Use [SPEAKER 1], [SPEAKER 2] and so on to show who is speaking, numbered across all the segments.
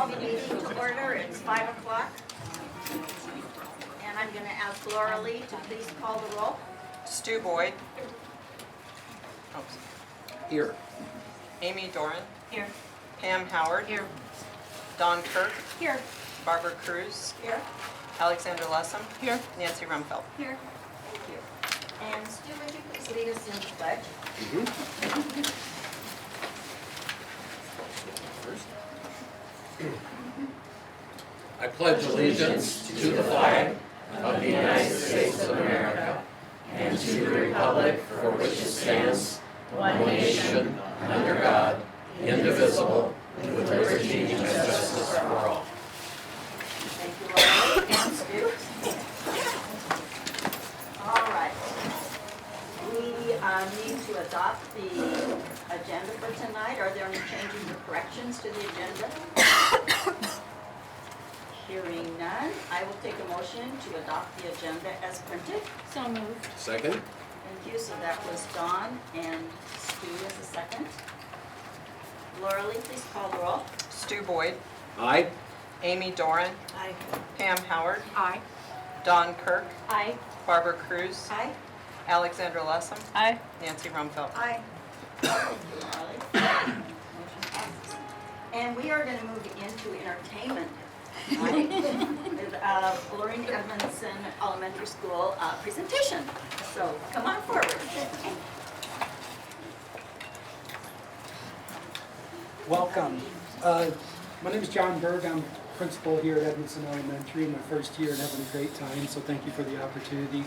[SPEAKER 1] call the meeting to order. It's 5 o'clock. And I'm going to ask Laura Lee to please call the roll.
[SPEAKER 2] Stu Boyd.
[SPEAKER 3] Here.
[SPEAKER 2] Amy Doran.
[SPEAKER 1] Here.
[SPEAKER 2] Pam Howard.
[SPEAKER 1] Here.
[SPEAKER 2] Dawn Kirk.
[SPEAKER 1] Here.
[SPEAKER 2] Barbara Cruz.
[SPEAKER 1] Here.
[SPEAKER 2] Alexandra Lessem.
[SPEAKER 1] Here.
[SPEAKER 2] Nancy Rumfeld.
[SPEAKER 1] Here. Thank you. And Stu, would you please lead us in the pledge?
[SPEAKER 3] I pledge allegiance to the flag of the United States of America and to the republic for which it stands, one nation, under God, indivisible, with liberty and justice for all.
[SPEAKER 1] Thank you, Laura Lee. And Stu. All right. We need to adopt the agenda for tonight. Are there any changes or corrections to the agenda? Hearing none, I will take a motion to adopt the agenda as printed.
[SPEAKER 4] So moved.
[SPEAKER 3] Second?
[SPEAKER 1] Thank you. So that was Dawn and Stu as the second. Laura Lee, please call the roll.
[SPEAKER 2] Stu Boyd.
[SPEAKER 3] Aye.
[SPEAKER 2] Amy Doran.
[SPEAKER 1] Aye.
[SPEAKER 2] Pam Howard.
[SPEAKER 4] Aye.
[SPEAKER 2] Dawn Kirk.
[SPEAKER 4] Aye.
[SPEAKER 2] Barbara Cruz.
[SPEAKER 1] Aye.
[SPEAKER 2] Alexandra Lessem.
[SPEAKER 4] Aye.
[SPEAKER 2] Nancy Rumfeld.
[SPEAKER 1] Aye. Thank you, Laura Lee. Motion passes. And we are going to move into entertainment tonight with Lorraine Edmondson Elementary School presentation. So come on forward.
[SPEAKER 5] Welcome. My name is John Berg. I'm principal here at Edmondson Elementary in my first year and having a great time, so thank you for the opportunity.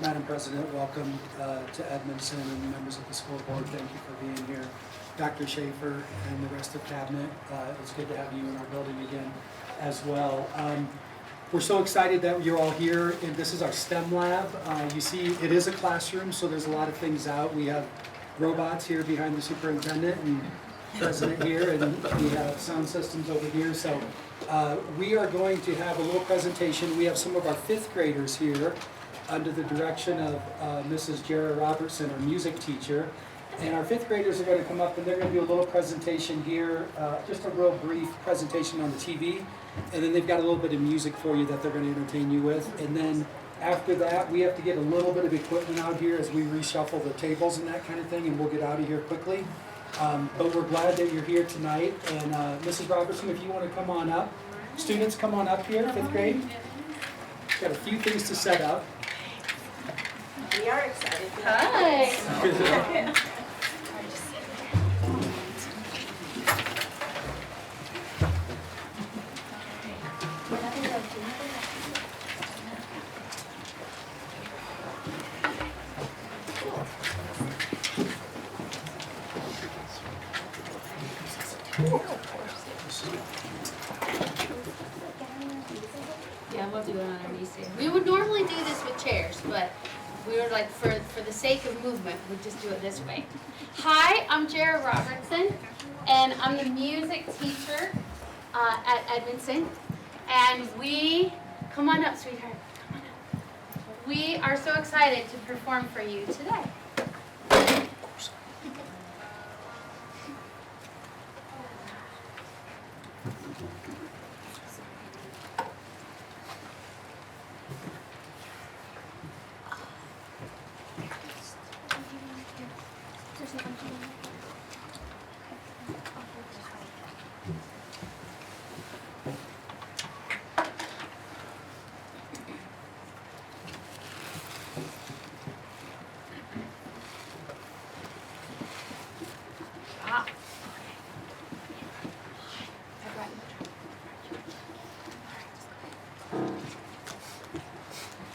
[SPEAKER 5] Madam President, welcome to Edmondson and members of the school board. Thank you for being here. Dr. Schaefer and the rest of cabinet, it's good to have you in our building again as well. We're so excited that you're all here, and this is our STEM lab. You see, it is a classroom, so there's a lot of things out. We have robots here behind the superintendent and president here, and we have sound systems over here. So we are going to have a little presentation. We have some of our fifth graders here under the direction of Mrs. Jara Robertson, our music teacher. And our fifth graders are going to come up and they're going to do a little presentation here, just a real brief presentation on the TV. And then they've got a little bit of music for you that they're going to entertain you with. And then after that, we have to get a little bit of equipment out here as we reshuffle the tables and that kind of thing, and we'll get out of here quickly. But we're glad that you're here tonight. And Mrs. Robertson, if you want to come on up. Students, come on up here, fifth grade. Got a few things to set up.
[SPEAKER 1] We are excited.
[SPEAKER 4] Hi. Yeah, we'll do it on our knees. We would normally do this with chairs, but we were like, for the sake of movement, we'd just do it this way. Hi, I'm Jara Robertson, and I'm the music teacher at Edmondson. And come on up, sweetheart, come on up. We are so excited to perform for you today.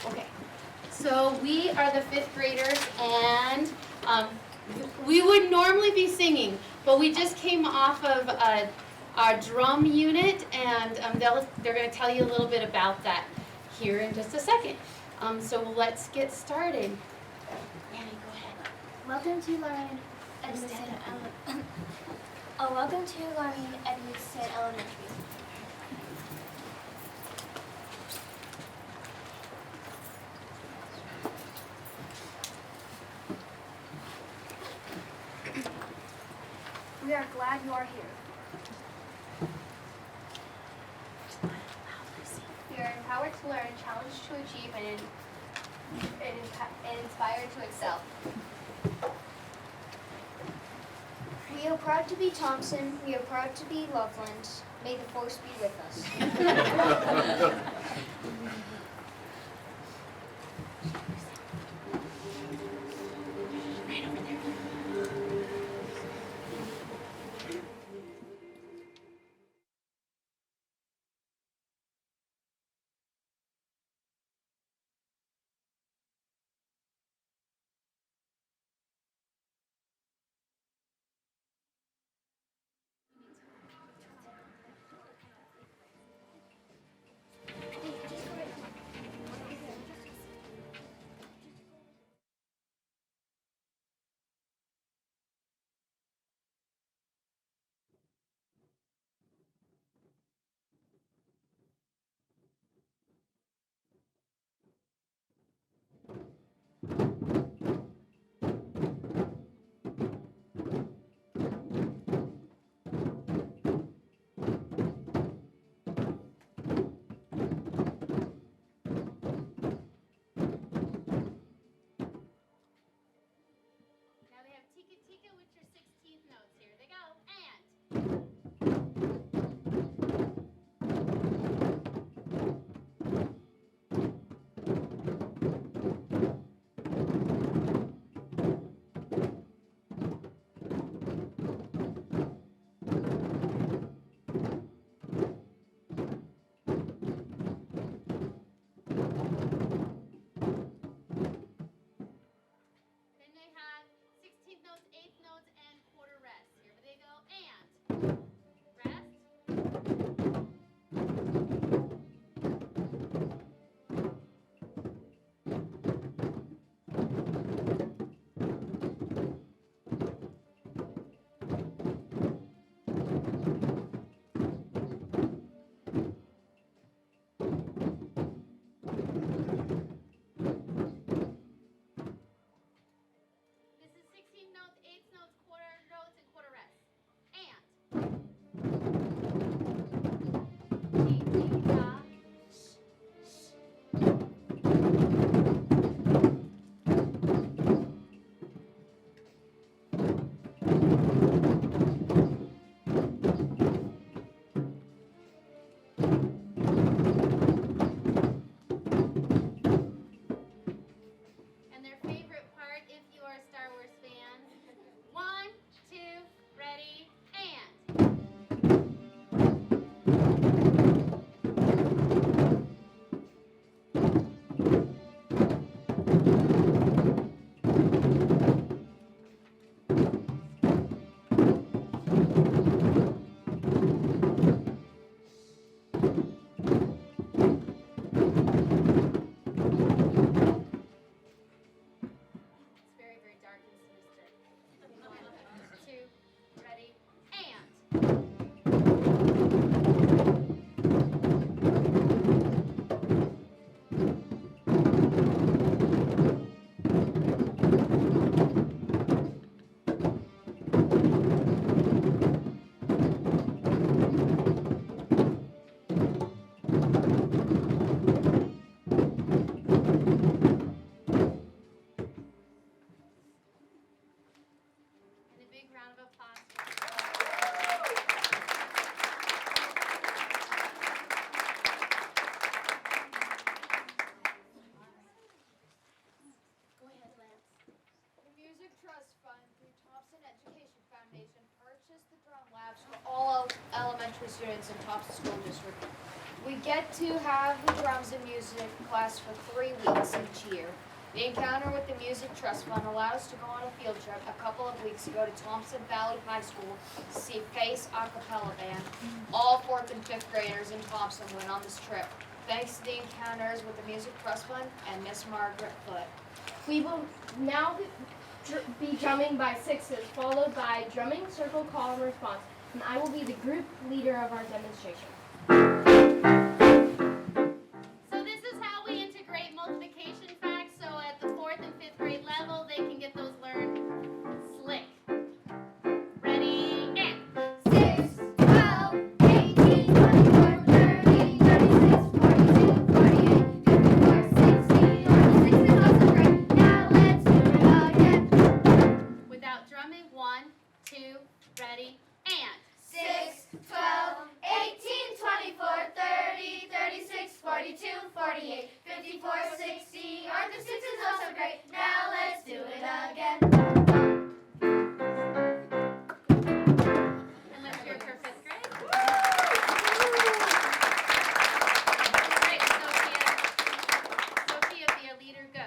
[SPEAKER 4] Okay, so we are the fifth graders, and we would normally be singing, but we just came off of our drum unit, and they're going to tell you a little bit about that here in just a second. So let's get started. Annie, go ahead.
[SPEAKER 6] Welcome to Lorraine Edmondson welcome to Lorraine Edmondson Elementary. We are glad you are here. to achieve and inspired to excel. We are proud to be Thompson. We are proud to be Loveland. May the force be with us.
[SPEAKER 4] Now they have tika tika with your 16th notes. Here they go. And. Then they have 16th notes, 8th notes, and quarter rest. Here they go. And. Rest. This is 16th notes, 8th notes, quarter notes, and quarter rest. And. And their favorite part, if you are a Star Wars fan. 1, 2, ready, and. It's very, very dark and sinister. 1, 2, ready, and. And a big round of applause. Go ahead, Lance.
[SPEAKER 7] The Music Trust Fund through Thompson Education Foundation purchased the drum labs for all elementary students in Thompson School District. We get to have the drums and music class for 3 weeks each year. The encounter with the Music Trust Fund allowed us to go on a field trip a couple of weeks ago to Thompson Valley High School to see Face a cappella band. All 4th and 5th graders in Thompson went on this trip, thanks to the encounters with the Music Trust Fund and Miss Margaret Foote.
[SPEAKER 8] We will now be drumming by sixes, followed by drumming, circle, call, and response, and I will be the group leader of our demonstration.
[SPEAKER 4] So this is how we integrate multiplication facts, so at the 4th and 5th grade level, they can get those learned slick. Ready, and.
[SPEAKER 6] 6, 12, 18, 24, 30, 36, 42, 48, 54,
[SPEAKER 7] 12, 18, 24, 30, 36, 42, 48, 54, 60. Aren't the sixes also great? Now let's do it again.
[SPEAKER 4] And let's hear it for fifth grade. Great, Sophia, be a leader, go.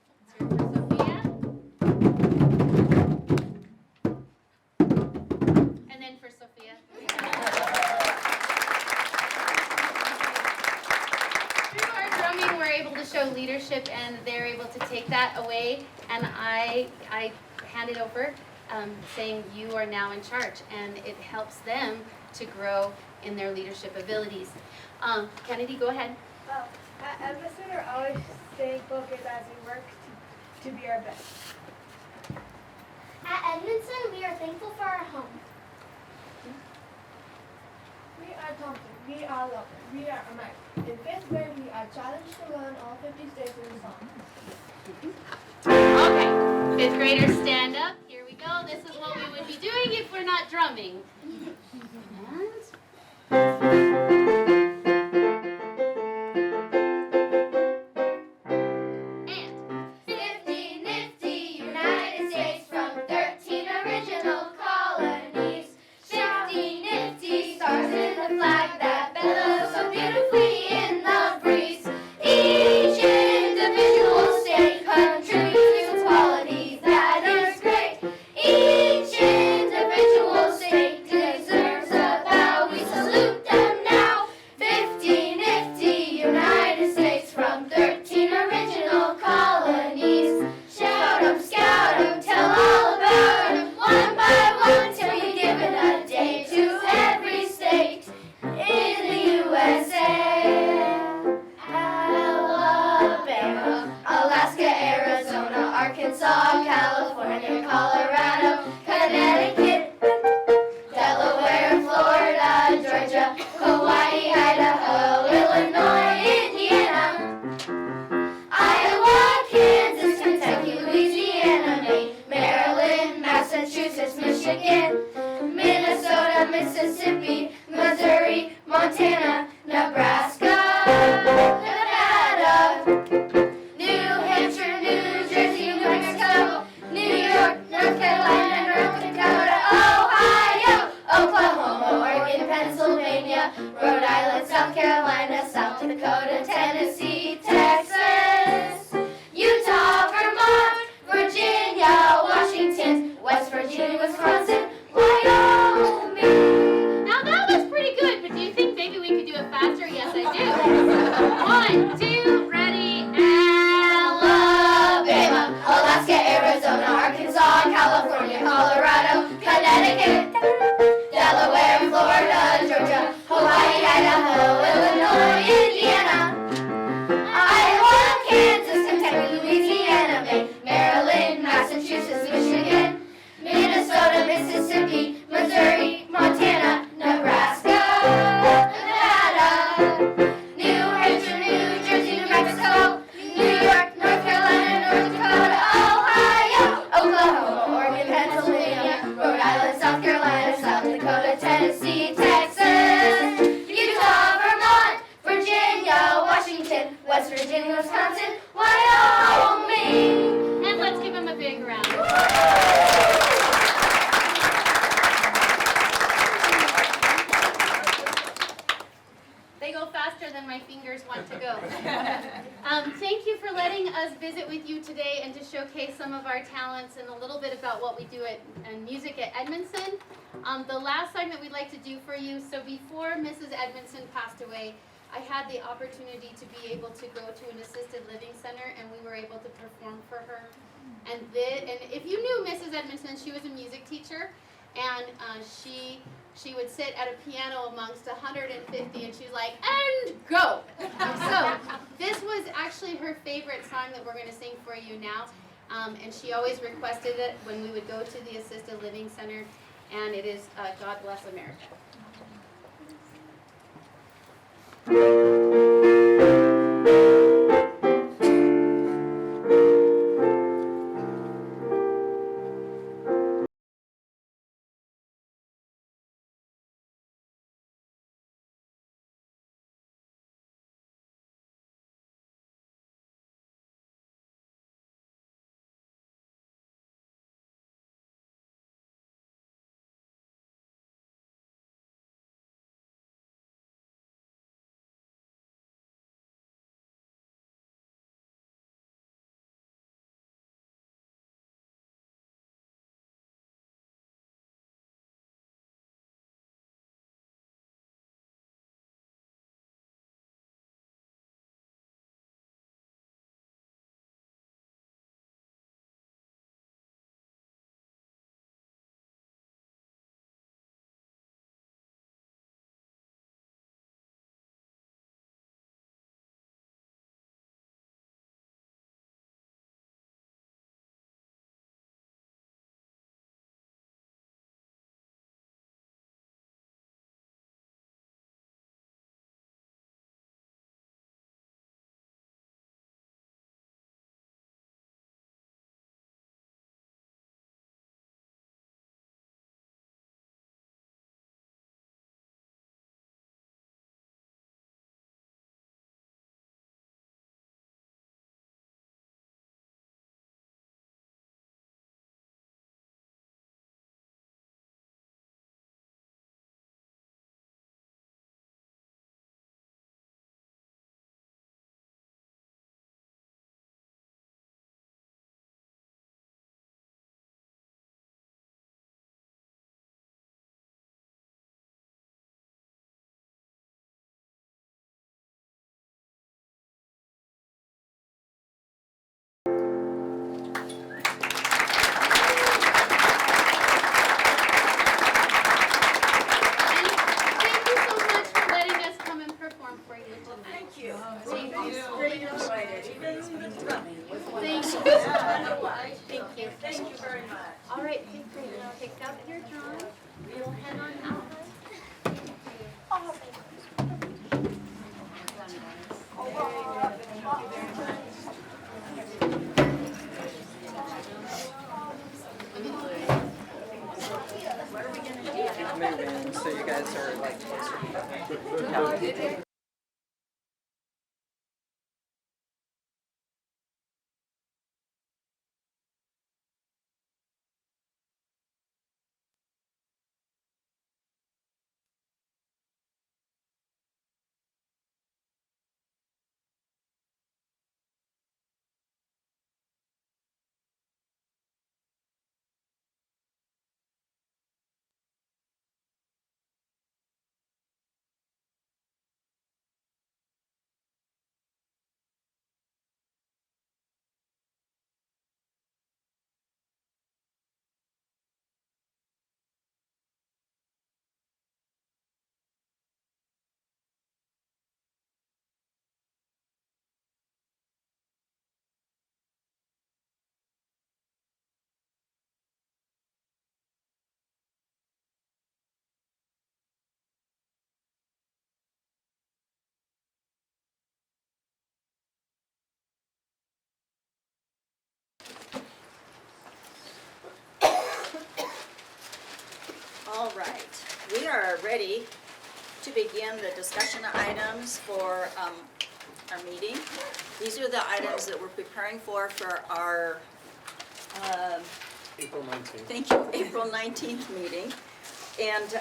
[SPEAKER 4] Let's hear it for Sophia. And then for Sophia. Through our drumming, we're able to show leadership, and they're able to take that away, and I hand it over, saying you are now in charge, and it helps them to grow in their leadership abilities. Kennedy, go ahead.
[SPEAKER 8] At Edmondson, we're always staying focused as we work to be our best.
[SPEAKER 6] At Edmondson, we are thankful for our home.
[SPEAKER 8] We are Thompson. We are Loveland. We are American. In fifth grade, we are challenged to learn all 50 states in song.
[SPEAKER 4] Okay, fifth graders, stand up. Here we go. This is what we would be doing if we're not drumming. And
[SPEAKER 7] 50 nifty United States from 13 original colonies. Shifty nifty stars in the flag that billows so beautifully in the breeze. Each individual state contributes its qualities that is great. Each individual state deserves a bow. We salute them now. 50 nifty United States from 13 original colonies. Shout 'em, scout 'em, tell all about 'em, one by one till you give it a day to every state in the USA. Alabama, Alaska, Arizona, Arkansas, California, Colorado, Connecticut, Delaware, Florida, Georgia, Hawaii, Idaho, Illinois, Indiana, Iowa, Kansas, Kentucky, Louisiana, Maine, Maryland, Massachusetts, Michigan, Minnesota, Mississippi, Missouri, Montana, Nebraska, Nevada, New Hampshire, New Jersey, New Mexico, New York, North Carolina, North Dakota, Ohio, Oklahoma, Oregon, Pennsylvania, Rhode Island, South Carolina, South Dakota, Tennessee, Texas, Utah, Vermont, Virginia, Washington, West Virginia, Wisconsin, Wyoming.
[SPEAKER 4] now that was pretty good, but do you think maybe we could do it faster? Yes, I do. 1, 2, ready,
[SPEAKER 7] Alabama, Alaska, Arizona, Arkansas, California, Colorado, Connecticut, Delaware, Florida, Georgia, Hawaii, Idaho, Illinois, Indiana, Iowa, Kansas, Kentucky, Louisiana, Maine, Maryland, Massachusetts, Michigan, Minnesota, Mississippi, Missouri, Montana, Nebraska, Nevada, New Hampshire, New Jersey, New Mexico, New York, North Carolina, North Dakota, Ohio, Oklahoma, Oregon, Pennsylvania, Rhode Island, South Carolina, South Dakota, Tennessee, Texas, Utah, Vermont, Virginia, Washington, West Virginia, Wisconsin, Wyoming.
[SPEAKER 4] and let's give them a big round. They go faster than my fingers want to go. Thank you for letting us visit with you today and to showcase some of our talents and a little bit about what we do in music at Edmondson. The last segment we'd like to do for you, so before Mrs. Edmondson passed away, I had the opportunity to be able to go to an assisted living center, and we were able to perform for her. And if you knew Mrs. Edmondson, she was a music teacher, and she would sit at a piano amongst 150, and she's like, and go! So this was actually her favorite song that we're going to sing for you now. And she always requested it when we would go to the assisted living center, and it is God Bless America.
[SPEAKER 1] Thank you.
[SPEAKER 4] Thank you.
[SPEAKER 1] Really enjoyed it, even the drumming was wonderful.
[SPEAKER 4] Thank you.
[SPEAKER 1] Thank you. Thank you very much.
[SPEAKER 4] All right, fifth grade, now pick up your drum. We'll head on out.
[SPEAKER 2] Move in so you guys are like closer together.
[SPEAKER 1] All right, we are ready to begin the discussion items for our meeting. These are the items that we're preparing for our,
[SPEAKER 3] April 19th.
[SPEAKER 1] thank you, April 19th meeting. And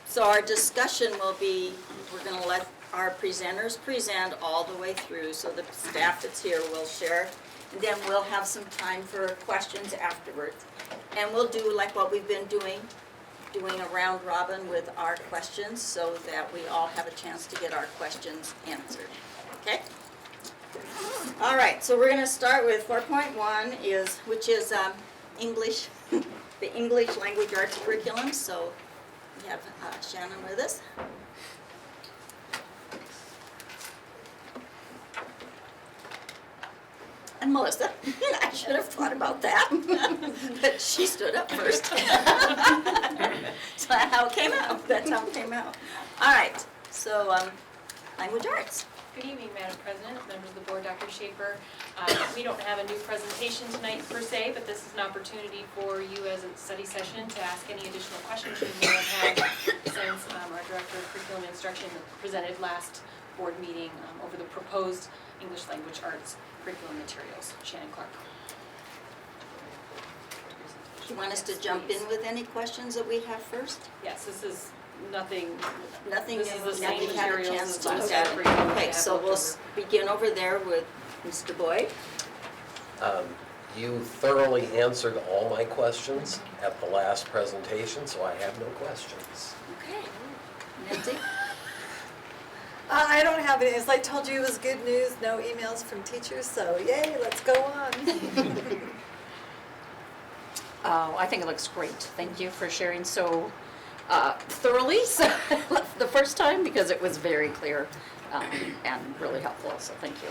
[SPEAKER 1] so our discussion will be, we're going to let our presenters present all the way through, so the staff that's here will share. And then we'll have some time for questions afterwards. And we'll do like what we've been doing a round robin with our questions so that we all have a chance to get our questions answered. Okay? All right, so we're going to start with 4.1 which is English, the English language arts curriculum. So we have Shannon with us. and Melissa. I should have thought about that, but she stood up first. So that's how it came out. That's how it came out. All right, so language arts.
[SPEAKER 9] Good evening, Madam President, members of the board, Dr. Schaefer. We don't have a new presentation tonight per se, but this is an opportunity for you as a study session to ask any additional questions you may have had since our Director of Curriculum and Instruction presented last board meeting over the proposed English language arts curriculum materials. Shannon Clark.
[SPEAKER 1] Do you want us to jump in with any questions that we have first?
[SPEAKER 9] Yes, this is nothing.
[SPEAKER 1] Nothing
[SPEAKER 9] This is the same
[SPEAKER 1] nothing had a
[SPEAKER 9] materials
[SPEAKER 1] chance
[SPEAKER 9] as
[SPEAKER 1] to
[SPEAKER 9] last
[SPEAKER 1] look at
[SPEAKER 9] year
[SPEAKER 1] it.
[SPEAKER 9] for you to
[SPEAKER 1] Okay,
[SPEAKER 9] have
[SPEAKER 1] so
[SPEAKER 9] looked
[SPEAKER 1] we'll
[SPEAKER 9] over.
[SPEAKER 1] begin over there with Mr. Boyd.
[SPEAKER 3] You thoroughly answered all my questions at the last presentation, so I have no questions.
[SPEAKER 1] Okay. Nancy?
[SPEAKER 2] I don't have any. As I told you, it was good news. No emails from teachers, so yay, let's go on.
[SPEAKER 10] I think it looks great. Thank you for sharing so thoroughly the first time, because it was very clear and really helpful, so thank you.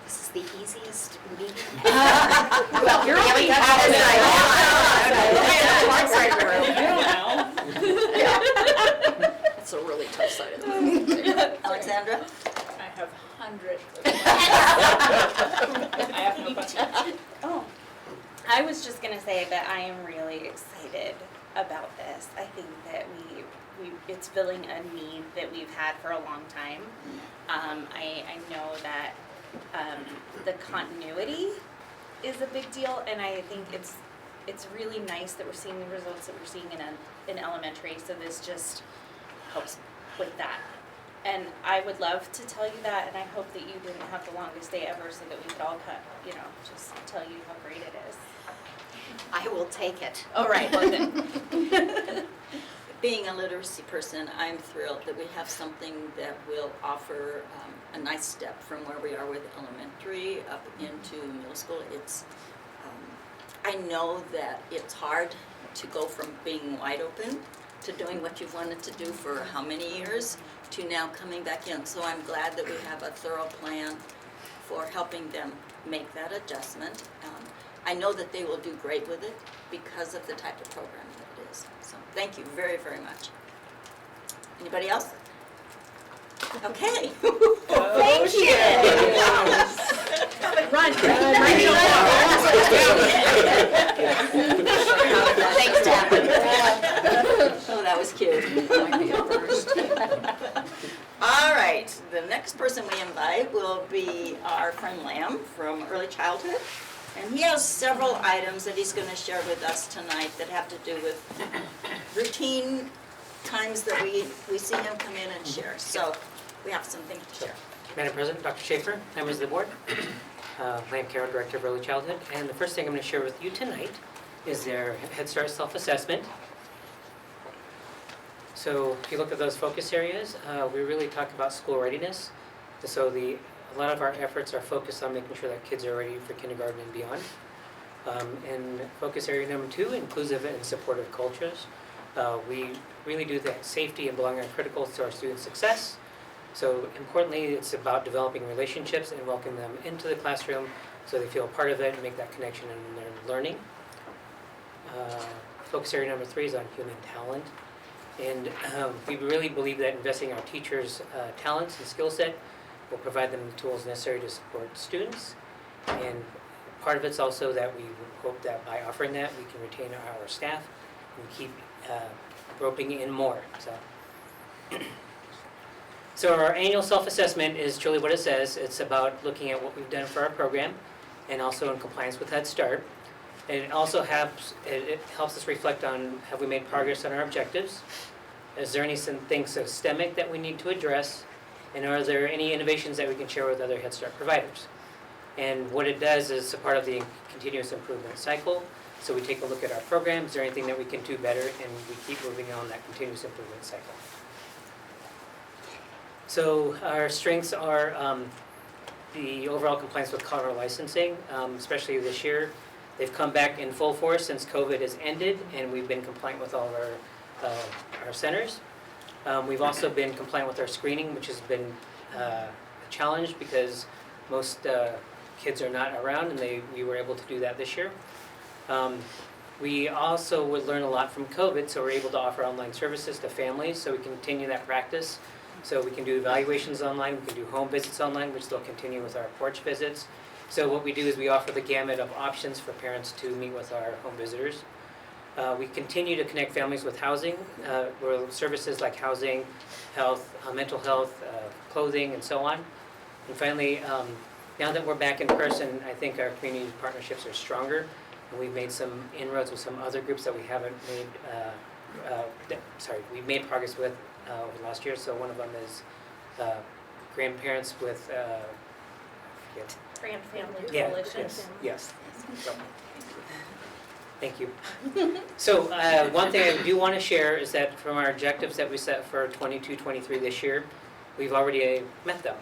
[SPEAKER 1] This is the easiest meeting.
[SPEAKER 10] Well, you're only It's a really tough side of the room.
[SPEAKER 1] Alexandra?
[SPEAKER 11] I have hundreds of I have no questions.
[SPEAKER 1] Oh.
[SPEAKER 11] I was just gonna say that I am really excited about this. I think that it's filling a need that we've had for a long time. I know that the continuity is a big deal, and I think it's really nice that we're seeing the results that we're seeing in elementary. So this just helps with that. And I would love to tell you that, and I hope that you didn't have the longest day ever, so that we could all just tell you how great it is.
[SPEAKER 10] I will take it.
[SPEAKER 11] All right, well then.
[SPEAKER 1] Being a literacy person, I'm thrilled that we have something that will offer a nice step from where we are with elementary up into middle school. I know that it's hard to go from being wide open to doing what you've wanted to do for how many years to now coming back in. So I'm glad that we have a thorough plan for helping them make that adjustment. I know that they will do great with it because of the type of program that it is. So thank you very, very much. Anybody else? Okay. Thank you.
[SPEAKER 10] Run.
[SPEAKER 1] Thanks, Tabitha. Oh, that was cute. All right, the next person we invite will be our friend Lamb from Early Childhood. And he has several items that he's going to share with us tonight that have to do with routine times that we see him come in and share. So we have something to share.
[SPEAKER 12] Madam President, Dr. Schaefer, members of the board, Lamb Carroll, Director of Early Childhood, and the first thing I'm going to share with you tonight is their Head Start self-assessment. So if you look at those focus areas, we really talk about school readiness. So a lot of our efforts are focused on making sure that kids are ready for kindergarten and beyond. And focus area number 2, inclusive and supportive cultures. We really do that safety and belonging are critical to our students' success. So importantly, it's about developing relationships and welcoming them into the classroom so they feel a part of it and make that connection in their learning. Focus area number 3 is on human talent. And we really believe that investing in our teachers' talents and skill set will provide them the tools necessary to support students. And part of it's also that we hope that by offering that, we can retain our staff and keep roping in more. So our annual self-assessment is truly what it says. It's about looking at what we've done for our program and also in compliance with Head Start. And it also helps us reflect on, have we made progress on our objectives? Is there anything systemic that we need to address? And are there any innovations that we can share with other Head Start providers? And what it does is a part of the continuous improvement cycle. So we take a look at our program, is there anything that we can do better? And we keep moving on that continuous improvement cycle. So our strengths are the overall compliance with Colorado licensing, especially this year. They've come back in full force since COVID has ended, and we've been compliant with all of our centers. We've also been compliant with our screening, which has been challenge because most kids are not around, and we were able to do that this year. We also would learn a lot from COVID, so we're able to offer online services to families, so we continue that practice. So we can do evaluations online, we can do home visits online, which they'll continue with our porch visits. So what we do is we offer the gamut of options for parents to meet with our home visitors. We continue to connect families with housing, where services like housing, health, mental health, clothing, and so on. And finally, now that we're back in person, I think our community partnerships are stronger. And we've made some inroads with some other groups that we haven't made, we've made progress with over the last year. So one of them is grandparents with, I forget.
[SPEAKER 11] Grand Family
[SPEAKER 12] Yeah,
[SPEAKER 11] Coalition.
[SPEAKER 12] yes. So, thank you. So one thing I do want to share is that from our objectives that we set for 22-23 this year, we've already met them.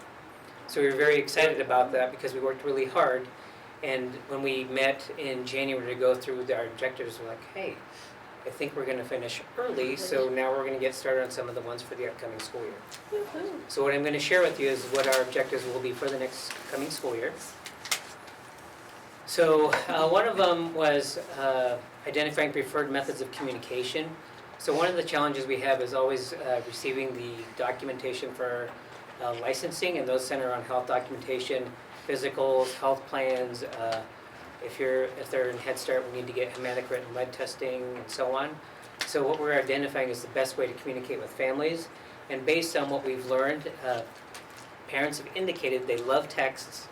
[SPEAKER 12] So we were very excited about that because we worked really hard. And when we met in January to go through our objectives, we're like, hey, I think we're going to finish early, so now we're going to get started on some of the ones for the upcoming school year. So what I'm going to share with you is what our objectives will be for the next coming school year. So one of them was identifying preferred methods of communication. So one of the challenges we have is always receiving the documentation for licensing, and those center on health documentation, physicals, health plans. If they're in Head Start, we need to get hematocrit and lead testing and so on. So what we're identifying is the best way to communicate with families. And based on what we've learned, parents have indicated they love texts,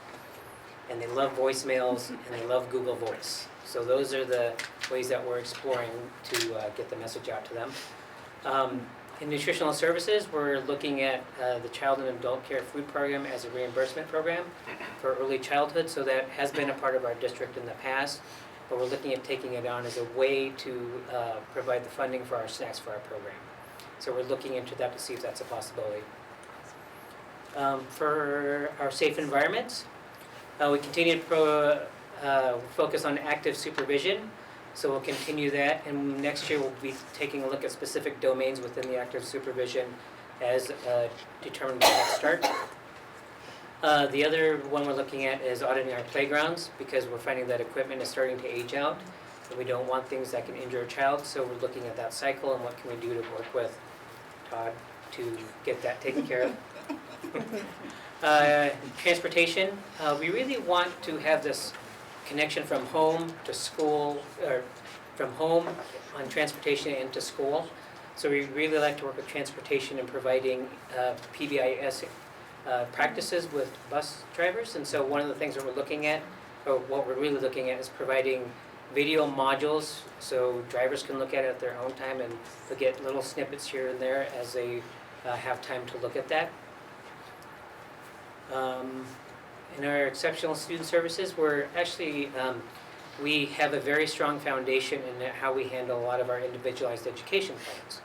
[SPEAKER 12] and they love voicemails, and they love Google Voice. So those are the ways that we're exploring to get the message out to them. In nutritional services, we're looking at the Child and Adult Care Food Program as a reimbursement program for early childhood. So that has been a part of our district in the past, but we're looking at taking it on as a way to provide the funding for our snacks for our program. So we're looking into that to see if that's a possibility. For our safe environments, we continue to focus on active supervision. So we'll continue that, and next year we'll be taking a look at specific domains within the active supervision as determined by Head Start. The other one we're looking at is auditing our playgrounds, because we're finding that equipment is starting to age out, and we don't want things that can injure a child, so we're looking at that cycle and what can we do to work with Todd to get that taken care of. Transportation, we really want to have this connection from home to school, or from home on transportation into school. So we really like to work with transportation and providing PBIS practices with bus drivers. And so one of the things that we're looking at, or what we're really looking at, is providing video modules so drivers can look at it at their own time, and they'll get little snippets here and there as they have time to look at that. In our exceptional student services, we're actually, we have a very strong foundation in how we handle a lot of our individualized education plans.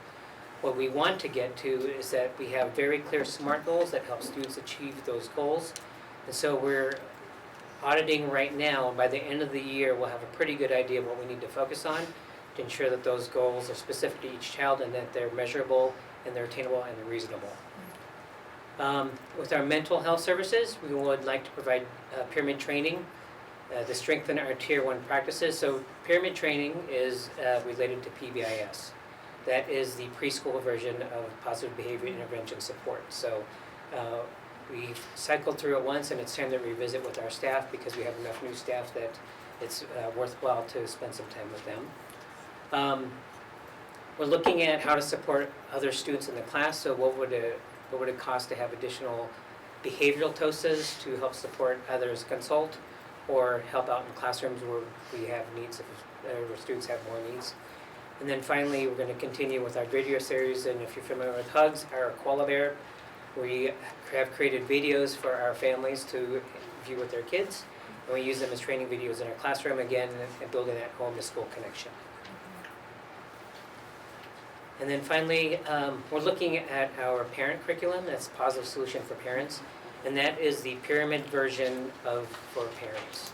[SPEAKER 12] What we want to get to is that we have very clear SMART goals that help students achieve those goals. And so we're auditing right now, and by the end of the year, we'll have a pretty good idea of what we need to focus on to ensure that those goals are specific to each child and that they're measurable and they're attainable and they're reasonable. With our mental health services, we would like to provide pyramid training to strengthen our Tier 1 practices. So pyramid training is related to PBIS. That is the preschool version of positive behavior intervention support. So we've cycled through it once, and it's time to revisit with our staff because we have enough new staff that it's worthwhile to spend some time with them. We're looking at how to support other students in the class. So what would it cost to have additional behavioral TOSAs to help support either as a consult or help out in classrooms where we have needs, where students have more needs. And then finally, we're going to continue with our video series, and if you're familiar with Hugs, our Koala Bear, we have created videos for our families to view with their kids, and we use them as training videos in our classroom, again, and building that home-to-school connection. And then finally, we're looking at our parent curriculum. That's Positive Solution for Parents, and that is the pyramid version for parents.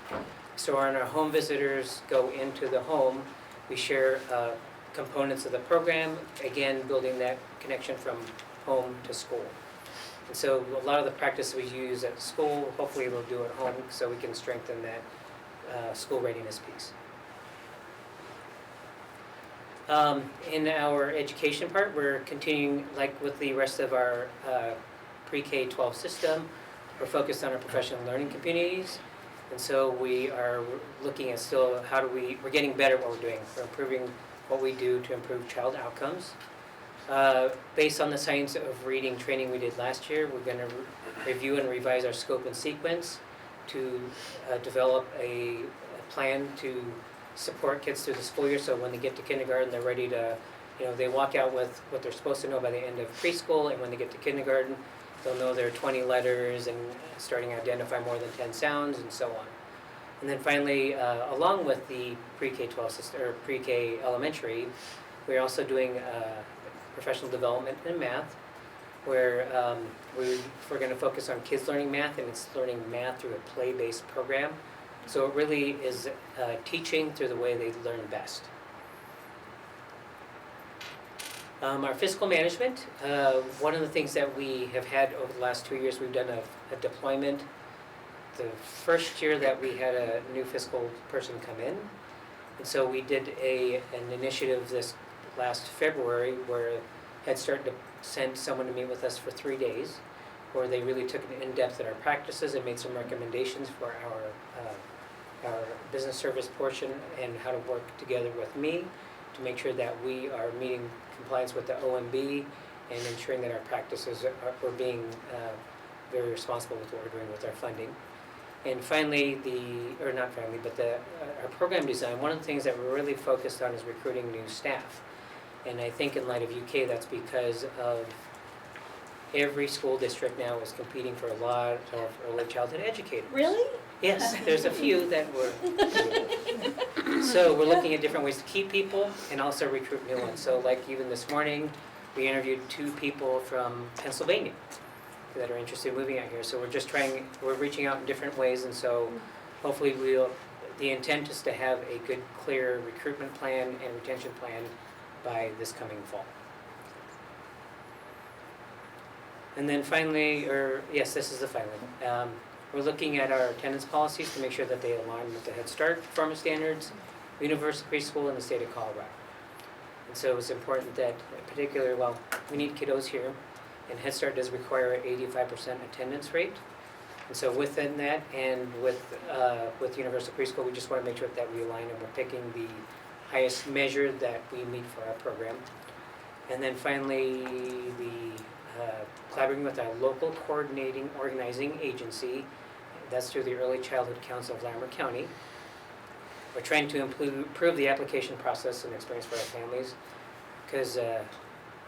[SPEAKER 12] So when our home visitors go into the home, we share components of the program, again, building that connection from home to school. And so a lot of the practice we use at school, hopefully we'll do at home so we can strengthen that school readiness piece. In our education part, we're continuing, like with the rest of our pre-K-12 system, we're focused on our professional learning communities. And so we are looking at still we're getting better at what we're doing. We're improving what we do to improve child outcomes. Based on the science of reading training we did last year, we're going to review and revise our scope and sequence to develop a plan to support kids through the school year, so when they get to kindergarten, they're ready to, they walk out with what they're supposed to know by the end of preschool, and when they get to kindergarten, they'll know their 20 letters and starting to identify more than 10 sounds and so on. And then finally, along with the pre-K-12 system, or pre-K elementary, we're also doing professional development in math, where we're going to focus on kids learning math, and it's learning math through a play-based program. So it really is teaching through the way they learn best. Our fiscal management, one of the things that we have had over the last 2 years, we've done a deployment. The first year that we had a new fiscal person come in, and so we did an initiative this last February where Head Start sent someone to meet with us for 3 days, where they really took an in-depth at our practices and made some recommendations for our business service portion and how to work together with me to make sure that we are meeting compliance with the OMB and ensuring that our practices are being very responsible with what we're doing with our funding. And finally, our program design, one of the things that we're really focused on is recruiting new staff. And I think in light of UK, that's because of every school district now is competing for a lot of early childhood educators.
[SPEAKER 1] Really?
[SPEAKER 12] Yes, there's a few that were. So we're looking at different ways to keep people and also recruit new ones. So like even this morning, we interviewed 2 people from Pennsylvania that are interested in moving out here. So we're reaching out in different ways, and so hopefully the intent is to have a good, clear recruitment plan and retention plan by this coming fall. And then finally, this is the final one. We're looking at our attendance policies to make sure that they align with the Head Start performance standards, Universal Preschool, and the state of Colorado. And so it's important that, particularly, we need kiddos here, and Head Start does require an 85% attendance rate. And so within that, and with Universal Preschool, we just want to make sure that we align and we're picking the highest measure that we meet for our program. And then finally, collaborating with our local coordinating organizing agency, that's through the Early Childhood Council of Larimer County. We're trying to improve the application process and experience for our families, because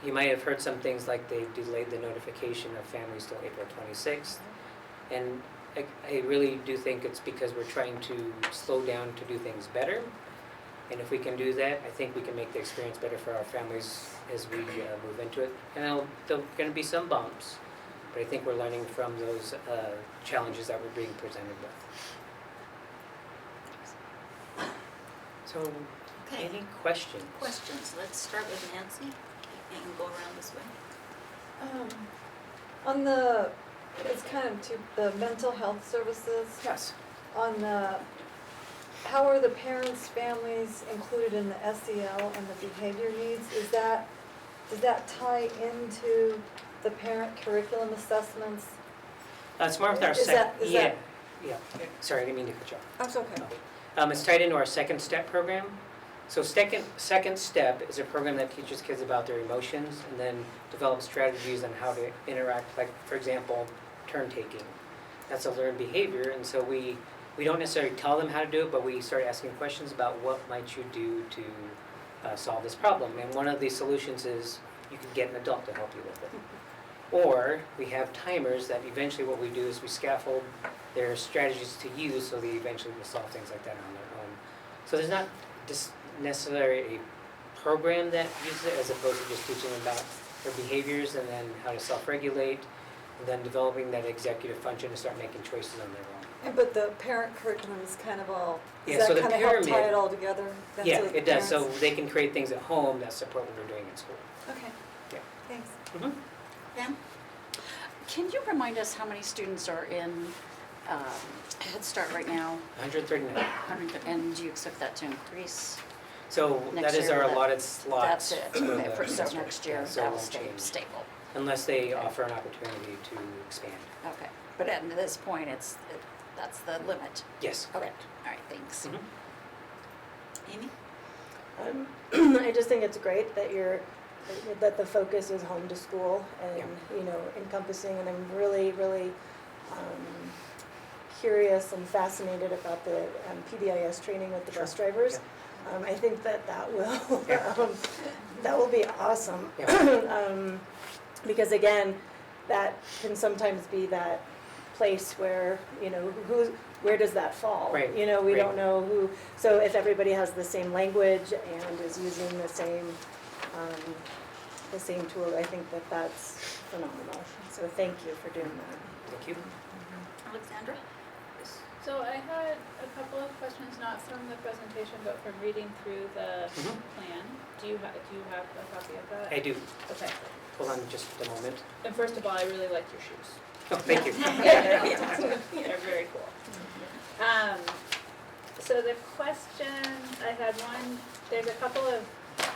[SPEAKER 12] you might have heard some things like they've delayed the notification of families till April 26th. And I really do think it's because we're trying to slow down to do things better. And if we can do that, I think we can make the experience better for our families as we move into it. And there'll going to be some bumps, but I think we're learning from those challenges that we're being presented with. So, any questions?
[SPEAKER 1] Questions? Let's start with Nancy and go around this way.
[SPEAKER 2] It's kind of to the mental health services.
[SPEAKER 12] Yes.
[SPEAKER 2] How are the parents, families included in the SEL and the behavior needs? Does that tie into the parent curriculum assessments?
[SPEAKER 12] It's more with our Yeah. Sorry, I didn't mean to cut you off.
[SPEAKER 2] That's okay.
[SPEAKER 12] It's tied into our Second Step program. So Second Step is a program that teaches kids about their emotions and then develops strategies on how to interact, like, for example, turn taking. That's a learned behavior, and so we don't necessarily tell them how to do it, but we start asking questions about what might you do to solve this problem. And one of the solutions is you can get an adult to help you with it. Or we have timers that eventually what we do is we scaffold their strategies to use so they eventually will solve things like that on their own. So there's not just necessarily a program that uses it as opposed to just teaching them about their behaviors and then how to self-regulate and then developing that executive function to start making choices on their own.
[SPEAKER 2] But the parent curriculum is kind of all,
[SPEAKER 12] Yeah,
[SPEAKER 2] does
[SPEAKER 12] so
[SPEAKER 2] that
[SPEAKER 12] the
[SPEAKER 2] kind of help tie
[SPEAKER 12] pyramid-
[SPEAKER 2] it all together? That's
[SPEAKER 12] Yeah,
[SPEAKER 2] what the
[SPEAKER 12] it does. So
[SPEAKER 2] parents-
[SPEAKER 12] they can create things at home that support what we're doing in school.
[SPEAKER 2] Okay.
[SPEAKER 12] Yeah.
[SPEAKER 2] Thanks.
[SPEAKER 12] Mm-hmm.
[SPEAKER 1] Pam?
[SPEAKER 10] Can you remind us how many students are in Head Start right now?
[SPEAKER 12] 139.
[SPEAKER 10] And do you expect that to increase?
[SPEAKER 12] So
[SPEAKER 10] Next
[SPEAKER 12] that is
[SPEAKER 10] year,
[SPEAKER 12] our
[SPEAKER 10] that-
[SPEAKER 12] allotted slots.
[SPEAKER 10] That's it,
[SPEAKER 12] for
[SPEAKER 10] okay,
[SPEAKER 12] the
[SPEAKER 10] for, so
[SPEAKER 12] district.
[SPEAKER 10] next year,
[SPEAKER 12] Yeah, so it
[SPEAKER 10] that'll
[SPEAKER 12] won't
[SPEAKER 10] stay
[SPEAKER 12] change.
[SPEAKER 10] stable.
[SPEAKER 12] Unless they offer an opportunity to expand.
[SPEAKER 10] Okay, but at this point, that's the limit.
[SPEAKER 12] Yes,
[SPEAKER 10] Okay,
[SPEAKER 12] correct.
[SPEAKER 10] all right, thanks.
[SPEAKER 12] Mhm.
[SPEAKER 1] Amy?
[SPEAKER 13] I just think it's great that that the focus is home to school and, encompassing, and I'm really, really curious and fascinated about the PBIS training with the bus drivers. I think that will, that will be awesome. Because again, that can sometimes be that place where, where does that fall?
[SPEAKER 12] Right,
[SPEAKER 13] We
[SPEAKER 12] right.
[SPEAKER 13] don't know who, so if everybody has the same language and is using the same tool, I think that that's phenomenal. So thank you for doing that.
[SPEAKER 12] Thank you.
[SPEAKER 1] Alexandra?
[SPEAKER 14] So I had a couple of questions, not from the presentation, but from reading through the
[SPEAKER 12] Mhm.
[SPEAKER 14] plan. Do you have a copy of that?
[SPEAKER 12] I do.
[SPEAKER 14] Okay.
[SPEAKER 12] Hold on just a moment.
[SPEAKER 14] And first of all, I really like your shoes.
[SPEAKER 12] Oh, thank you.
[SPEAKER 14] They're very cool. So the question, I had one, there's a couple of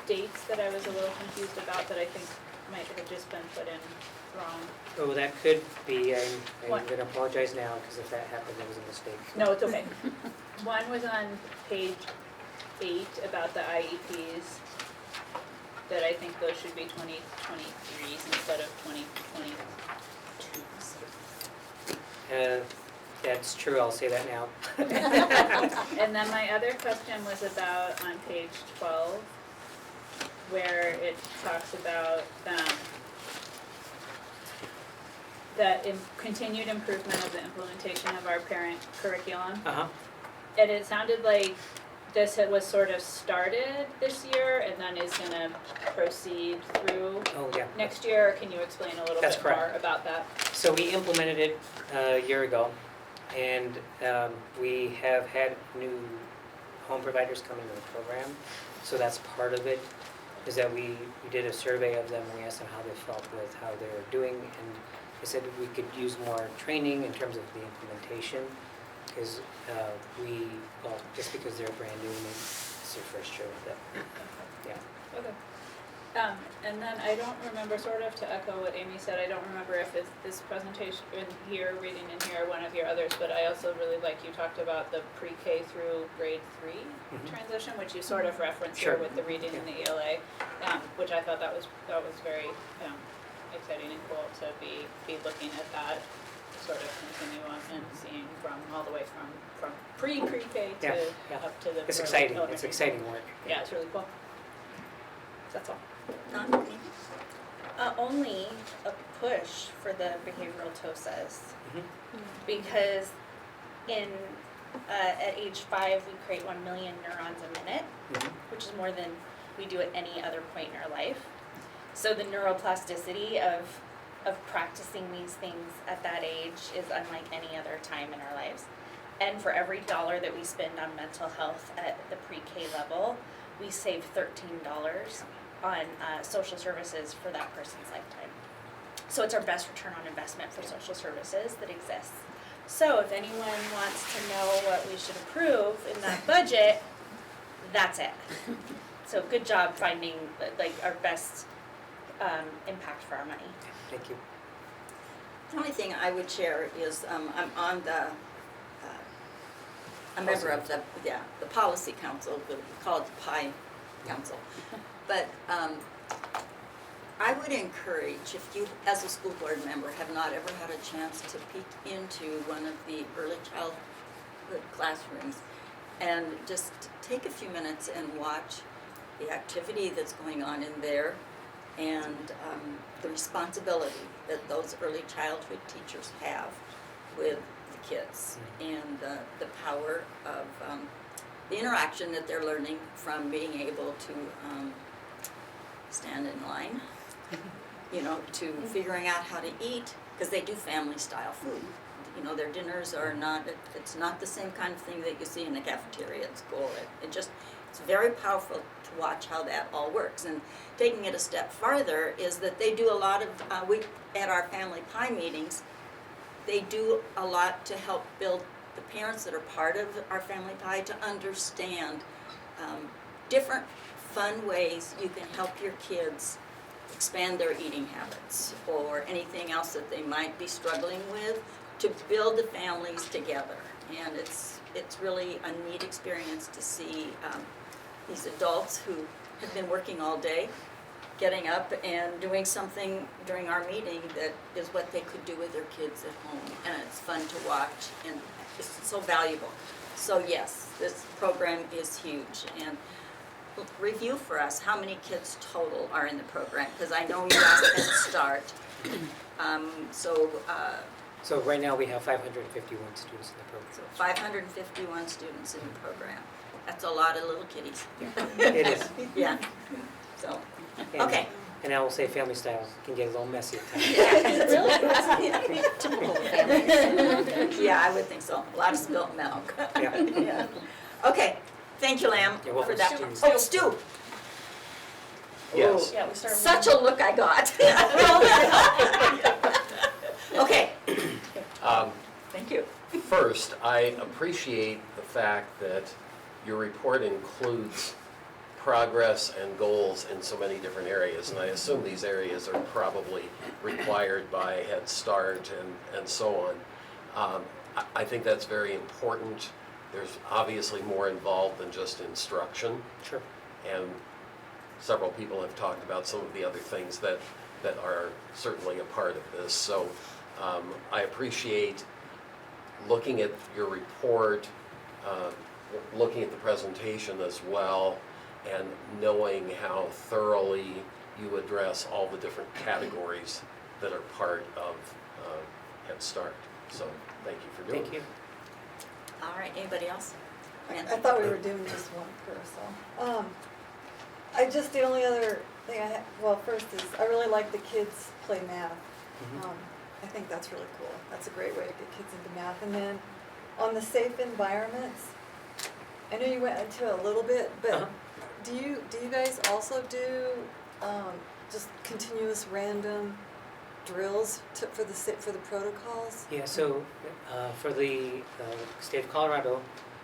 [SPEAKER 14] dates that I was a little confused about that I think might have just been put in wrong.
[SPEAKER 12] Oh, that could be, I'm
[SPEAKER 14] What?
[SPEAKER 12] going to apologize now, because if that happened, it was a mistake.
[SPEAKER 14] No, it's okay. One was on page 8 about the IEPs, that I think those should be 2023s instead of 2022s.
[SPEAKER 12] That's true, I'll say that now.
[SPEAKER 14] And then my other question was about on page 12, where it talks about continued improvement of the implementation of our parent curriculum.
[SPEAKER 12] Uh-huh.
[SPEAKER 14] And it sounded like this was sort of started this year and then is gonna proceed through
[SPEAKER 12] Oh, yeah.
[SPEAKER 14] next year. Can you explain a little
[SPEAKER 12] That's
[SPEAKER 14] bit more
[SPEAKER 12] correct.
[SPEAKER 14] about that?
[SPEAKER 12] So we implemented it a year ago, and we have had new home providers come into the program. So that's part of it, is that we did a survey of them, and we asked them how they felt with how they're doing, and they said we could use more training in terms of the implementation, because just because they're brand new, and it's their first year with it. Yeah.
[SPEAKER 14] Okay. And then I don't remember, sort of to echo what Amy said, I don't remember if it's this presentation in here, reading in here, one of your others, but I also really like you talked about the pre-K through grade 3 transition, which you sort of referenced here
[SPEAKER 12] Sure.
[SPEAKER 14] with the reading and the ELA, which I thought that was very exciting and cool to be looking at that sort of continuum and seeing from all the way from pre-K to
[SPEAKER 12] Yeah.
[SPEAKER 14] up to the
[SPEAKER 12] It's
[SPEAKER 14] early
[SPEAKER 12] exciting, it's
[SPEAKER 14] elementary.
[SPEAKER 12] exciting work.
[SPEAKER 14] Yeah, it's really cool. That's all.
[SPEAKER 1] Don?
[SPEAKER 11] Only a push for the behavioral TOSAs,
[SPEAKER 12] Mhm.
[SPEAKER 11] because at age 5 we create 1 million neurons a minute,
[SPEAKER 12] Mhm.
[SPEAKER 11] which is more than we do at any other point in our life. So the neuroplasticity of practicing these things at that age is unlike any other time in our lives. And for every dollar that we spend on mental health at the pre-K level, we save $13 on social services for that person's lifetime. So it's our best return on investment for social services that exists. So if anyone wants to know what we should approve in that budget, that's it. So good job finding our best impact for our money.
[SPEAKER 12] Thank you.
[SPEAKER 1] The only thing I would share is, I'm on a member of the policy council, we call it the PI council. But I would encourage, if you, as a school board member, have not ever had a chance to peek into one of the early childhood classrooms, and just take a few minutes and watch the activity that's going on in there, and the responsibility that those early childhood teachers have with the kids, and the power of the interaction that they're learning from being able to stand in line, to figuring out how to eat, because they do family style food. Their dinners are not, it's not the same kind of thing that you see in the cafeteria at school. It's it's very powerful to watch how that all works. And taking it a step farther is that they do a lot of, at our family pie meetings, they do a lot to help build the parents that are part of our family pie to understand different fun ways you can help your kids expand their eating habits or anything else that they might be struggling with to build the families together. And it's really a neat experience to see these adults who have been working all day, getting up and doing something during our meeting that is what they could do with their kids at home. And it's fun to watch and it's so valuable. So yes, this program is huge. And review for us, how many kids total are in the program? Because I know you asked Head Start.
[SPEAKER 12] So right now we have 551 students in the program.
[SPEAKER 1] So 551 students in the program. That's a lot of little kiddies.
[SPEAKER 12] It is.
[SPEAKER 1] Yeah. So,
[SPEAKER 12] And-
[SPEAKER 1] okay.
[SPEAKER 12] And I will say family styles can get a little messy at times.
[SPEAKER 1] Really?
[SPEAKER 10] Typical families.
[SPEAKER 1] Yeah, I would think so. A lot of spilt milk.
[SPEAKER 12] Yeah.
[SPEAKER 1] Yeah. Okay. Thank you, Lamb,
[SPEAKER 12] You're welcome.
[SPEAKER 1] for that.
[SPEAKER 12] Stu.
[SPEAKER 1] Oh, Stu.
[SPEAKER 3] Yes.
[SPEAKER 9] Yeah, we started.
[SPEAKER 1] Such a look I got. Okay. Thank you.
[SPEAKER 3] First, I appreciate the fact that your report includes progress and goals in so many different areas, and I assume these areas are probably required by Head Start and so on. I think that's very important. There's obviously more involved than just instruction.
[SPEAKER 12] Sure.
[SPEAKER 3] And several people have talked about some of the other things that are certainly a part of this. So I appreciate looking at your report, looking at the presentation as well, and knowing how thoroughly you address all the different categories that are part of Head Start. So thank you for doing it.
[SPEAKER 12] Thank you.
[SPEAKER 1] All right, anybody else?
[SPEAKER 2] I thought we were doing just one per, so. The only other thing first is, I really like the kids play math.
[SPEAKER 12] Mhm.
[SPEAKER 2] I think that's really cool. That's a great way to get kids into math. And then, on the safe environments, I know you went into it a little bit, but
[SPEAKER 12] Uh-huh.
[SPEAKER 2] do you guys also do, just continuous random drills for the protocols?
[SPEAKER 12] Yeah, so for the state of Colorado,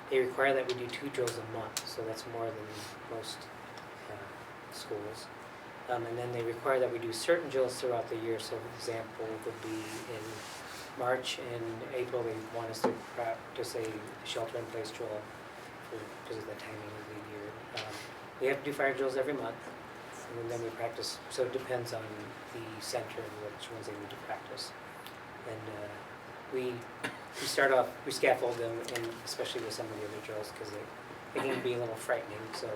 [SPEAKER 12] they require that we do 2 drills a month, so that's more than most schools. And then they require that we do certain drills throughout the year. So, for example, would be in March and April, they want us to practice a shelter-in-place drill because of the timing of the year. We have to do fire drills every month, and then we practice. So it depends on the center and which ones they need to practice. And we start off, we scaffold them, and especially with some of the other drills because they can be a little frightening. So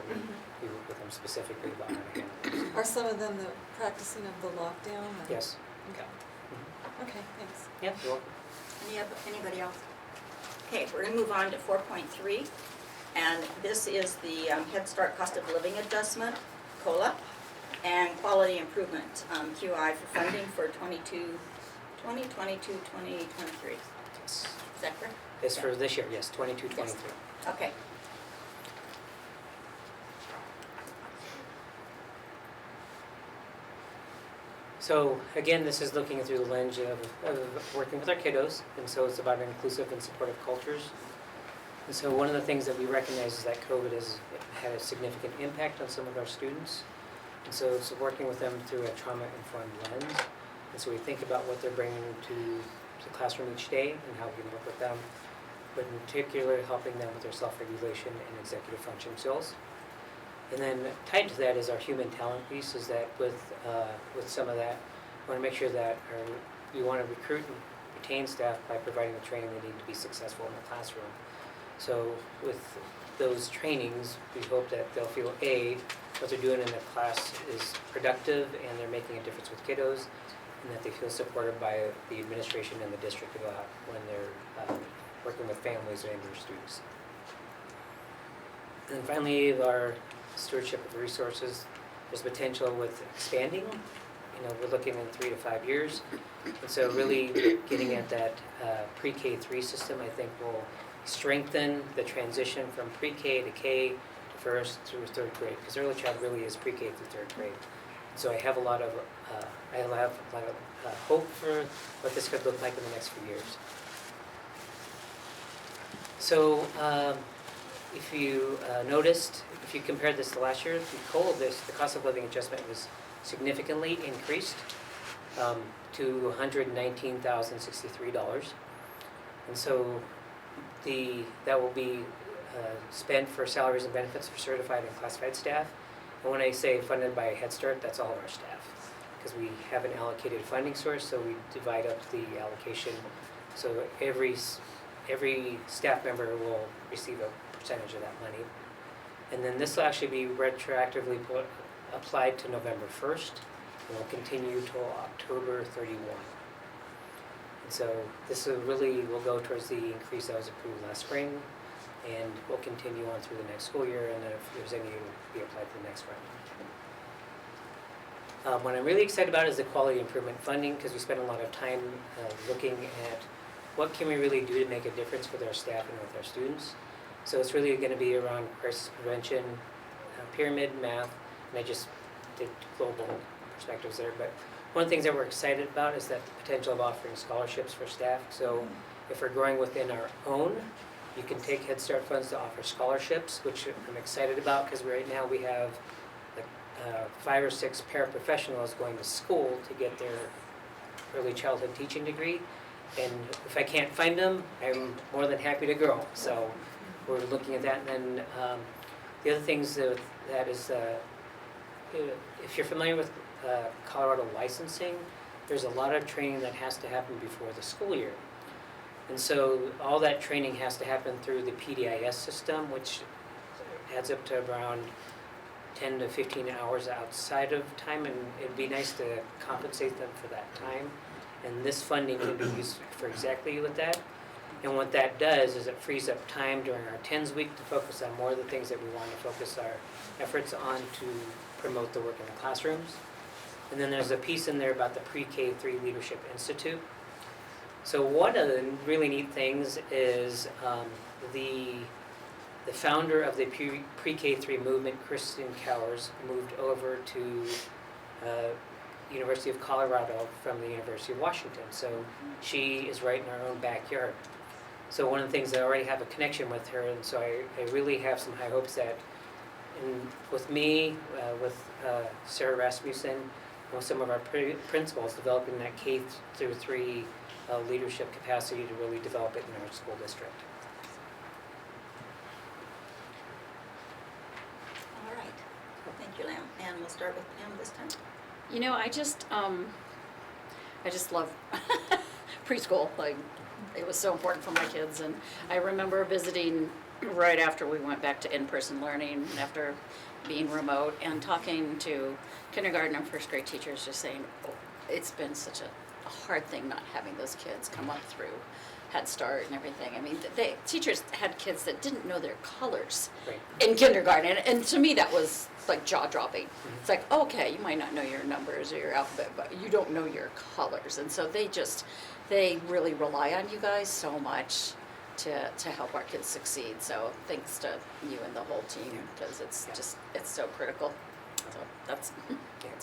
[SPEAKER 12] we work with them specifically about how to handle them.
[SPEAKER 2] Are some of them the practicing of the lockdown? or-
[SPEAKER 12] Yes.
[SPEAKER 2] Okay. Okay, thanks.
[SPEAKER 12] Yep. You're welcome.
[SPEAKER 1] Anybody else? Okay, we're going to move on to 4.3, and this is the Head Start Cost of Living Adjustment, COLA, and Quality Improvement, QI, for funding for 2022-2023.
[SPEAKER 12] Yes.
[SPEAKER 1] Is that correct?
[SPEAKER 12] It's for this year, yes, 22-23.
[SPEAKER 1] Okay.
[SPEAKER 12] So again, this is looking through the lens of working with our kiddos, and so it's about inclusive and supportive cultures. And so one of the things that we recognize is that COVID has had a significant impact on some of our students. And so it's working with them through a trauma-informed lens. And so we think about what they're bringing to the classroom each day and how we can work with them, but in particular helping them with their self-regulation and executive function skills. And then tied to that is our human talent piece, is that with some of that, we want to make sure that we want to recruit and retain staff by providing the training they need to be successful in the classroom. So with those trainings, we hope that they'll feel what they're doing in the class is productive and they're making a difference with kiddos, and that they feel supported by the administration and the district about when they're working with families and their students. And then finally, our stewardship of resources. There's potential with expanding. We're looking in 3 to 5 years. And so really getting at that pre-K 3 system, I think, will strengthen the transition from pre-K to K to first through third grade, because early child really is pre-K through third grade. So I have a lot of, hope for what this could look like in the next few years. So if you noticed, if you compared this to last year, the cost of living adjustment was significantly increased to $119,063. And so that will be spent for salaries and benefits for certified and classified staff. And when I say funded by Head Start, that's all of our staff, because we have an allocated funding source, so we divide up the allocation. So every staff member will receive a percentage of that money. And then this will actually be retroactively applied to November 1st, and will continue till October 31. And so this will go towards the increase that was approved last spring, and will continue on through the next school year, and then if there's any, it will be applied to the next round. What I'm really excited about is the quality improvement funding, because we spend a lot of time looking at what can we really do to make a difference with our staff and with our students. So it's really going to be around crisis prevention, pyramid, math, and I just did global perspectives there. But one of the things that we're excited about is that the potential of offering scholarships for staff. So if we're growing within our own, you can take Head Start funds to offer scholarships, which I'm excited about, because right now we have like 5 or 6 paraprofessionals going to school to get their early childhood teaching degree. And if I can't find them, I'm more than happy to grow. So we're looking at that. And then the other things that is, if you're familiar with Colorado licensing, there's a lot of training that has to happen before the school year. And so all that training has to happen through the PDIS system, which adds up to around 10 to 15 hours outside of time, and it'd be nice to compensate them for that time. And this funding can be used for exactly with that. And what that does is it frees up time during our TENS week to focus on more of the things that we want to focus our efforts on to promote the work in the classrooms. And then there's a piece in there about the Pre-K3 Leadership Institute. So one of the really neat things is the founder of the Pre-K3 movement, Kristen Cowers, moved over to University of Colorado from the University of Washington. So she is right in our own backyard. So one of the things, I already have a connection with her, and so I really have some high hopes that with me, with Sarah Rasmussen, with some of our principals, developing that K through 3 leadership capacity to really develop it in our school district.
[SPEAKER 1] All right, thank you, Lam. And we'll start with Pam this time.
[SPEAKER 10] You know, I just love preschool. Like, it was so important for my kids, and I remember visiting right after we went back to in-person learning, after being remote, and talking to kindergarten and first grade teachers, just saying, oh, it's been such a hard thing not having those kids come up through Head Start and everything. I mean, teachers had kids that didn't know their colors in kindergarten, and to me that was like jaw-dropping. It's like, okay, you might not know your numbers or your alphabet, but you don't know your colors. And so they really rely on you guys so much to help our kids succeed. So thanks to you and the whole team, because it's so critical. So that's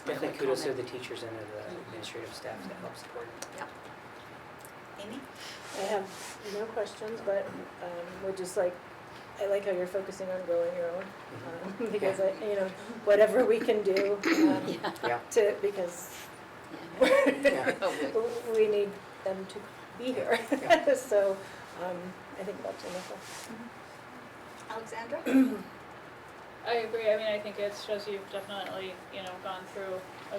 [SPEAKER 12] Definitely kudos to the teachers and the administrative staff that help support.
[SPEAKER 10] Yeah.
[SPEAKER 1] Amy?
[SPEAKER 13] I have no questions, but would just I like how you're focusing on growing your own, because whatever we can do because we need them to be here. So I think that's wonderful.
[SPEAKER 1] Alexandra?
[SPEAKER 14] I agree. I mean, I think it shows you've definitely, gone through a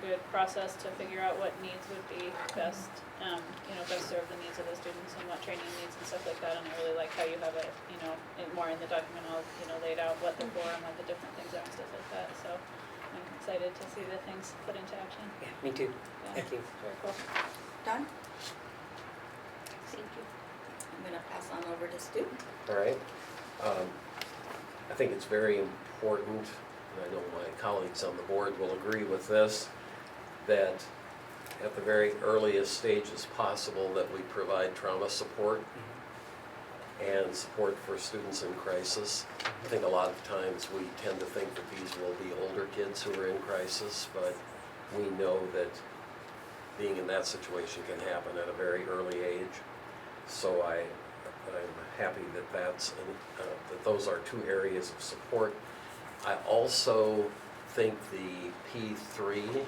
[SPEAKER 14] good process to figure out what needs would be best, best serve the needs of the students and what training needs and stuff like that. And I really like how you have it, more in the document all, laid out what they're for and what the different things are and stuff like that. So I'm excited to see the things put into action.
[SPEAKER 12] Yeah, me too.
[SPEAKER 14] Yeah.
[SPEAKER 12] Thank you.
[SPEAKER 14] Very cool.
[SPEAKER 1] Don? Thank you. I'm going to pass on over to Stu.
[SPEAKER 3] All right. I think it's very important, and I know my colleagues on the board will agree with this, that at the very earliest stages possible that we provide trauma support. and support for students in crisis. I think a lot of times we tend to think that these will be older kids who are in crisis, but we know that being in that situation can happen at a very early age. So I'm happy that that those are two areas of support. I also think the P3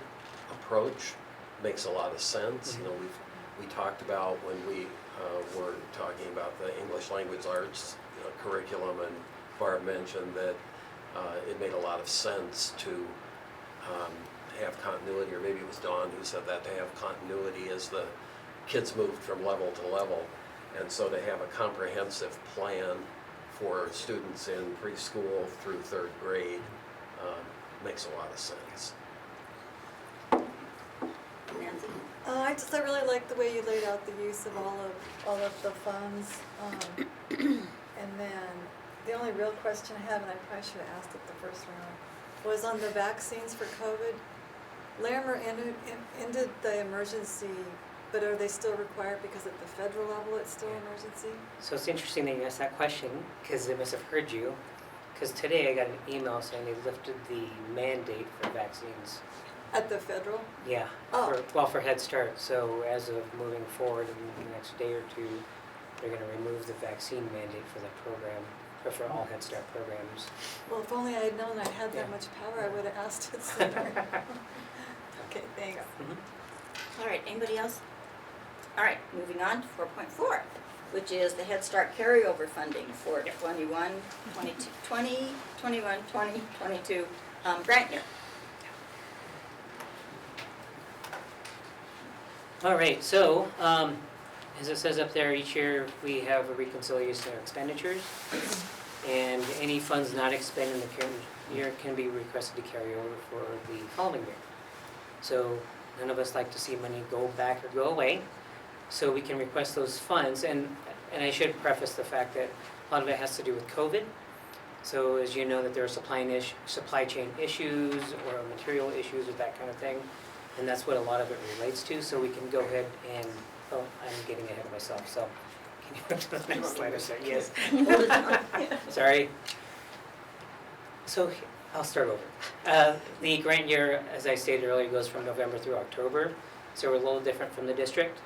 [SPEAKER 3] approach makes a lot of sense. You know, we talked about when we were talking about the English language arts curriculum, and Barb mentioned that it made a lot of sense to have continuity, or maybe it was Dawn who said that, to have continuity as the kids moved from level to level. And so to have a comprehensive plan for students in preschool through 3rd grade makes a lot of sense.
[SPEAKER 1] Nancy?
[SPEAKER 2] I really like the way you laid out the use of all of the funds. And then the only real question I have, and I probably should have asked it the first round, was on the vaccines for COVID. Larimer ended the emergency, but are they still required because at the federal level it's still emergency?
[SPEAKER 12] So it's interesting that you asked that question, because they must have heard you. Because today I got an email saying they lifted the mandate for vaccines.
[SPEAKER 2] At the federal?
[SPEAKER 12] Yeah,
[SPEAKER 2] Oh.
[SPEAKER 12] for Head Start. So as of moving forward in the next day or two, they're going to remove the vaccine mandate for the program, or for all Head Start programs.
[SPEAKER 2] Well, if only I had known I had that much power, I would have asked it sooner. Okay, thanks.
[SPEAKER 1] All right, anybody else? All right, moving on to 4.4, which is the Head Start carryover funding for 21, 22, 20, 21, 20, 22 grant year.
[SPEAKER 12] All right, so as it says up there, each year we have a reconciliation of expenditures, and any funds not expended in the current year can be requested to carry over for the following year. So none of us like to see money go back or go away, so we can request those funds. And I should preface the fact that a lot of it has to do with COVID. So as you know, that there are supply chain issues or material issues or that kind of thing, and that's what a lot of it relates to. So we can go ahead and, oh, I'm getting ahead of myself, so can you go to the next slide or so? Yes. Sorry. So I'll start over. The grant year, as I stated earlier, goes from November through October, so we're a little different from the district.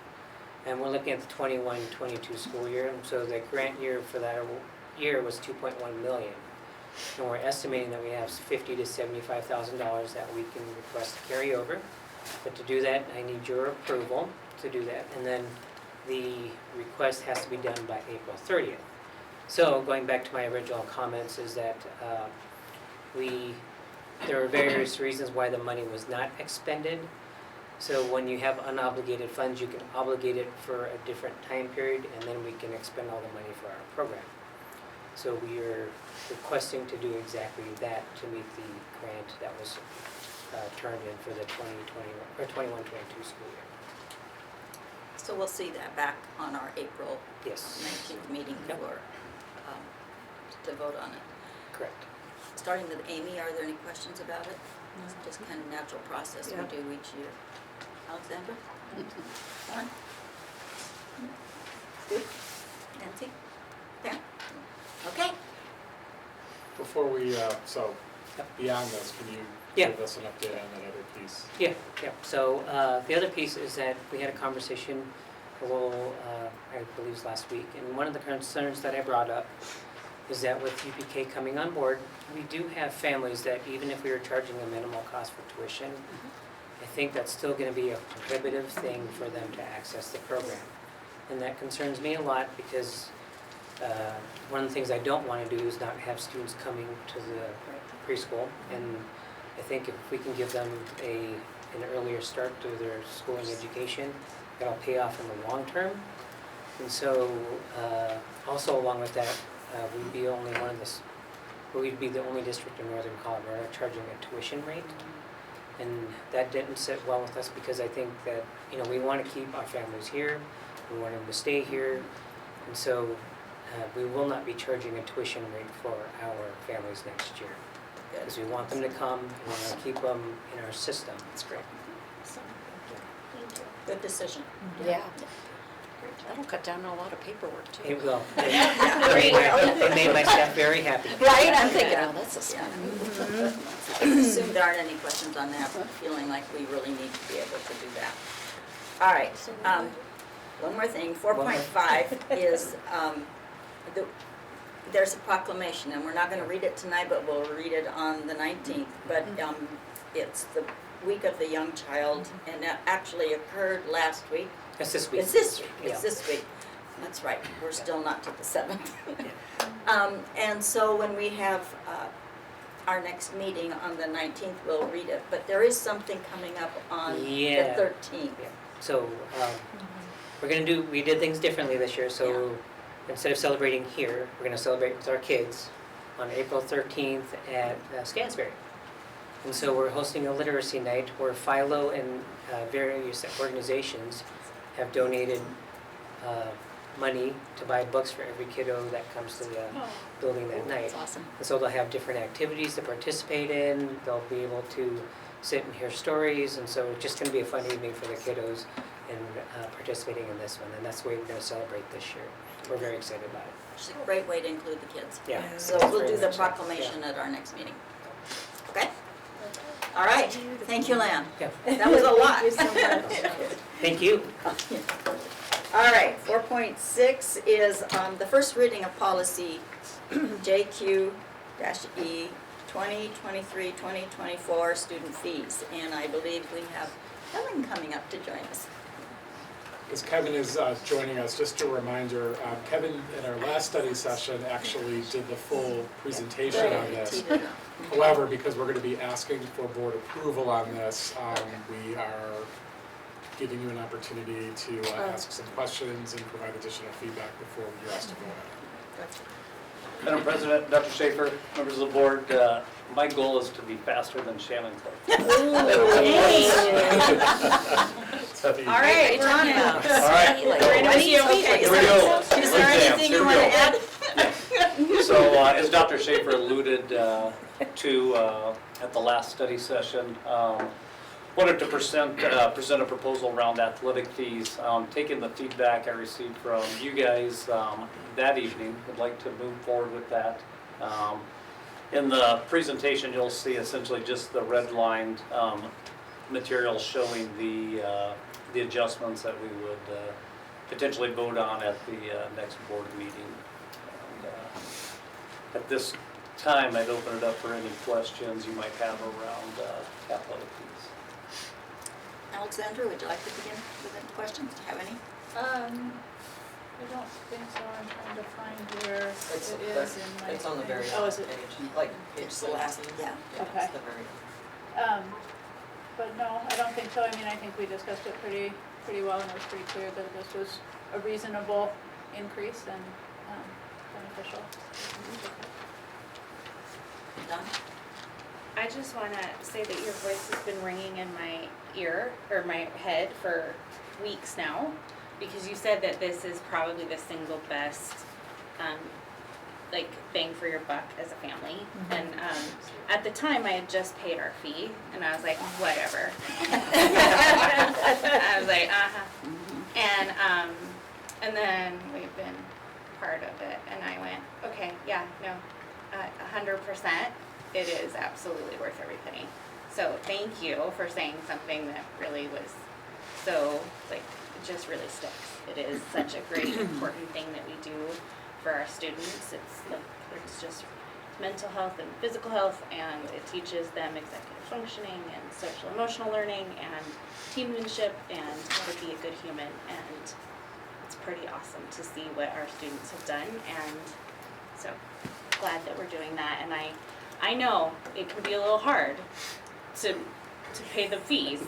[SPEAKER 12] And we're looking at the 21-22 school year, and so the grant year for that year was $2.1 million. And we're estimating that we have $50,000 to $75,000 that we can request to carry over. But to do that, I need your approval to do that, and then the request has to be done by April 30th. So going back to my original comments is that there are various reasons why the money was not expended. So when you have unobligated funds, you can obligate it for a different time period, and then we can expend all the money for our program. So we are requesting to do exactly that to meet the grant that was turned in for the 21-22 school year.
[SPEAKER 1] So we'll see that back on our April
[SPEAKER 12] Yes.
[SPEAKER 1] 19th meeting for, to vote on it.
[SPEAKER 12] Correct.
[SPEAKER 1] Starting with Amy, are there any questions about it? It's just kind of natural process we do each year. Alexandra? Don? Good? Nancy? There? Okay.
[SPEAKER 15] Before we, so beyond this, can you give us an update on that other piece?
[SPEAKER 12] Yeah. So the other piece is that we had a conversation I believe it was last week, and one of the concerns that I brought up is that with UPK coming on board, we do have families that even if we were charging a minimal cost for tuition, I think that's still going to be a prohibitive thing for them to access the program. And that concerns me a lot because one of the things I don't want to do is not have students coming to the preschool. And I think if we can give them an earlier start to their schooling education, that'll pay off in the long term. And so also along with that, we'd be the only district in Northern Colorado charging a tuition rate. And that didn't sit well with us because I think that, we want to keep our families here, we want them to stay here, and so we will not be charging a tuition rate for our families next year. Because we want them to come, we want to keep them in our system.
[SPEAKER 1] That's great. Good decision.
[SPEAKER 10] Yeah. That'll cut down a lot of paperwork too.
[SPEAKER 12] It will.
[SPEAKER 13] Yeah.
[SPEAKER 12] It made my staff very happy.
[SPEAKER 10] Right, I'm thinking, oh, that's a smart.
[SPEAKER 13] I assume there aren't any questions on that, but feeling like we really need to be able to do that. All right, one more thing, 4.5 is, there's a proclamation, and we're not gonna read it tonight, but we'll read it on the 19th. But it's the week of the young child, and that actually occurred last week.
[SPEAKER 12] It's this week.
[SPEAKER 13] It's this week,
[SPEAKER 12] Yeah.
[SPEAKER 13] it's this week. That's right, we're still not to the 7th. And so when we have our next meeting on the 19th, we'll read it. But there is something coming up on the
[SPEAKER 12] Yeah.
[SPEAKER 13] 13th.
[SPEAKER 12] Yeah. So, we did things differently this year, so instead of celebrating here, we're gonna celebrate with our kids on April 13th at Stansberry. And so we're hosting a literacy night where Philo and various organizations have donated money to buy books for every kiddo that comes to the building that night.
[SPEAKER 10] That's awesome.
[SPEAKER 12] And so they'll have different activities to participate in, they'll be able to sit and hear stories, and so it's just gonna be a fun evening for the kiddos and participating in this one, and that's the way we're gonna celebrate this year. We're very excited about it.
[SPEAKER 13] It's a great way to include the kids.
[SPEAKER 12] Yeah.
[SPEAKER 13] So we'll do the proclamation at our next meeting. Okay? All right, thank you, Lan.
[SPEAKER 12] Yeah.
[SPEAKER 13] That was a lot.
[SPEAKER 12] Thank you.
[SPEAKER 13] All right, 4.6 is the first reading of policy JQ-E 2023-2024 student fees. And I believe we have Helen coming up to join us.
[SPEAKER 15] As Kevin is joining us, just a reminder, Kevin in our last study session actually did the full presentation on this. However, because we're going to be asking for board approval on this, we are giving you an opportunity to ask some questions and provide additional feedback before you're asked to vote on it.
[SPEAKER 16] Madam President, Dr. Schaefer, members of the board, my goal is to be faster than Shannon Clark.
[SPEAKER 13] All right, we're on now.
[SPEAKER 16] All right.
[SPEAKER 13] We're in with you.
[SPEAKER 16] Here we go.
[SPEAKER 13] Is there anything you want to add?
[SPEAKER 16] So, as Dr. Schaefer alluded to at the last study session, wanted to present a proposal around athletic fees. Taking the feedback I received from you guys that evening, would like to move forward with that. In the presentation, you'll see essentially just the redlined material showing the adjustments that we would potentially vote on at the next board meeting. And, at this time, I'd open it up for any questions you might have around athletic fees.
[SPEAKER 13] Alexandra, would you like to begin with any questions? Do you have any?
[SPEAKER 14] I don't think so. I'm trying to find where it is in my.
[SPEAKER 3] It's on the very
[SPEAKER 14] Oh,
[SPEAKER 3] last
[SPEAKER 14] is it?
[SPEAKER 3] page, like page
[SPEAKER 13] It's the last,
[SPEAKER 3] 17.
[SPEAKER 13] yeah.
[SPEAKER 14] Okay.
[SPEAKER 3] It's the very.
[SPEAKER 14] But no, I don't think so. I mean, I think we discussed it pretty well, and it was pretty clear that this was a reasonable increase and beneficial.
[SPEAKER 13] Done?
[SPEAKER 11] I just want to say that your voice has been ringing in my ear, or my head, for weeks now, because you said that this is probably the single best, like, bang for your buck as a family. And at the time, I had just paid our fee, and I was like, whatever. I was like, and then we've been part of it, and I went, okay, yeah, no, 100%. It is absolutely worth every penny. So thank you for saying something that really was so, like, it just really sticks. It is such a great, important thing that we do for our students. It's just mental health and physical health, and it teaches them executive functioning and social emotional learning and teammanship and how to be a good human. And it's pretty awesome to see what our students have done, and so glad that we're doing that. And I know it can be a little hard to pay the fees,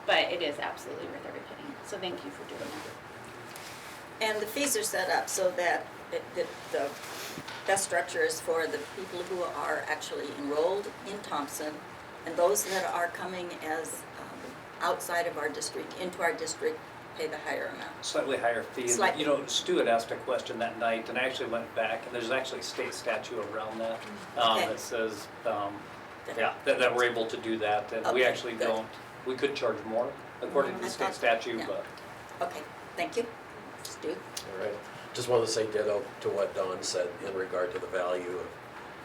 [SPEAKER 11] but it is absolutely worth every penny. So thank you for doing that.
[SPEAKER 13] And the fees are set up so that the best structure is for the people who are actually enrolled in Thompson, and those that are coming as outside of our district, into our district, pay the higher amount.
[SPEAKER 16] Slightly higher fee. And,
[SPEAKER 13] Slightly.
[SPEAKER 16] you know, Stu had asked a question that night, and I actually went back, and there's actually a state statute around that
[SPEAKER 13] Okay.
[SPEAKER 16] that says, that we're able to do that, and we
[SPEAKER 13] Okay,
[SPEAKER 16] actually
[SPEAKER 13] good.
[SPEAKER 16] don't. We could charge more according to
[SPEAKER 13] I
[SPEAKER 16] the state
[SPEAKER 13] thought-
[SPEAKER 16] statute,
[SPEAKER 13] yeah.
[SPEAKER 16] but
[SPEAKER 13] Okay, thank you.
[SPEAKER 1] Stu?
[SPEAKER 3] All right. Just wanted to say ditto to what Dawn said in regard to the value of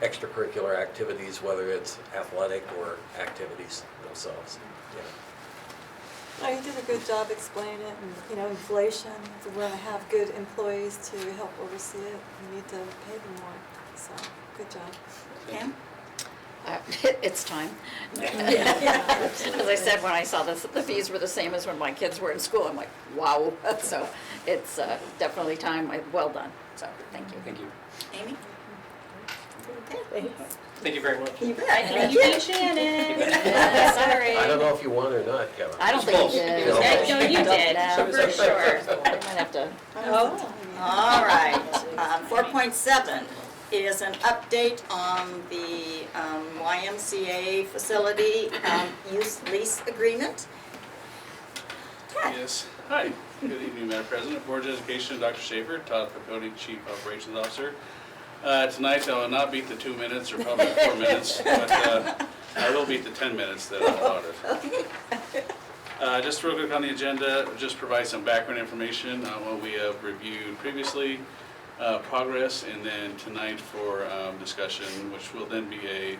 [SPEAKER 3] extracurricular activities, whether it's athletic or activities themselves. Yeah.
[SPEAKER 2] Oh, you did a good job explaining it, and, you know, inflation, if we want to have good employees to help oversee it, we need to pay them more, so, good job.
[SPEAKER 1] Pam?
[SPEAKER 10] It's time. As I said, when I saw the fees were the same as when my kids were in school, I'm like, wow. So it's definitely time. Well done. So thank you.
[SPEAKER 12] Thank you.
[SPEAKER 1] Amy?
[SPEAKER 12] Thank you very much.
[SPEAKER 1] You bet. Thank you, Shannon.
[SPEAKER 10] Sorry.
[SPEAKER 3] I don't know if you won or not, Kevin.
[SPEAKER 10] I don't think you did.
[SPEAKER 1] No, you did,
[SPEAKER 10] No,
[SPEAKER 1] for sure.
[SPEAKER 10] I might have to.
[SPEAKER 1] Oh, all right. 4.7 is an update on the YMCA facility use lease agreement. Ted?
[SPEAKER 17] Yes. Hi. Good evening, Madam President, Board of Education, Dr. Schaefer, Todd Piconi, Chief Operations Officer. Tonight, I will not beat the 2 minutes or probably 4 minutes, but I will beat the 10 minutes that I allotted.
[SPEAKER 1] Okay.
[SPEAKER 17] Just real quick on the agenda, just provide some background information on what we have reviewed previously, progress, and then tonight for discussion, which will then be a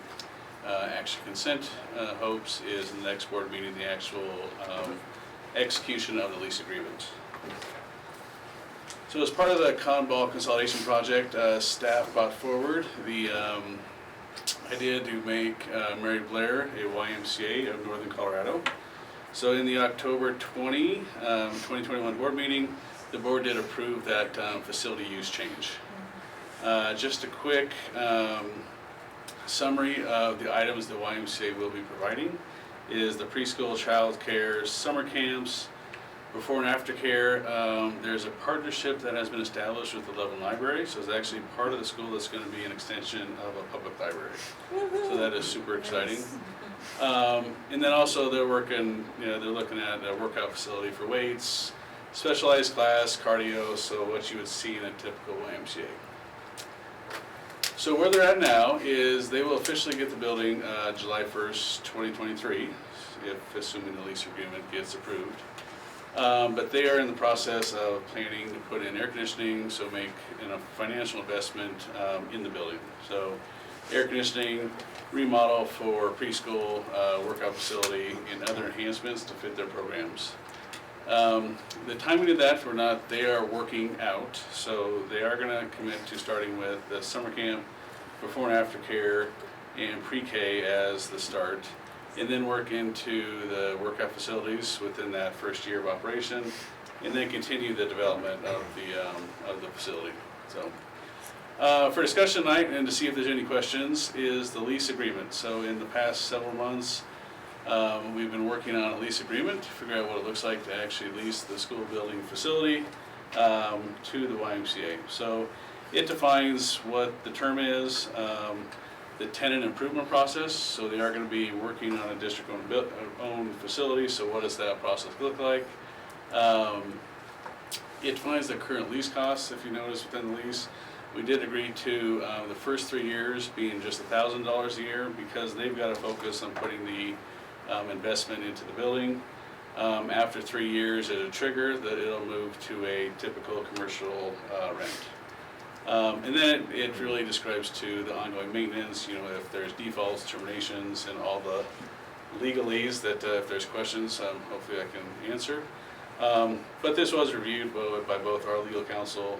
[SPEAKER 17] action consent, hopes is in the next board meeting, the actual execution of the lease agreement. So as part of the Con-Ball consolidation project, staff brought forward the idea to make Mary Blair a YMCA of Northern Colorado. So in the October 2021 board meeting, the board did approve that facility use change. Just a quick summary of the items the YMCA will be providing is the preschool, child care, summer camps, before and after care. There's a partnership that has been established with the Loveland Library, so it's actually part of the school that's going to be an extension of a public library. So that is super exciting. And then also they're working, they're looking at a workout facility for weights, specialized class, cardio, so what you would see in a typical YMCA. So where they're at now is they will officially get the building July 1st, 2023, if assuming the lease agreement gets approved. But they are in the process of planning to put in air conditioning, so make a financial investment in the building. So air conditioning, remodel for preschool, workout facility, and other enhancements to fit their programs. The timing of that, they are working out, so they are going to commit to starting with the summer camp, before and after care, and pre-K as the start, and then work into the workout facilities within that first year of operation, and then continue the development of the facility. So, for discussion tonight and to see if there's any questions is the lease agreement. So in the past several months, we've been working on a lease agreement to figure out what it looks like to actually lease the school building facility to the YMCA. So it defines what the term is, the tenant improvement process. So they are going to be working on a district-owned facility. So what does that process look like? It defines the current lease costs, if you notice within the lease. We did agree to the first 3 years being just $1,000 a year because they've got to focus on putting the investment into the building. After 3 years, at a trigger, that it'll move to a typical commercial rent. And then it really describes to the ongoing maintenance, if there's defaults, terminations, and all the legalese that if there's questions, hopefully I can answer. But this was reviewed by both our legal counsel,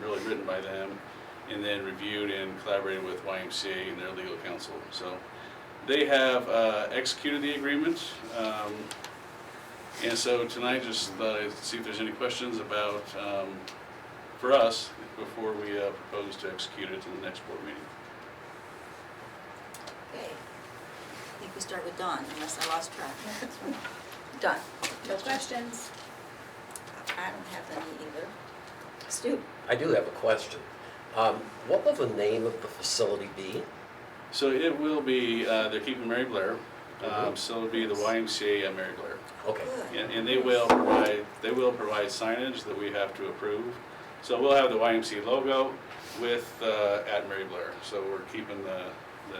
[SPEAKER 17] really written by them, and then reviewed and collaborated with YMCA and their legal counsel. So they have executed the agreement. And so tonight, just see if there's any questions about, for us, before we propose to execute it to the next board meeting.
[SPEAKER 1] Okay. I think we start with Dawn, unless I lost track. Dawn.
[SPEAKER 14] No questions.
[SPEAKER 1] I don't have any either. Stu?
[SPEAKER 3] I do have a question. What will the name of the facility be?
[SPEAKER 17] So it will be, they're keeping Mary Blair, so it'll be the YMCA at Mary Blair.
[SPEAKER 3] Okay.
[SPEAKER 17] And they will provide signage that we have to approve. So we'll have the YMCA logo with at Mary Blair. So we're keeping the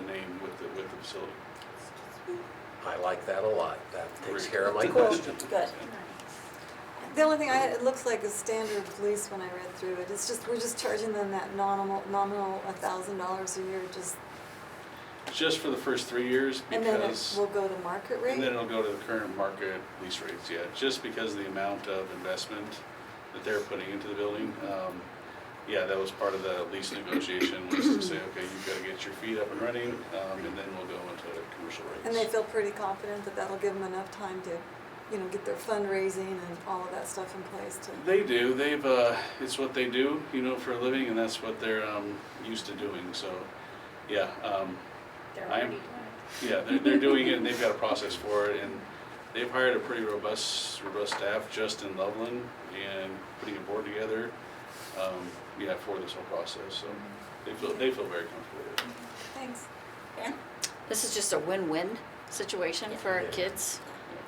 [SPEAKER 17] name with the facility.
[SPEAKER 3] I like that a lot. That takes care of my
[SPEAKER 1] Cool.
[SPEAKER 3] question.
[SPEAKER 1] Good.
[SPEAKER 2] The only thing it looks like a standard lease when I read through it. It's just, we're just charging them that nominal $1,000 a year,
[SPEAKER 17] Just for the first 3 years
[SPEAKER 2] and then it
[SPEAKER 17] because,
[SPEAKER 2] will go to market rate?
[SPEAKER 17] and then it'll go to the current market lease rates, yeah, just because of the amount of investment that they're putting into the building. Yeah, that was part of the lease negotiation, was to say, okay, you've got to get your feet up and running, and then we'll go into commercial rates.
[SPEAKER 2] And they feel pretty confident that that'll give them enough time to, get their fundraising and all of that stuff in place to.
[SPEAKER 17] They do. They've it's what they do, for a living, and that's what they're used to doing. So, yeah,
[SPEAKER 11] They're already doing it.
[SPEAKER 17] yeah, they're doing it, and they've got a process for it, and they've hired a pretty robust staff just in Loveland and putting a board together, for this whole process. So they feel very comfortable with it.
[SPEAKER 2] Thanks.
[SPEAKER 1] Ben?
[SPEAKER 10] This is just a win-win situation for our kids,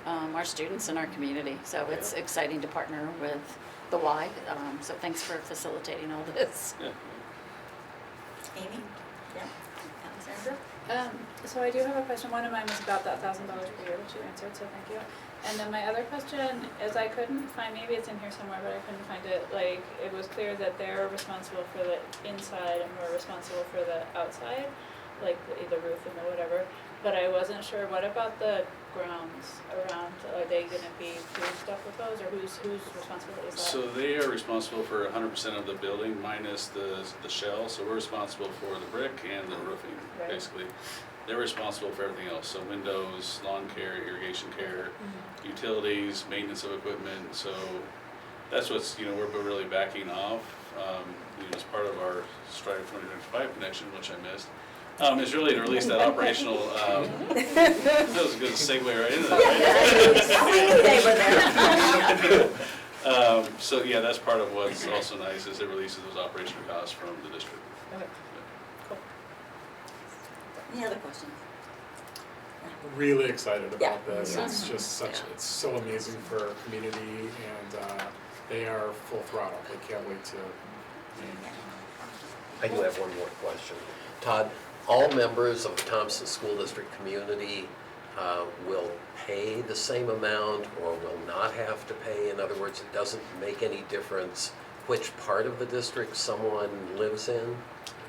[SPEAKER 10] our students, and our community. So it's exciting to partner with the Y. So thanks for facilitating all this.
[SPEAKER 17] Yeah.
[SPEAKER 1] Amy? Yeah. Alexandra?
[SPEAKER 14] So I do have a question. One of mine was about that $1,000 per year, which you answered, so thank you. And then my other question is I couldn't find, maybe it's in here somewhere, but I couldn't find it. Like, it was clear that they're responsible for the inside and we're responsible for the outside, like the roof and the whatever. But I wasn't sure, what about the grounds around? Are they gonna be doing stuff with those, or whose responsibility is that?
[SPEAKER 17] So they are responsible for 100% of the building minus the shell. So we're responsible for the brick and the roofing,
[SPEAKER 14] Right.
[SPEAKER 17] basically. They're responsible for everything else. So windows, lawn care, irrigation care, utilities, maintenance of equipment. So that's what's, we're really backing off, as part of our Strive 2025 connection, which I missed. Is really to release that operational, that was a good segue right into that. So yeah, that's part of what's also nice is it releases those operational costs from the district.
[SPEAKER 14] Okay. Cool.
[SPEAKER 1] Any other questions?
[SPEAKER 15] Really excited
[SPEAKER 1] Yeah.
[SPEAKER 15] about this.
[SPEAKER 1] Yeah.
[SPEAKER 15] It's just it's so amazing for our community, and they are full throttle. They can't wait to.
[SPEAKER 3] I do have one more question. Todd, all members of the Thompson School District community will pay the same amount or will not have to pay? In other words, it doesn't make any difference which part of the district someone lives in?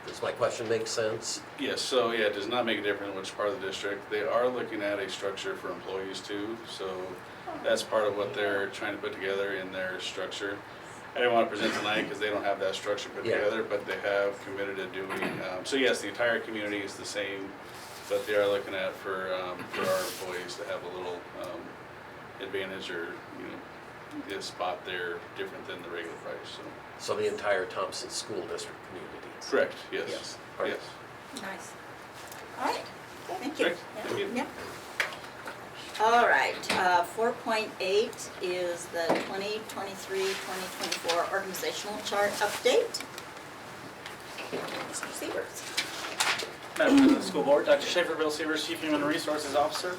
[SPEAKER 3] Does my question make sense?
[SPEAKER 17] Yes, so yeah, it does not make a difference which part of the district. They are looking at a structure for employees too, so that's part of what they're trying to put together in their structure. I didn't want to present tonight because they don't have that structure put together, but they have committed to doing, so yes, the entire community is the same, but they are looking at for our employees to have a little advantage or, a spot there different than the regular price,
[SPEAKER 3] So the entire Thompson School District community?
[SPEAKER 17] Correct, yes.
[SPEAKER 3] Yes.
[SPEAKER 17] Yes.
[SPEAKER 1] Nice. All right, thank you.
[SPEAKER 17] Great, thank you.
[SPEAKER 1] Yep. All right, 4.8 is the 2023-2024 organizational chart update. Mr. Sievers.
[SPEAKER 18] Madam President of the School Board, Dr. Schaefer, Bill Sievers, Chief Human Resources Officer.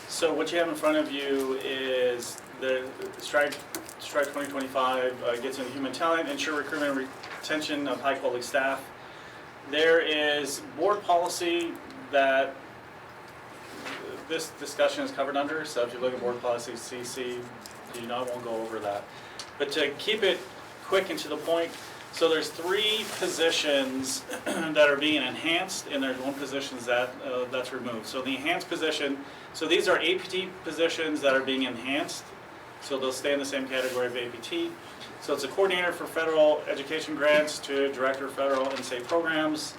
[SPEAKER 18] So what you have in front of you is the Stride 2025 gets into human talent, ensure recruitment and retention of high-quality staff. There is board policy that this discussion is covered under, so if you look at board policy CC, I won't go over that. But to keep it quick and to the point, so there's 3 positions that are being enhanced, and there's 1 position that's removed. So the enhanced position, so these are APT positions that are being enhanced, so they'll stay in the same category of APT. So it's a coordinator for federal education grants to director of federal and state programs,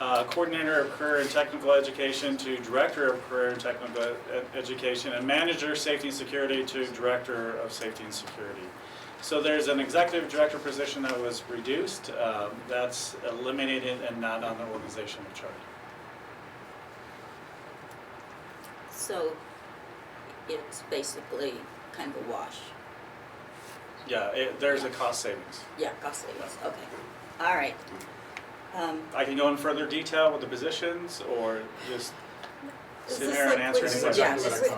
[SPEAKER 18] coordinator of career and technical education to director of career and technical education, and manager safety and security to director of safety and security. So there's an executive director position that was reduced. That's eliminated and not on the organizational chart.
[SPEAKER 1] So it's basically kind of a wash.
[SPEAKER 18] Yeah, there's a cost savings.
[SPEAKER 1] Yeah, cost savings, okay. All right.
[SPEAKER 18] I can go in further detail with the positions or just
[SPEAKER 2] Is
[SPEAKER 18] sit
[SPEAKER 2] this
[SPEAKER 18] here and
[SPEAKER 2] like
[SPEAKER 18] answer
[SPEAKER 2] what
[SPEAKER 18] any
[SPEAKER 2] you-
[SPEAKER 18] questions.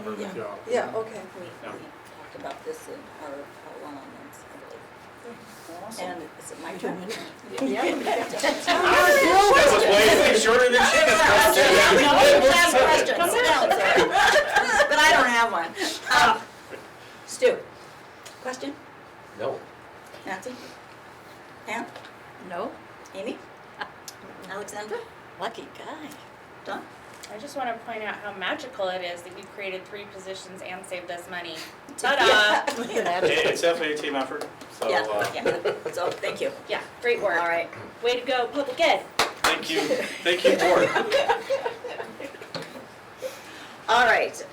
[SPEAKER 2] Yeah, okay.
[SPEAKER 1] We talked about this in our one-on-ones, I believe. And is it my turn?
[SPEAKER 18] That was way shorter than Shanna's question.
[SPEAKER 1] No, last question, sit down, sir. But I don't have one. Stu, question?
[SPEAKER 11] how magical it is that you created 3 positions and saved us money. Ta-da!
[SPEAKER 18] It's definitely a team effort, so.
[SPEAKER 1] Yeah, so thank you.
[SPEAKER 11] Yeah, great work.
[SPEAKER 1] All right.
[SPEAKER 11] Way to go, public ed.
[SPEAKER 18] Thank you, board.
[SPEAKER 1] All right.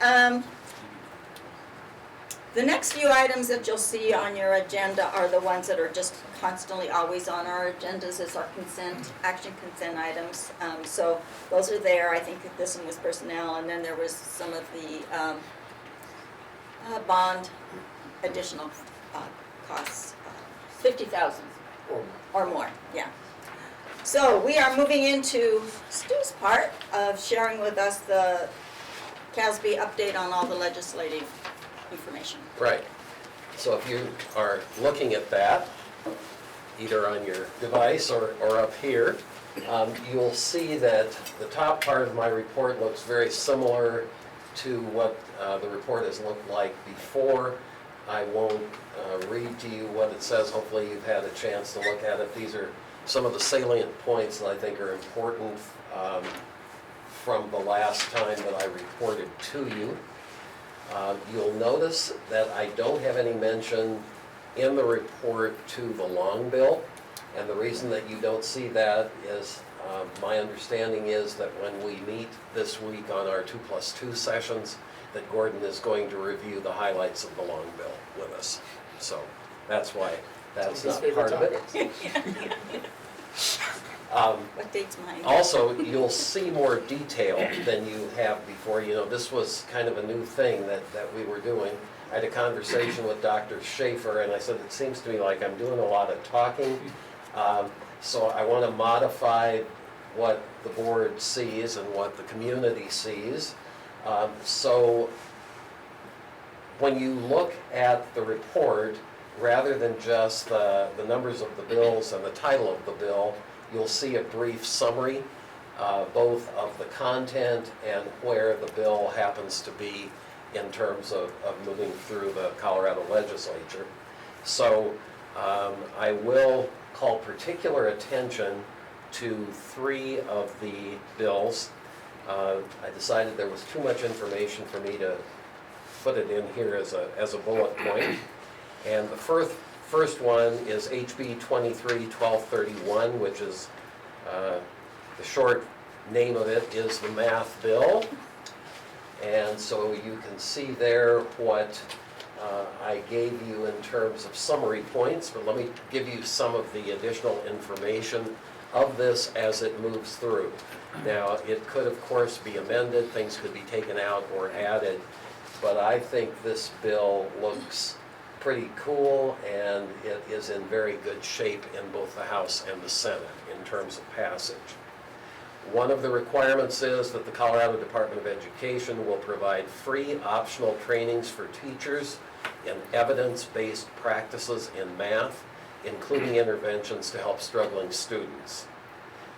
[SPEAKER 1] The next few items that you'll see on your agenda are the ones that are just constantly always on our agendas as our action consent items. So those are there. I think that this one was personnel, and then there was some of the bond additional costs, 50,000 or more, yeah. So we are moving into Stu's part of sharing with us the CASB update on all the legislative information.
[SPEAKER 3] Right. So if you are looking at that, either on your device or up here, you'll see that the top part of my report looks very similar to what the report has looked like before. I won't read to you what it says. Hopefully you've had a chance to look at it. These are some of the salient points that I think are important from the last time that I reported to you. You'll notice that I don't have any mention in the report to the long bill, and the reason that you don't see that is my understanding is that when we meet this week on our 2+2 sessions, that Gordon is going to review the highlights of the long bill with us. So that's why that's not part of it.
[SPEAKER 1] What date's mine?
[SPEAKER 3] Also, you'll see more detail than you have before. You know, this was kind of a new thing that we were doing. I had a conversation with Dr. Schaefer, and I said, it seems to me like I'm doing a lot of talking. So I want to modify what the board sees and what the community sees. So when you look at the report, rather than just the numbers of the bills and the title of the bill, you'll see a brief summary, both of the content and where the bill happens to be in terms of moving through the Colorado legislature. So I will call particular attention to 3 of the bills. I decided there was too much information for me to put it in here as a bullet point. And the first one is HB 23-1231, which is, the short name of it is the math bill. And so you can see there what I gave you in terms of summary points, but let me give you some of the additional information of this as it moves through. Now, it could, of course, be amended, things could be taken out or added, but I think this bill looks pretty cool, and it is in very good shape in both the House and the Senate in terms of passage. One of the requirements is that the Colorado Department of Education will provide free optional trainings for teachers in evidence-based practices in math, including interventions to help struggling students.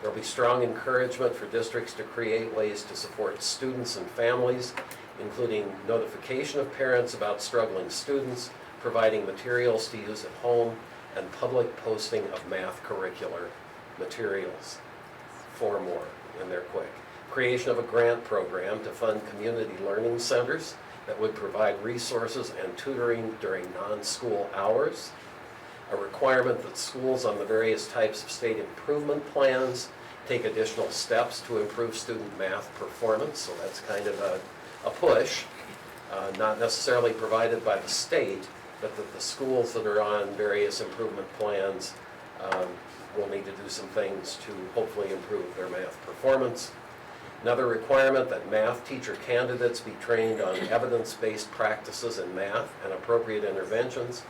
[SPEAKER 3] There will be strong encouragement for districts to create ways to support students and families, including notification of parents about struggling students, providing materials to use at home, and public posting of math curricular materials. 4 more, and they're quick. Creation of a grant program to fund community learning centers that would provide resources and tutoring during non-school hours. A requirement that schools on the various types of state improvement plans take additional steps to improve student math performance, so that's kind of a push, not necessarily provided by the state, but that the schools that are on various improvement plans will need to do some things to hopefully improve their math performance. Another requirement that math teacher candidates be trained on evidence-based practices in math and appropriate interventions.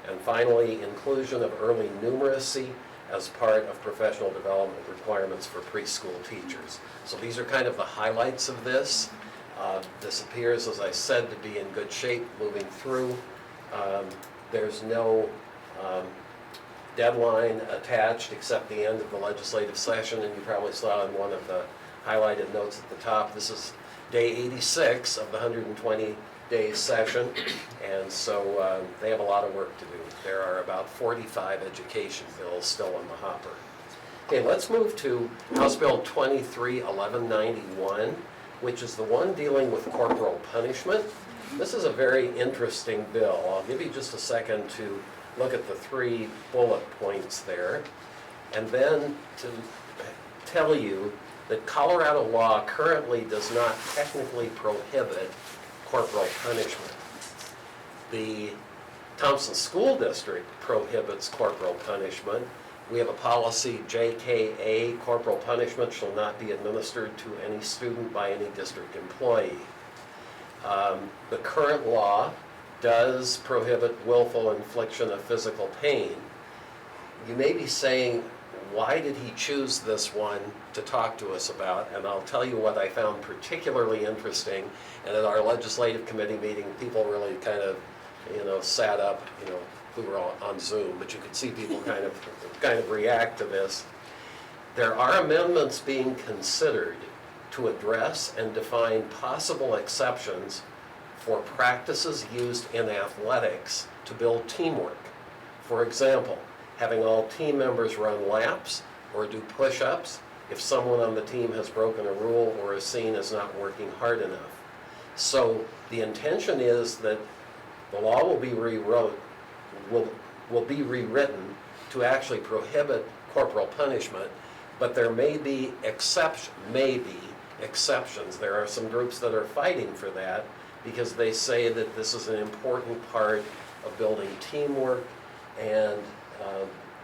[SPEAKER 3] And finally, inclusion of early numeracy as part of professional development requirements for preschool teachers. So these are kind of the highlights of this. This appears, as I said, to be in good shape moving through. There's no deadline attached except the end of the legislative session, and you probably saw in one of the highlighted notes at the top, this is day 86 of the 120-day session, and so they have a lot of work to do. There are about 45 education bills still in the hopper. Okay, let's move to House Bill 23-1191. which is the one dealing with corporal punishment. This is a very interesting bill. I'll give you just a second to look at the 3 bullet points there, and then to tell you that Colorado law currently does not technically prohibit corporal punishment. The Thompson School District prohibits corporal punishment. We have a policy, JKA, corporal punishment shall not be administered to any student by any district employee. The current law does prohibit willful infliction of physical pain. You may be saying, why did he choose this one to talk to us about? And I'll tell you what I found particularly interesting. And at our legislative committee meeting, people really kind of, sat up, we were on Zoom, but you could see people kind of react to this. There are amendments being considered to address and define possible exceptions for practices used in athletics to build teamwork. For example, having all team members run laps or do push-ups if someone on the team has broken a rule or is seen as not working hard enough. So the intention is that the law will be rewritten to actually prohibit corporal punishment, but there may be exceptions. There are some groups that are fighting for that because they say that this is an important part of building teamwork and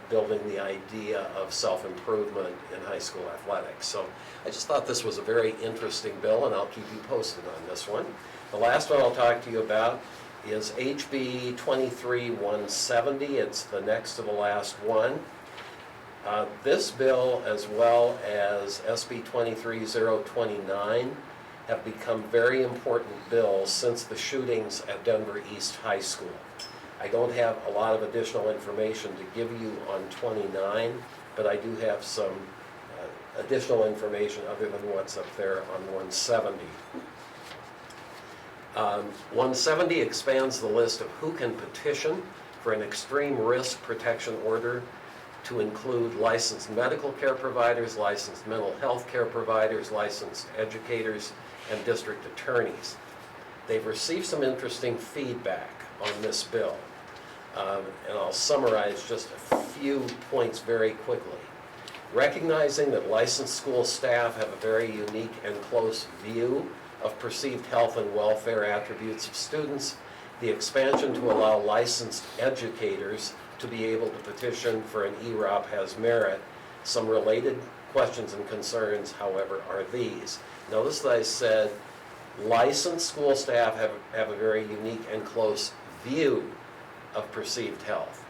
[SPEAKER 3] building the idea of self-improvement in high school athletics. So I just thought this was a very interesting bill, and I'll keep you posted on this one. The last one I'll talk to you about is HB 23-170. It's the next to the last one. This bill, as well as SB 23-029, have become very important bills since the shootings at Denver East High School. I don't have a lot of additional information to give you on 29, but I do have some additional information other than what's up there on 170. 170 expands the list of who can petition for an extreme risk protection order to include licensed medical care providers, licensed mental health care providers, licensed educators, and district attorneys. They've received some interesting feedback on this bill, and I'll summarize just a few points very quickly. Recognizing that licensed school staff have a very unique and close view of perceived health and welfare attributes of students, the expansion to allow licensed educators to be able to petition for an EROP has merit. Some related questions and concerns, however, are these. Notice that I said licensed school staff have a very unique and close view of perceived health.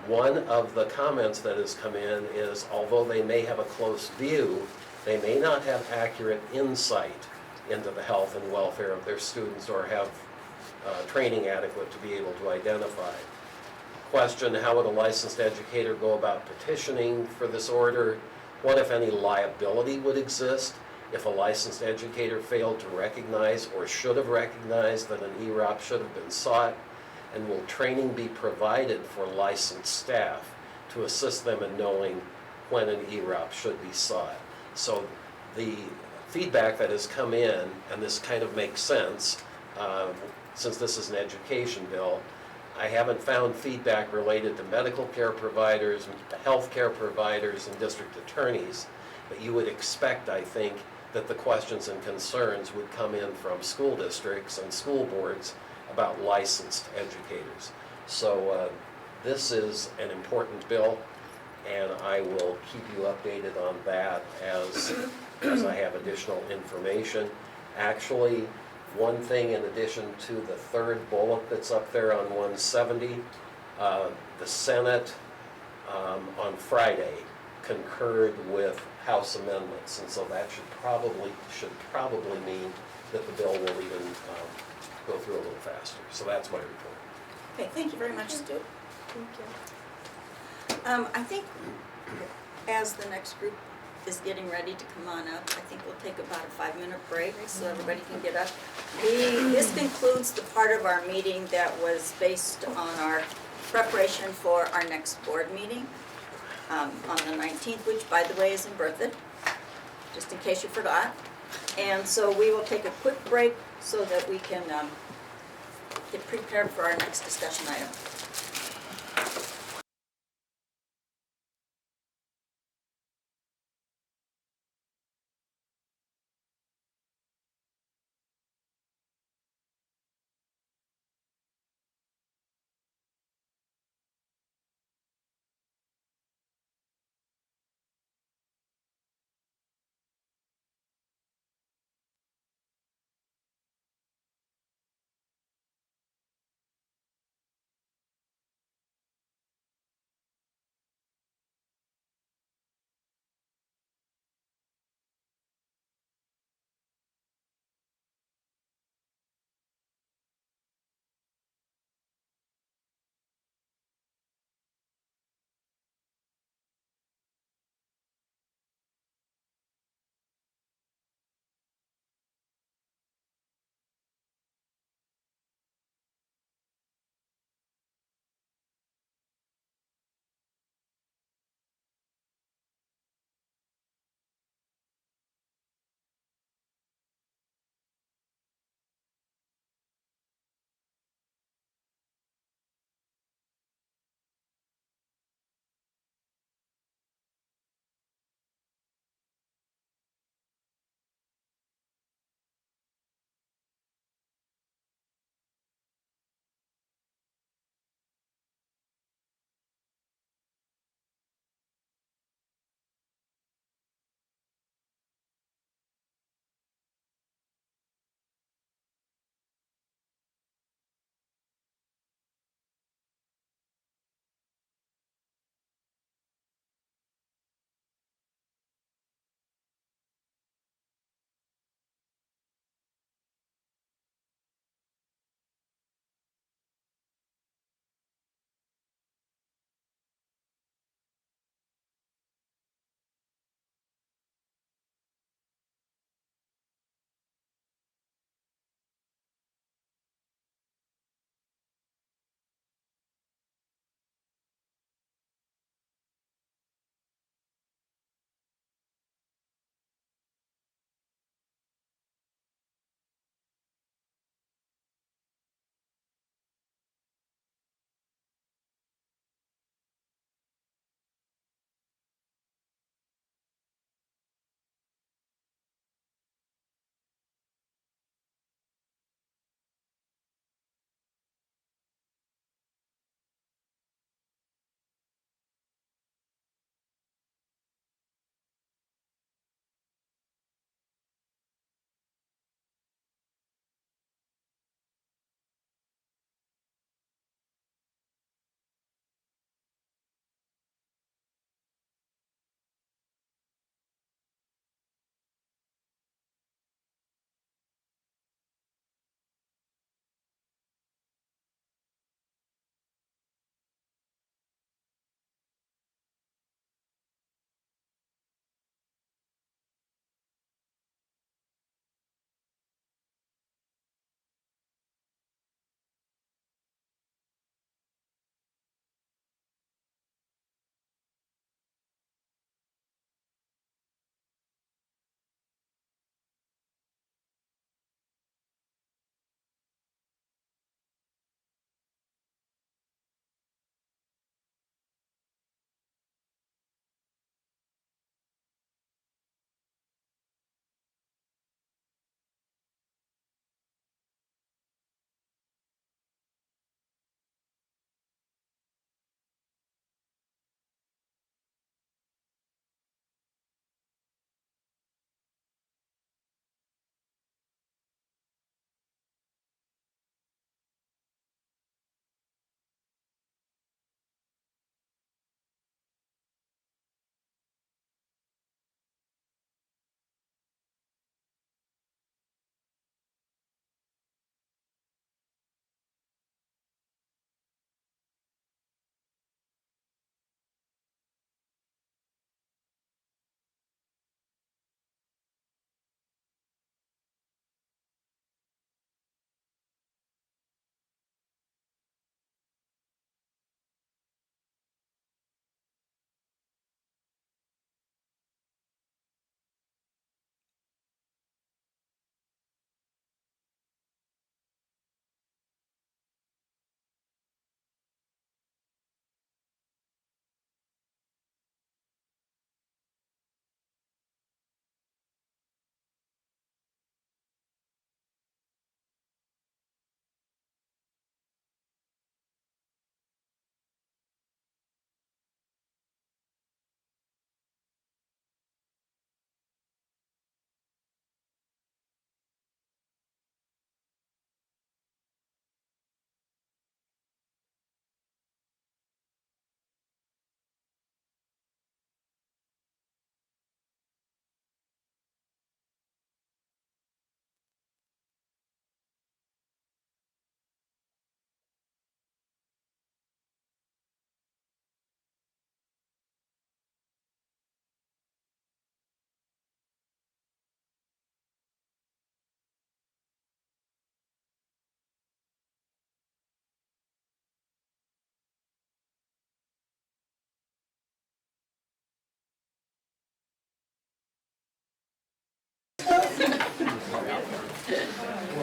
[SPEAKER 3] One of the comments that has come in is, although they may have a close view, they may not have accurate insight into the health and welfare of their students or have training adequate to be able to identify. Question, how would a licensed educator go about petitioning for this order? What, if any, liability would exist if a licensed educator failed to recognize or should have recognized that an EROP should have been sought? And will training be provided for licensed staff to assist them in knowing when an EROP should be sought? So the feedback that has come in, and this kind of makes sense, since this is an education bill, I haven't found feedback related to medical care providers, health care providers, and district attorneys, but you would expect, I think, that the questions and concerns would come in from school districts and school boards about licensed educators. So this is an important bill, and I will keep you updated on that as I have additional information. Actually, one thing in addition to the third bullet that's up there on 170, the Senate on Friday concurred with House amendments, and so that should probably mean that the bill will even go through a little faster. So that's my report.
[SPEAKER 1] Okay, thank you very much, Stu.
[SPEAKER 2] Thank you.
[SPEAKER 1] I think as the next group is getting ready to come on up, I think we'll take about a 5-minute break so everybody can get up. This concludes the part of our meeting that was based on our preparation for our next board meeting on the 19th, which, by the way, is in Berthoud, just in case you forgot.
[SPEAKER 19] And so we will take a quick break so that we can get prepared for our next discussion item.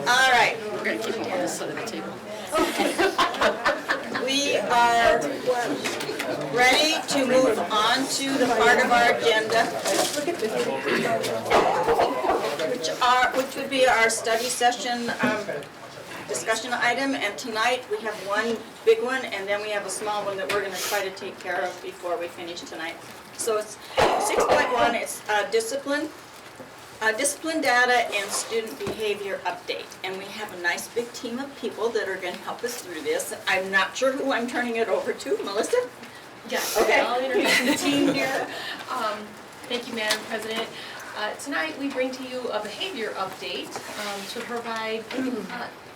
[SPEAKER 19] All right.
[SPEAKER 10] We're gonna keep them on this side of the table.
[SPEAKER 19] We are ready to move on to the part of our agenda, which would be our study session discussion item. And tonight we have one big one, and then we have a small one that we're going to try to take care of before we finish tonight. So it's 6.1. It's discipline data and student behavior update. And we have a nice big team of people that are going to help us through this. I'm not sure who I'm turning it over to. Melissa?
[SPEAKER 9] Yes,
[SPEAKER 19] Okay.
[SPEAKER 9] I'll introduce the team here. Thank you, Madam President. Tonight, we bring to you a behavior update to provide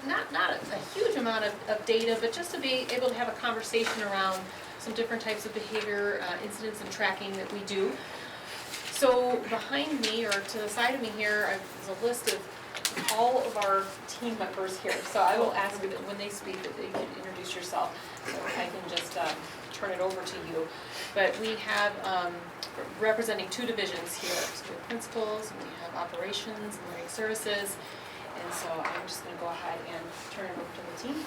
[SPEAKER 9] not a huge amount of data, but just to be able to have a conversation around some different types of behavior incidents and tracking that we do. So behind me, or to the side of me here, is a list of all of our team members here. So I will ask you that when they speak that they can introduce yourself. So I can just turn it over to you. But we have representing two divisions here. So we have principals, and we have operations and learning services. And so I'm just going to go ahead and turn it over to the team.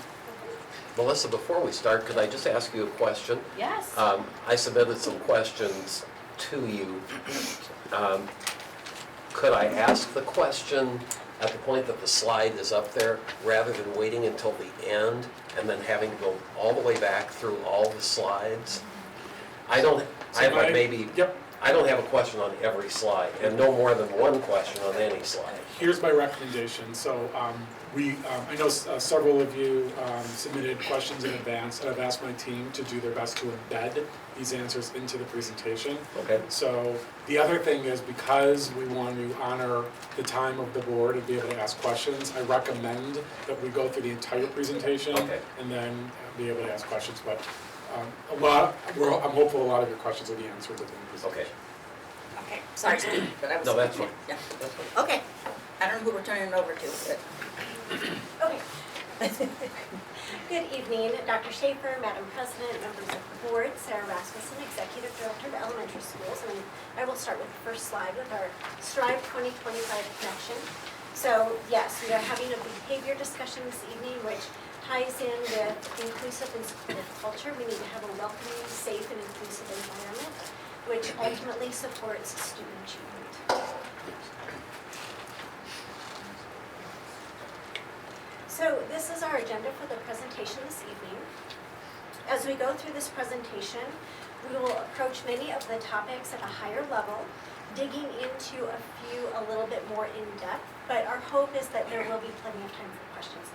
[SPEAKER 3] Melissa, before we start, could I just ask you a question?
[SPEAKER 9] Yes.
[SPEAKER 3] I submitted some questions to you. Could I ask the question at the point that the slide is up there, rather than waiting until the end and then having to go all the way back through all the slides? I don't have a question on every slide, and no more than one question on any slide.
[SPEAKER 15] Here's my recommendation. So I know several of you submitted questions in advance, and I've asked my team to do their best to embed these answers into the presentation.
[SPEAKER 3] Okay.
[SPEAKER 15] So the other thing is, because we want to honor the time of the board and be able to ask questions, I recommend that we go through the entire presentation and then be able to ask questions. But I'm hopeful a lot of your questions will be answered within the presentation.
[SPEAKER 19] Okay. Sorry, Steve, but I was...
[SPEAKER 3] No, that's fine.
[SPEAKER 19] Yeah. Okay. I don't know who we're turning it over to, but...
[SPEAKER 20] Okay. Good evening, Dr. Schaefer, Madam President, members of the board, Sarah Rasmussen, Executive Director of Elementary Schools. And I will start with the first slide with our Strive 2025 connection. So yes, we are having a behavior discussion this evening, which ties in with inclusive and supportive culture. We need to have a welcoming, safe, and inclusive environment, which ultimately supports student achievement. So this is our agenda for the presentation this evening. As we go through this presentation, we will approach many of the topics at a higher level, digging into a few a little bit more in depth, but our hope is that there will be plenty of time for questions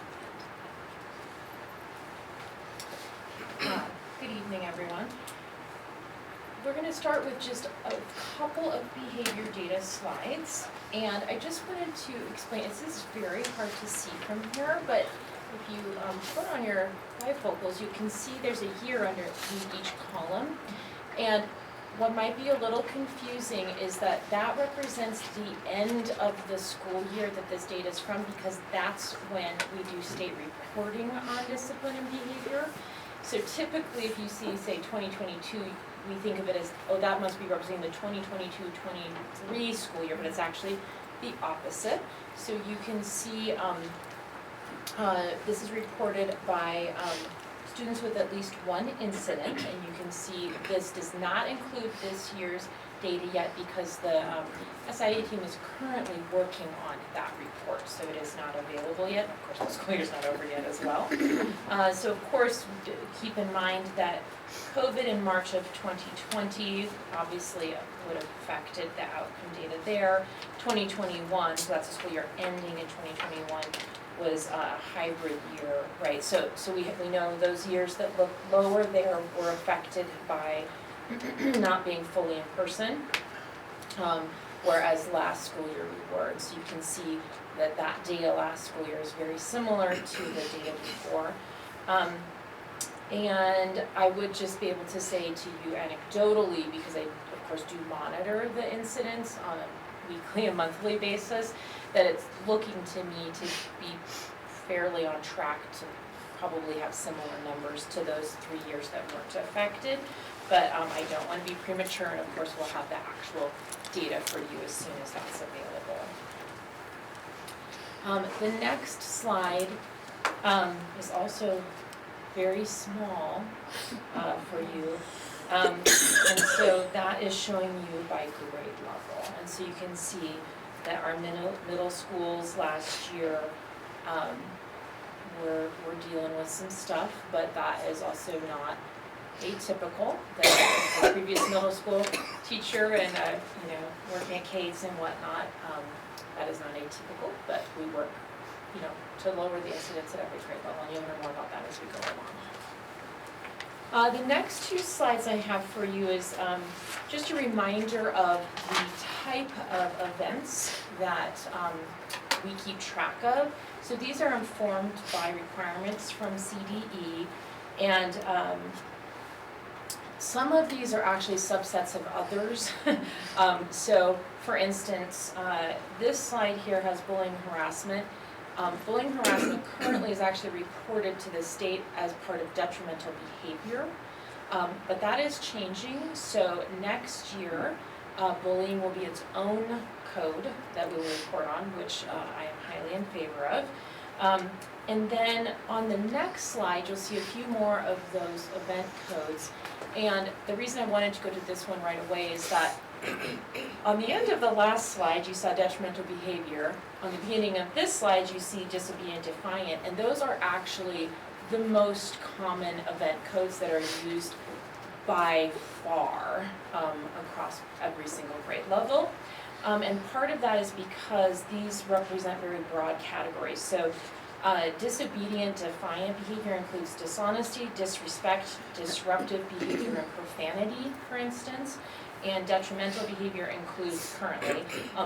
[SPEAKER 20] at the end.
[SPEAKER 9] Good evening, everyone. We're going to start with just a couple of behavior data slides, and I just wanted to explain, this is very hard to see from here, but if you put on your bifocals, you can see there's a year under each column, and what might be a little confusing is that that represents the end of the school year that this data is from, because that's when we do state reporting on discipline and behavior. So typically, if you see, say, 2022, we think of it as, oh, that must be representing the 2022-23 school year, but it's actually the opposite. So you can see this is reported by students with at least one incident, and you can see this does not include this year's data yet because the SIA team is currently working on that report, so it is not available yet. Of course, the school year's not over yet as well. So of course, keep in mind that COVID in March of 2020 obviously would have affected the outcome data there. 2021, so that's the school year ending in 2021, was a hybrid year, right? So we know those years that look lower there were affected by not being fully in person, whereas last school year we were. So you can see that that data last school year is very similar to the data before. And I would just be able to say to you anecdotally, because I of course do monitor the incidents on a weekly and monthly basis, that it's looking to me to be fairly on track to probably have similar numbers to those 3 years that weren't affected. But I don't want to be premature, and of course we'll have the actual data for you as soon as that's available.
[SPEAKER 21] The next slide is also very small for you. And so that is showing you by grade level. And so you can see that our middle schools last year were dealing with some stuff, but that is also not atypical. The previous middle school teacher and working at Cade's and whatnot, that is not atypical, but we work to lower the incidence at every grade level, and you'll hear more about that as we go along. The next two slides I have for you is just a reminder of the type of events that we keep track of. So these are informed by requirements from CDE, and some of these are actually subsets of others. So for instance, this slide here has bullying harassment. Bullying harassment currently is actually reported to the state as part of detrimental behavior, but that is changing. So next year, bullying will be its own code that we will report on, which I am highly in favor of. And then on the next slide, you'll see a few more of those event codes. And the reason I wanted to go to this one right away is that on the end of the last slide, you saw detrimental behavior. On the beginning of this slide, you see disobedient, defiant, and those are actually the most common event codes that are used by far across every single grade level. And part of that is because these represent very broad categories. So disobedient, defiant behavior includes dishonesty, disrespect, disruptive behavior, and profanity, for instance. And detrimental behavior includes currently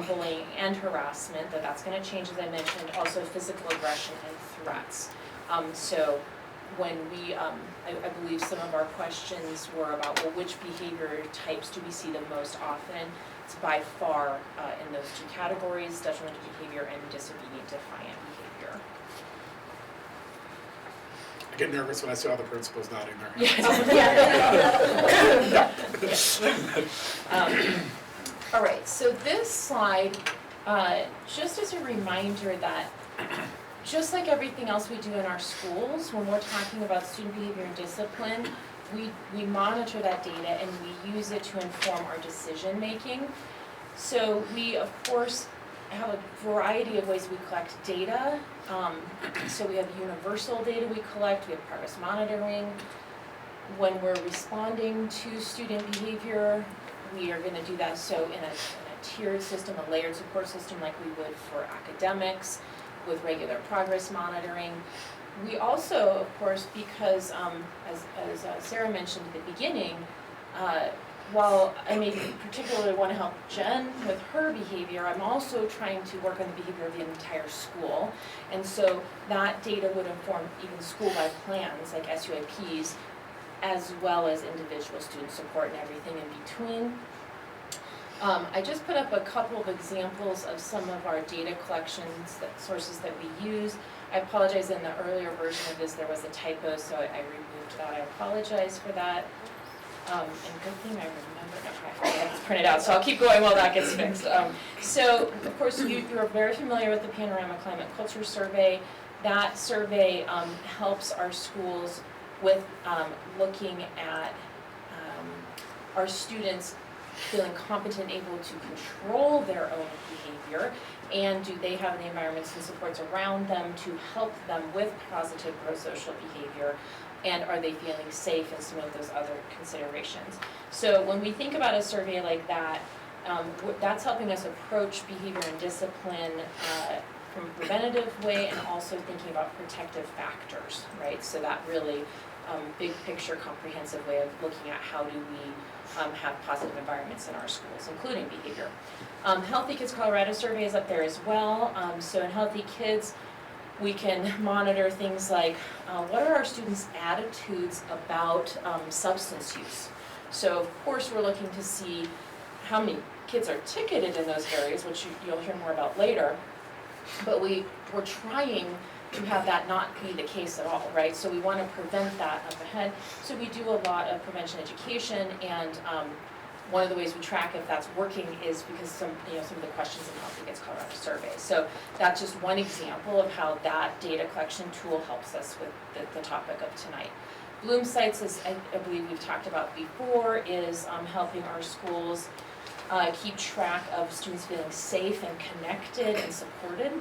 [SPEAKER 21] bullying and harassment, but that's going to change, as I mentioned, also physical aggression and threats. So when we, I believe some of our questions were about, well, which behavior types do we see the most often? It's by far in those two categories, detrimental behavior and disobedient, defiant behavior.
[SPEAKER 15] I get nervous when I see all the principals nodding their heads.
[SPEAKER 21] All right, so this slide, just as a reminder that just like everything else we do in our schools, when we're talking about student behavior and discipline, we monitor that data and we use it to inform our decision making. So we, of course, have a variety of ways we collect data. So we have universal data we collect, we have progress monitoring. When we're responding to student behavior, we are going to do that so in a tiered system, a layered support system like we would for academics, with regular progress monitoring. We also, of course, because as Sarah mentioned at the beginning, while I may particularly want to help Jen with her behavior, I'm also trying to work on the behavior of the entire school. And so that data would inform even school-wide plans like SUIPs, as well as individual student support and everything in between. I just put up a couple of examples of some of our data collections, sources that we use. I apologize, in the earlier version of this there was a typo, so I removed that. I apologize for that. And good thing I remembered, okay, I have to print it out, so I'll keep going while that gets fixed. So, of course, you're very familiar with the Panorama Climate Culture Survey. That survey helps our schools with looking at our students feeling competent, able to control their own behavior, and do they have the environments and supports around them to help them with positive pro-social behavior, and are they feeling safe, and some of those other considerations. So when we think about a survey like that, that's helping us approach behavior and discipline from a preventative way, and also thinking about protective factors, right? So that really big picture, comprehensive way of looking at how do we have positive environments in our schools, including behavior. Healthy Kids Colorado survey is up there as well. So in Healthy Kids, we can monitor things like what are our students' attitudes about substance use. So of course we're looking to see how many kids are ticketed in those areas, which you'll hear more about later. But we're trying to have that not be the case at all, right? So we want to prevent that up ahead. So we do a lot of prevention education and one of the ways we track if that's working is because some of the questions in health gets called out of surveys. So that's just one example of how that data collection tool helps us with the topic of tonight. Bloom Sites, as I believe we've talked about before, is helping our schools keep track of students feeling safe and connected and supported.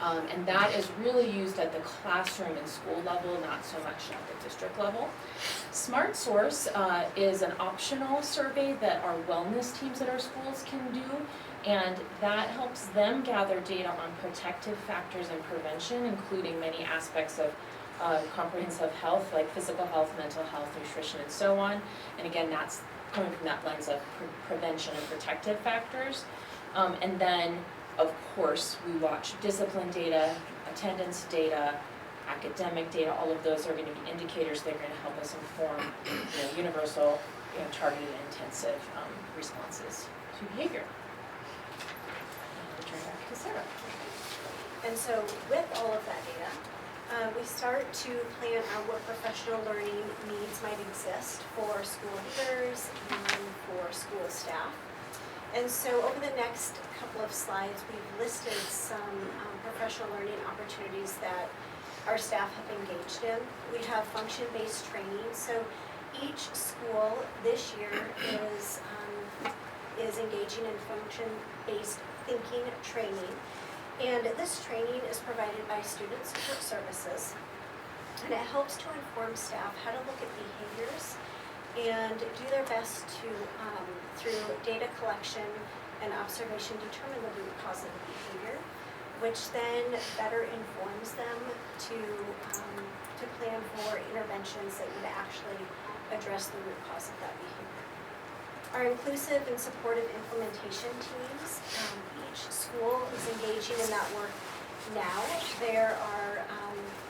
[SPEAKER 21] And that is really used at the classroom and school level, not so much at the district level. Smart Source is an optional survey that our wellness teams at our schools can do, and that helps them gather data on protective factors and prevention, including many aspects of comprehensive health, like physical health, mental health, nutrition, and so on. And again, that's coming from that lens of prevention and protective factors. And then, of course, we watch discipline data, attendance data, academic data. All of those are going to be indicators that are going to help us inform universal, targeted and intensive responses to behavior. I'll turn back to Sarah.
[SPEAKER 20] And so with all of that data, we start to plan out what professional learning needs might exist for school leaders and for school staff. And so over the next couple of slides, we've listed some professional learning opportunities that our staff have engaged in. We have function-based training. So each school this year is engaging in function-based thinking training. And this training is provided by Student Support Services. And it helps to inform staff how to look at behaviors and do their best to, through data collection and observation, determine the root cause of the behavior, which then better informs them to plan for interventions that would actually address the root cause of that behavior. Our inclusive and supportive implementation teams, each school is engaging in that work now. There are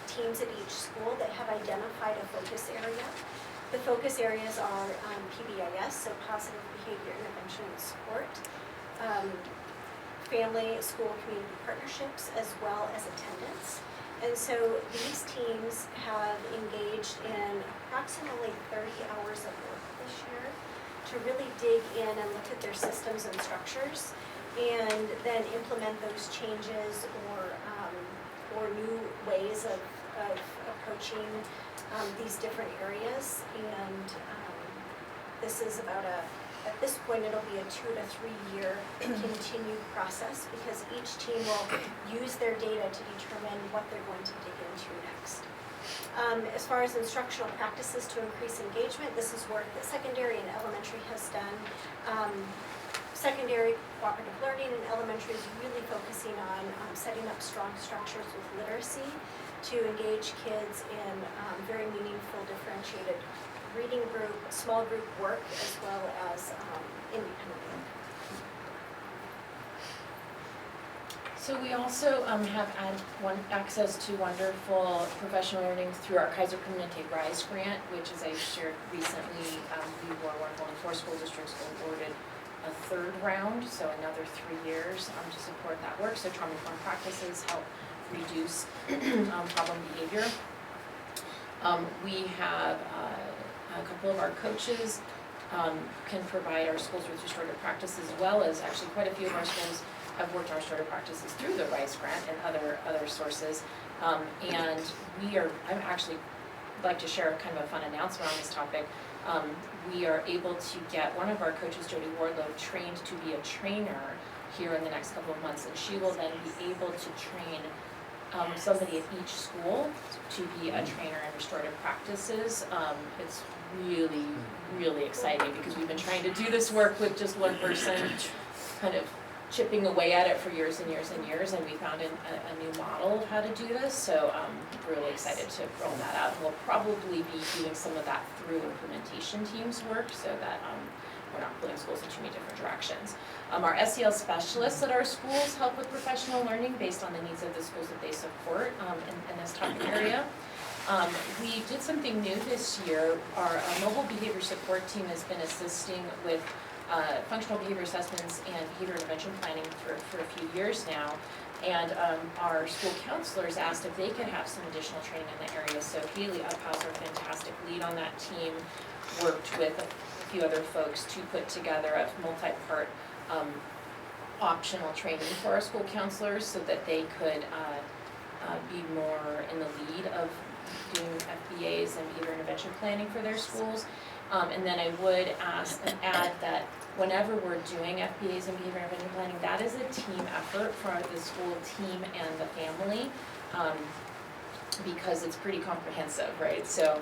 [SPEAKER 20] teams at each school that have identified a focus area. The focus areas are PBIS, so positive behavior intervention and support, family, school, community partnerships, as well as attendance. And so these teams have engaged in approximately 30 hours of work this year to really dig in and look at their systems and structures, and then implement those changes or new ways of approaching these different areas. And this is about at this point it'll be a 2 to 3 year continued process, because each team will use their data to determine what they're going to dig into next. As far as instructional practices to increase engagement, this is work that secondary and elementary has done. Secondary cooperative learning and elementary is really focusing on setting up strong structures with literacy to engage kids in very meaningful differentiated reading group, small group work, as well as independent work.
[SPEAKER 21] So we also have had access to wonderful professional learning through our Kaiser Permanente RISE grant, which, as I shared recently, we were one of only 4 school districts awarded a 3rd round, so another 3 years to support that work. So trauma-informed practices help reduce problem behavior. We have a couple of our coaches can provide our schools with restorative practice, as well as actually quite a few of our schools have worked our restorative practices through the RISE grant and other sources. And I'm actually like to share kind of a fun announcement on this topic. We are able to get one of our coaches, Jody Wardlow, trained to be a trainer here in the next couple of months, and she will then be able to train somebody at each school to be a trainer in restorative practices. It's really, really exciting, because we've been trying to do this work with just one person, kind of chipping away at it for years and years and years, and we found a new model of how to do this. So really excited to roll that out. And we'll probably be doing some of that through implementation teams work, so that we're not pulling schools in too many different directions. Our SEL specialists at our schools help with professional learning based on the needs of the schools that they support in this topic area. We did something new this year. Our mobile behavior support team has been assisting with functional behavior assessments and behavior intervention planning for a few years now. And our school counselors asked if they could have some additional training in the area. So Haley Uphouse, our fantastic lead on that team, worked with a few other folks to put together a multi-part optional training for our school counselors so that they could be more in the lead of doing FBAs and behavior intervention planning for their schools. And then I would add that whenever we're doing FBAs and behavior intervention planning, that is a team effort for the school team and the family, because it's pretty comprehensive, right? So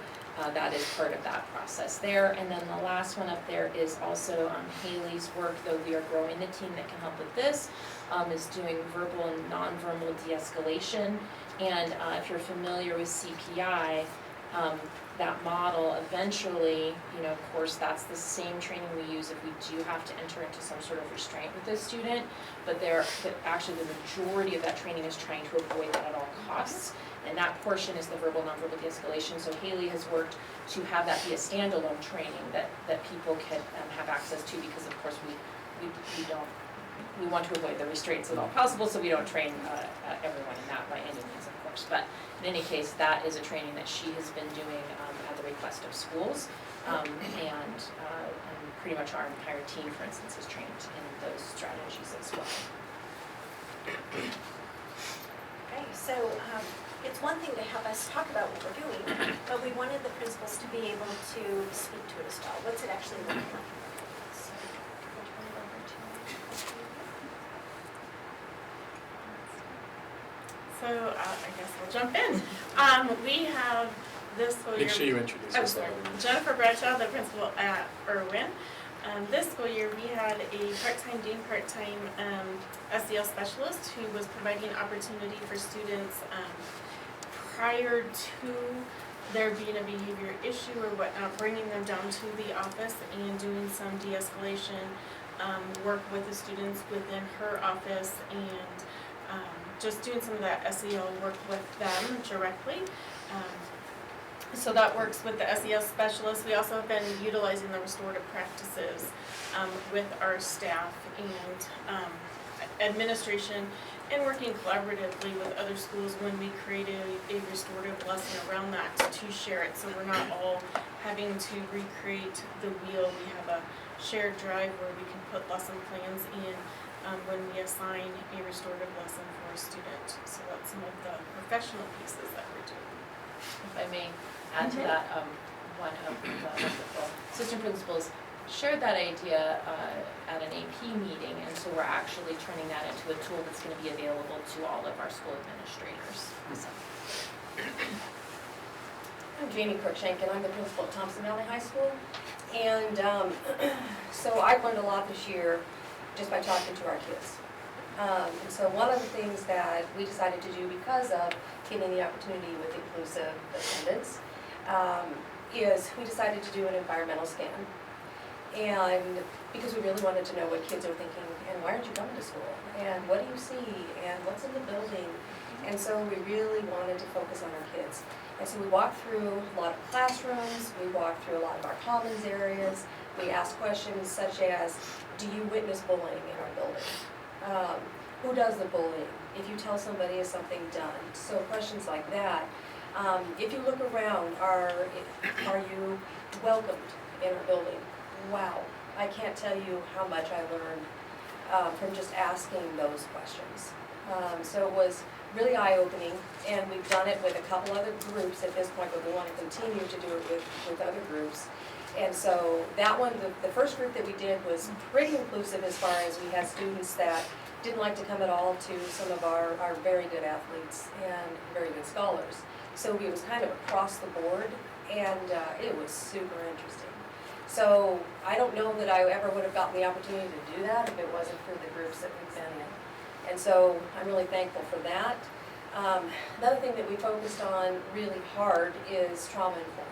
[SPEAKER 21] that is part of that process there. And then the last one up there is also Haley's work, though we are growing the team that can help with this, is doing verbal and nonverbal de-escalation. And if you're familiar with CPI, that model eventually, of course, that's the same training we use if we do have to enter into some sort of restraint with a student, but actually the majority of that training is trying to avoid that at all costs. And that portion is the verbal nonverbal de-escalation. So Haley has worked to have that be a standalone training that people can have access to, because of course we want to avoid the restraints as all possible, so we don't train everyone in that by any means, of course. But in any case, that is a training that she has been doing at the request of schools, and pretty much our entire team, for instance, is trained in those strategies as well.
[SPEAKER 20] Okay, so it's one thing to have us talk about what we're doing, but we wanted the principals to be able to speak to it as well. What's it actually looking like?
[SPEAKER 5] So I guess we'll jump in. We have this school year.
[SPEAKER 15] Make sure you introduce yourself.
[SPEAKER 5] Jennifer Bradshaw, the principal at Irwin. This school year, we had a part-time SEL specialist who was providing opportunity for students prior to there being a behavior issue or whatnot, bringing them down to the office and doing some de-escalation work with the students within her office, and just doing some of that SEL work with them directly. So that works with the SEL specialists. We also have been utilizing the restorative practices with our staff and administration, and working collaboratively with other schools when we create a restorative lesson around that to share it, so we're not all having to recreate the wheel. We have a shared drive where we can put lesson plans in when we assign a restorative lesson for a student. So that's some of the professional pieces that we're doing.
[SPEAKER 21] If I may add to that, one of the assistant principals shared that idea at an AP meeting, and so we're actually turning that into a tool that's going to be available to all of our school administrators. So.
[SPEAKER 22] I'm Jamie Cruikshank, and I'm the principal at Thompson Valley High School. And so I've learned a lot this year just by talking to our kids. And so one of the things that we decided to do, because of getting the opportunity with inclusive attendance, is we decided to do an environmental scan. And because we really wanted to know what kids are thinking, and why aren't you coming to school? And what do you see? And what's in the building? And so we really wanted to focus on our kids. And so we walked through a lot of classrooms, we walked through a lot of our commons areas, we asked questions such as, do you witness bullying in our building? Who does the bullying? If you tell somebody, is something done? So questions like that. If you look around, are you welcomed in our building? Wow, I can't tell you how much I learned from just asking those questions. So it was really eye-opening, and we've done it with a couple other groups at this point, but we want to continue to do it with other groups. And so that one, the first group that we did was pretty inclusive, as far as we had students that didn't like to come at all to some of our very good athletes and very good scholars. So it was kind of across the board, and it was super interesting. So I don't know that I ever would have gotten the opportunity to do that if it wasn't for the groups that we've been in. And so I'm really thankful for that. Another thing that we focused on really hard is trauma-informed.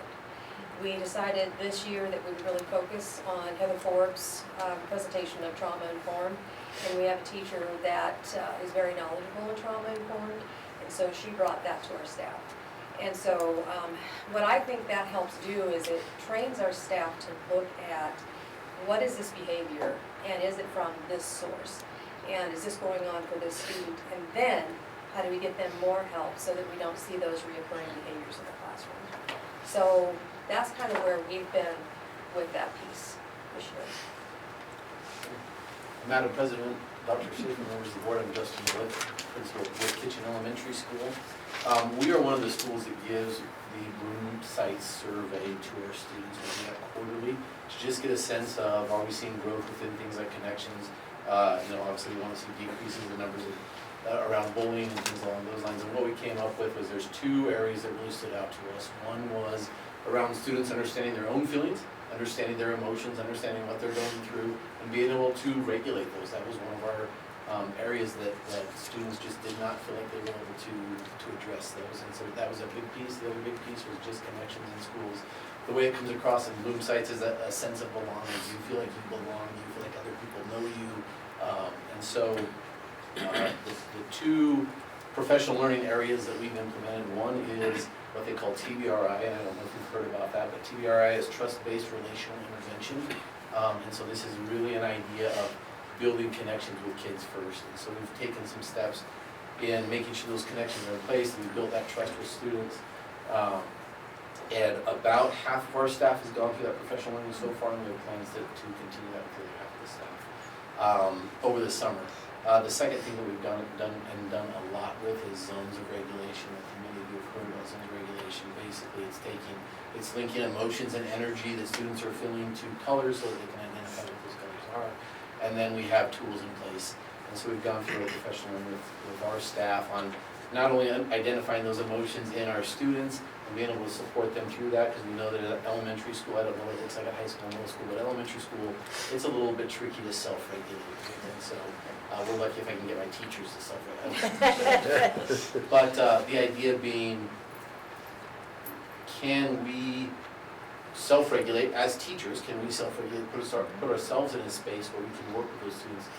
[SPEAKER 22] We decided this year that we would really focus on Heather Forbes' presentation of trauma-informed. And we have a teacher that is very knowledgeable in trauma-informed, and so she brought that to our staff. And so what I think that helps do is it trains our staff to look at what is this behavior, and is it from this source? And is this going on for this student? And then, how do we get them more help so that we don't see those reoccurring behaviors in the classroom? So that's kind of where we've been with that piece this year.
[SPEAKER 3] Madam President, Dr. Schaefer, members of the board, I'm Justin Wood, principal of Wood Kitchen Elementary School. We are one of the schools that gives the Bloom Site Survey to our students. We do that quarterly to just get a sense of, are we seeing growth within things like connections? Obviously we want to see decreases in the numbers of, around bullying and things along those lines. And what we came up with was there's two areas that really stood out to us. One was around students understanding their own feelings, understanding their emotions, understanding what they're going through, and being able to regulate those. That was one of our areas that students just did not feel like they were able to address those. And so that was a big piece. The other big piece was just connections in schools. The way it comes across in Bloom Sites is a sense of belonging. You feel like you belong, you feel like other people know you. And so the two professional learning areas that we've implemented, one is what they call TBRI, and I don't know if you've heard about that, but TBRI is trust-based relational intervention. And so this is really an idea of building connections with kids first. And so we've taken some steps in making sure those connections are in place, and we built that trust with students. And about half of our staff has gone through that professional learning so far, and we have plans to continue that with the other half of the staff over the summer. The second thing that we've done a lot with is zones of regulation. I think many of you have heard about zones of regulation. Basically, it's linking emotions and energy that students are feeling to colors so that they can identify what those colors are. And then we have tools in place. And so we've gone through a professional with our staff on not only identifying those emotions in our students and being able to support them through that, because we know that at elementary school, I don't know what it looks like at high school and middle school, but elementary school, it's a little bit tricky to self-regulate. And so we're lucky if I can get my teachers to self-regulate. But the idea being, can we self-regulate as teachers? Can we self-regulate, put ourselves in a space where we can work with those students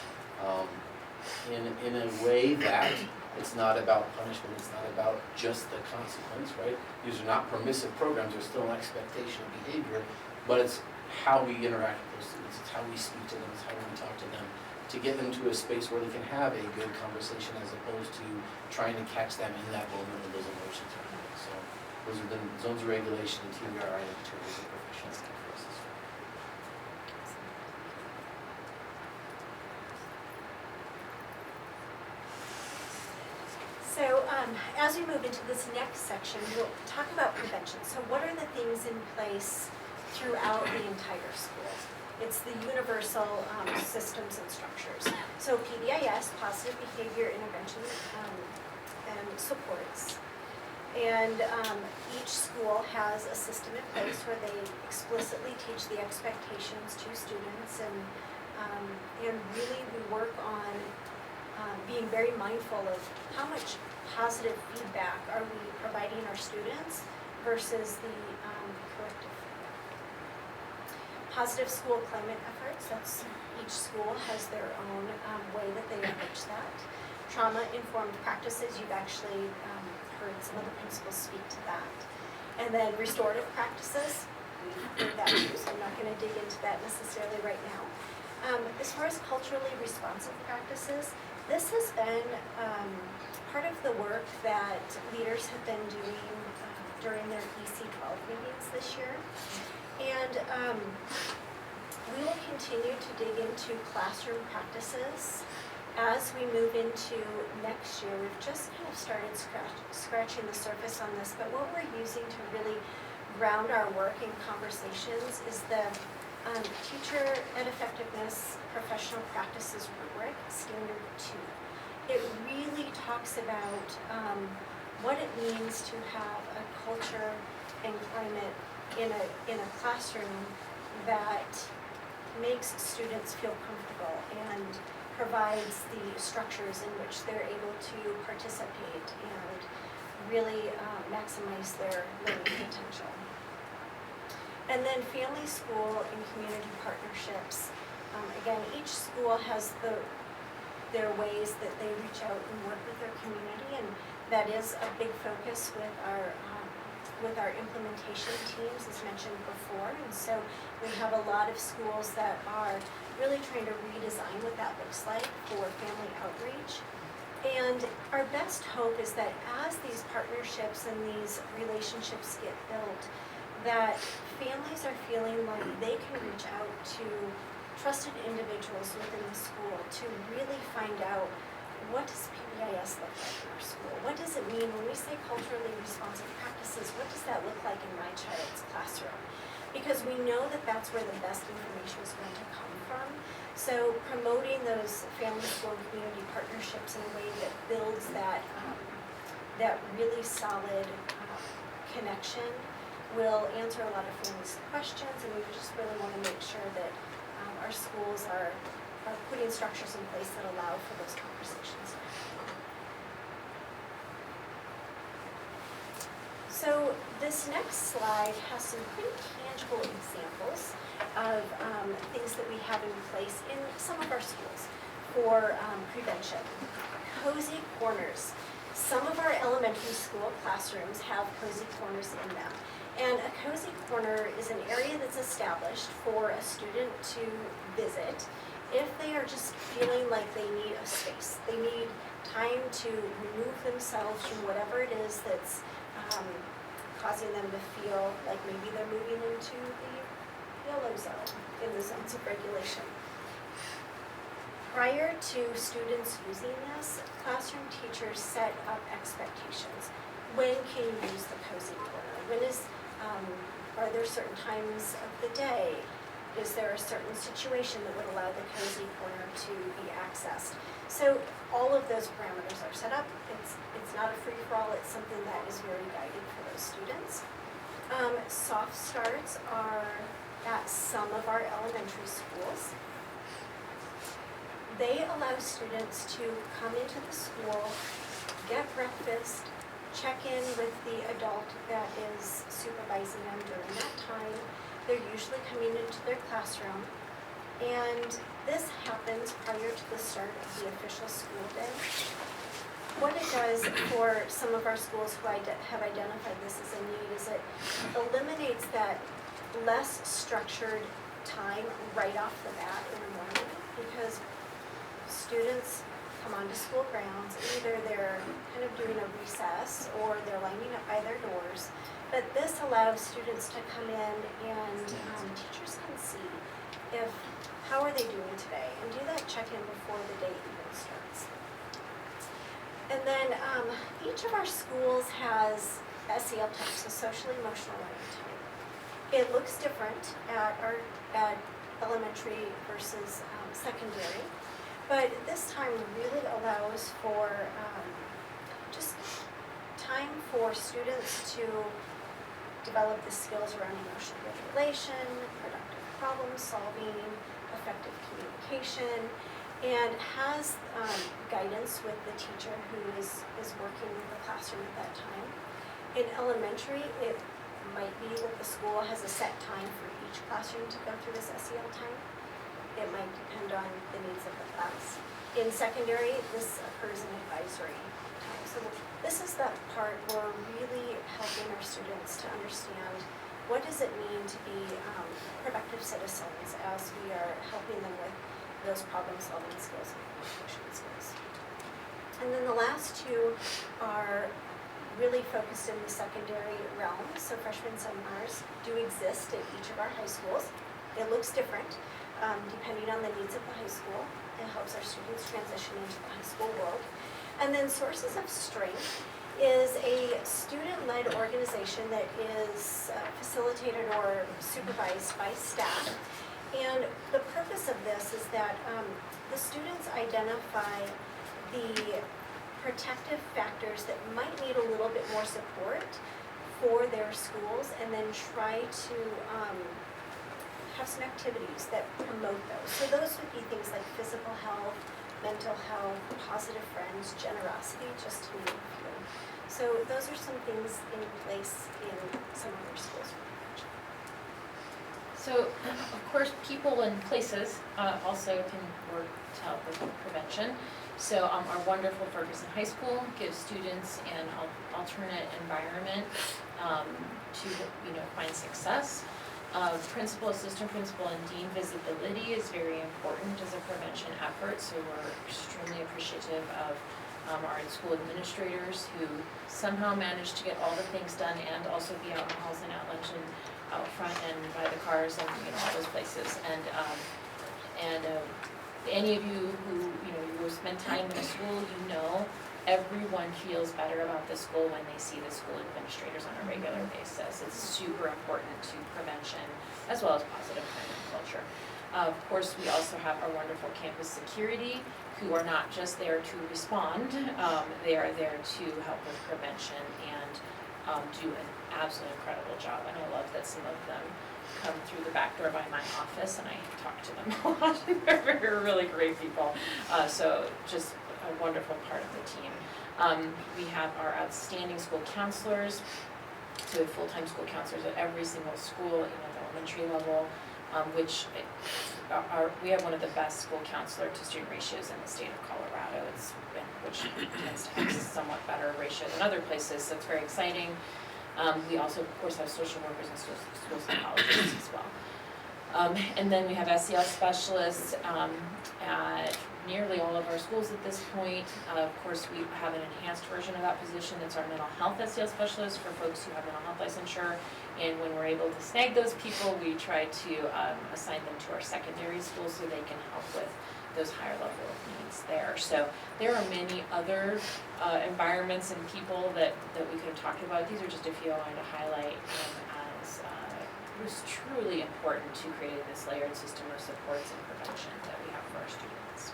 [SPEAKER 3] in a way that it's not about punishment, it's not about just the consequence, right? These are not permissive programs, there's still an expectation of behavior, but it's how we interact with those students, it's how we speak to them, it's how we talk to them, to get them to a space where they can have a good conversation as opposed to trying to catch them in that moment when those emotions are coming. So those are the zones of regulation and TBRI in terms of professional services.
[SPEAKER 7] So as we move into this next section, we'll talk about prevention. So what are the things in place throughout the entire school? It's the universal systems and structures. So PBIS, positive behavior intervention and supports. And each school has a system in place where they explicitly teach the expectations to students, and really we work on being very mindful of how much positive feedback are we providing our students versus the corrective feedback. Positive school climate efforts, that's each school has their own way that they approach that. Trauma-informed practices, you've actually heard some of the principals speak to that. And then restorative practices, we've heard that too, so I'm not going to dig into that necessarily right now. As far as culturally responsive practices, this has been part of the work that leaders have been doing during their EC12 meetings this year. And we will continue to dig into classroom practices as we move into next year. We've just kind of started scratching the surface on this, but what we're using to really ground our work in conversations is the Teacher Ed Effectiveness Professional Practices Rubric, Standard 2. It really talks about what it means to have a culture and climate in a classroom that makes students feel comfortable and provides the structures in which they're able to participate and really maximize their learning potential. And then family, school, and community partnerships. Again, each school has their ways that they reach out and work with their community, and that is a big focus with our implementation teams, as mentioned before. And so we have a lot of schools that are really trying to redesign what that looks like for family outreach. And our best hope is that as these partnerships and these relationships get built, that families are feeling like they can reach out to trusted individuals within the school to really find out, what does PBIS look like in our school? What does it mean when we say culturally responsive practices? What does that look like in my child's classroom? Because we know that that's where the best information is going to come from. So promoting those family, school, and community partnerships in a way that builds that, that really solid connection will answer a lot of families' questions, and we just really want to make sure that our schools are putting structures in place that allow for those conversations. So this next slide has some pretty tangible examples of things that we have in place in some of our schools for prevention. Cozy corners. Some of our elementary school classrooms have cozy corners in them. And a cozy corner is an area that's established for a student to visit if they are just feeling like they need a space. They need time to remove themselves from whatever it is that's causing them to feel like maybe they're moving into the yellow zone in the zones of regulation. Prior to students using this, classroom teachers set up expectations. When can you use the cozy corner? When is are there certain times of the day? Is there a certain situation that would allow the cozy corner to be accessed? So all of those parameters are set up. It's not a free-for-all, it's something that is very guided for those students. Soft starts are at some of our elementary schools. They allow students to come into the school, get breakfast, check in with the adult that is supervising them during that time. They're usually coming into their classroom, and this happens prior to the start of the official school day. What it does for some of our schools who have identified this as a need is it eliminates that less structured time right off the bat in the morning, because students come onto school grounds, either they're kind of doing a recess or they're lining up by their doors. But this allows students to come in and teachers can see how are they doing today, and do that check-in before the day even starts. And then each of our schools has SEL time, so social emotional learning time. It looks different at elementary versus secondary. But this time really allows for just time for students to develop the skills around emotional regulation, productive problem solving, effective communication, and has guidance with the teacher who is working with the classroom at that time. In elementary, it might be that the school has a set time for each classroom to go through this SEL time. It might depend on the needs of the class. In secondary, this occurs in advisory time. So this is that part where we're really helping our students to understand what does it mean to be productive citizens as we are helping them with those problem-solving skills and communication skills. And then the last two are really focused in the secondary realm. So freshman seminars do exist at each of our high schools. It looks different. Depending on the needs of the high school. It helps our students transition into the high school world. And then Sources of Strength is a student-led organization that is facilitated or supervised by staff. And the purpose of this is that the students identify the protective factors that might need a little bit more support for their schools, and then try to have some activities that promote those. So those would be things like physical health, mental health, positive friends, generosity, just to name a few. So those are some things in place in some of our schools.
[SPEAKER 21] So, of course, people and places also can work to help with prevention. So our wonderful Ferguson High School gives students an alternate environment to find success. Principal, assistant principal, and dean visibility is very important as a prevention effort, so we're extremely appreciative of our school administrators who somehow manage to get all the things done and also be out in the halls and at lunch and out front and by the cars and, all those places. And any of you who, you spend time in a school, everyone feels better about the school when they see the school administrators on a regular basis. It's super important to prevention as well as positive climate culture. Of course, we also have our wonderful campus security who are not just there to respond, they are there to help with prevention and do an absolutely incredible job. And I love that some of them come through the back door by my office and I talk to them a lot. They're really great people. So just a wonderful part of the team. We have our outstanding school counselors. So we have full-time school counselors at every single school, at the elementary level, which we have one of the best school counselor to student ratios in the state of Colorado. Which tends to have a somewhat better ratio than other places, so it's very exciting. We also, of course, have social workers and school psychologists as well. And then we have SEL specialists at nearly all of our schools at this point. Of course, we have an enhanced version of that position. That's our mental health SEL specialist for folks who have mental health licensure. And when we're able to snag those people, we try to assign them to our secondary schools so they can help with those higher level of needs there. So there are many other environments and people that we could have talked about. These are just a few I wanted to highlight as it was truly important to create this layered system of supports and prevention that we have for our students.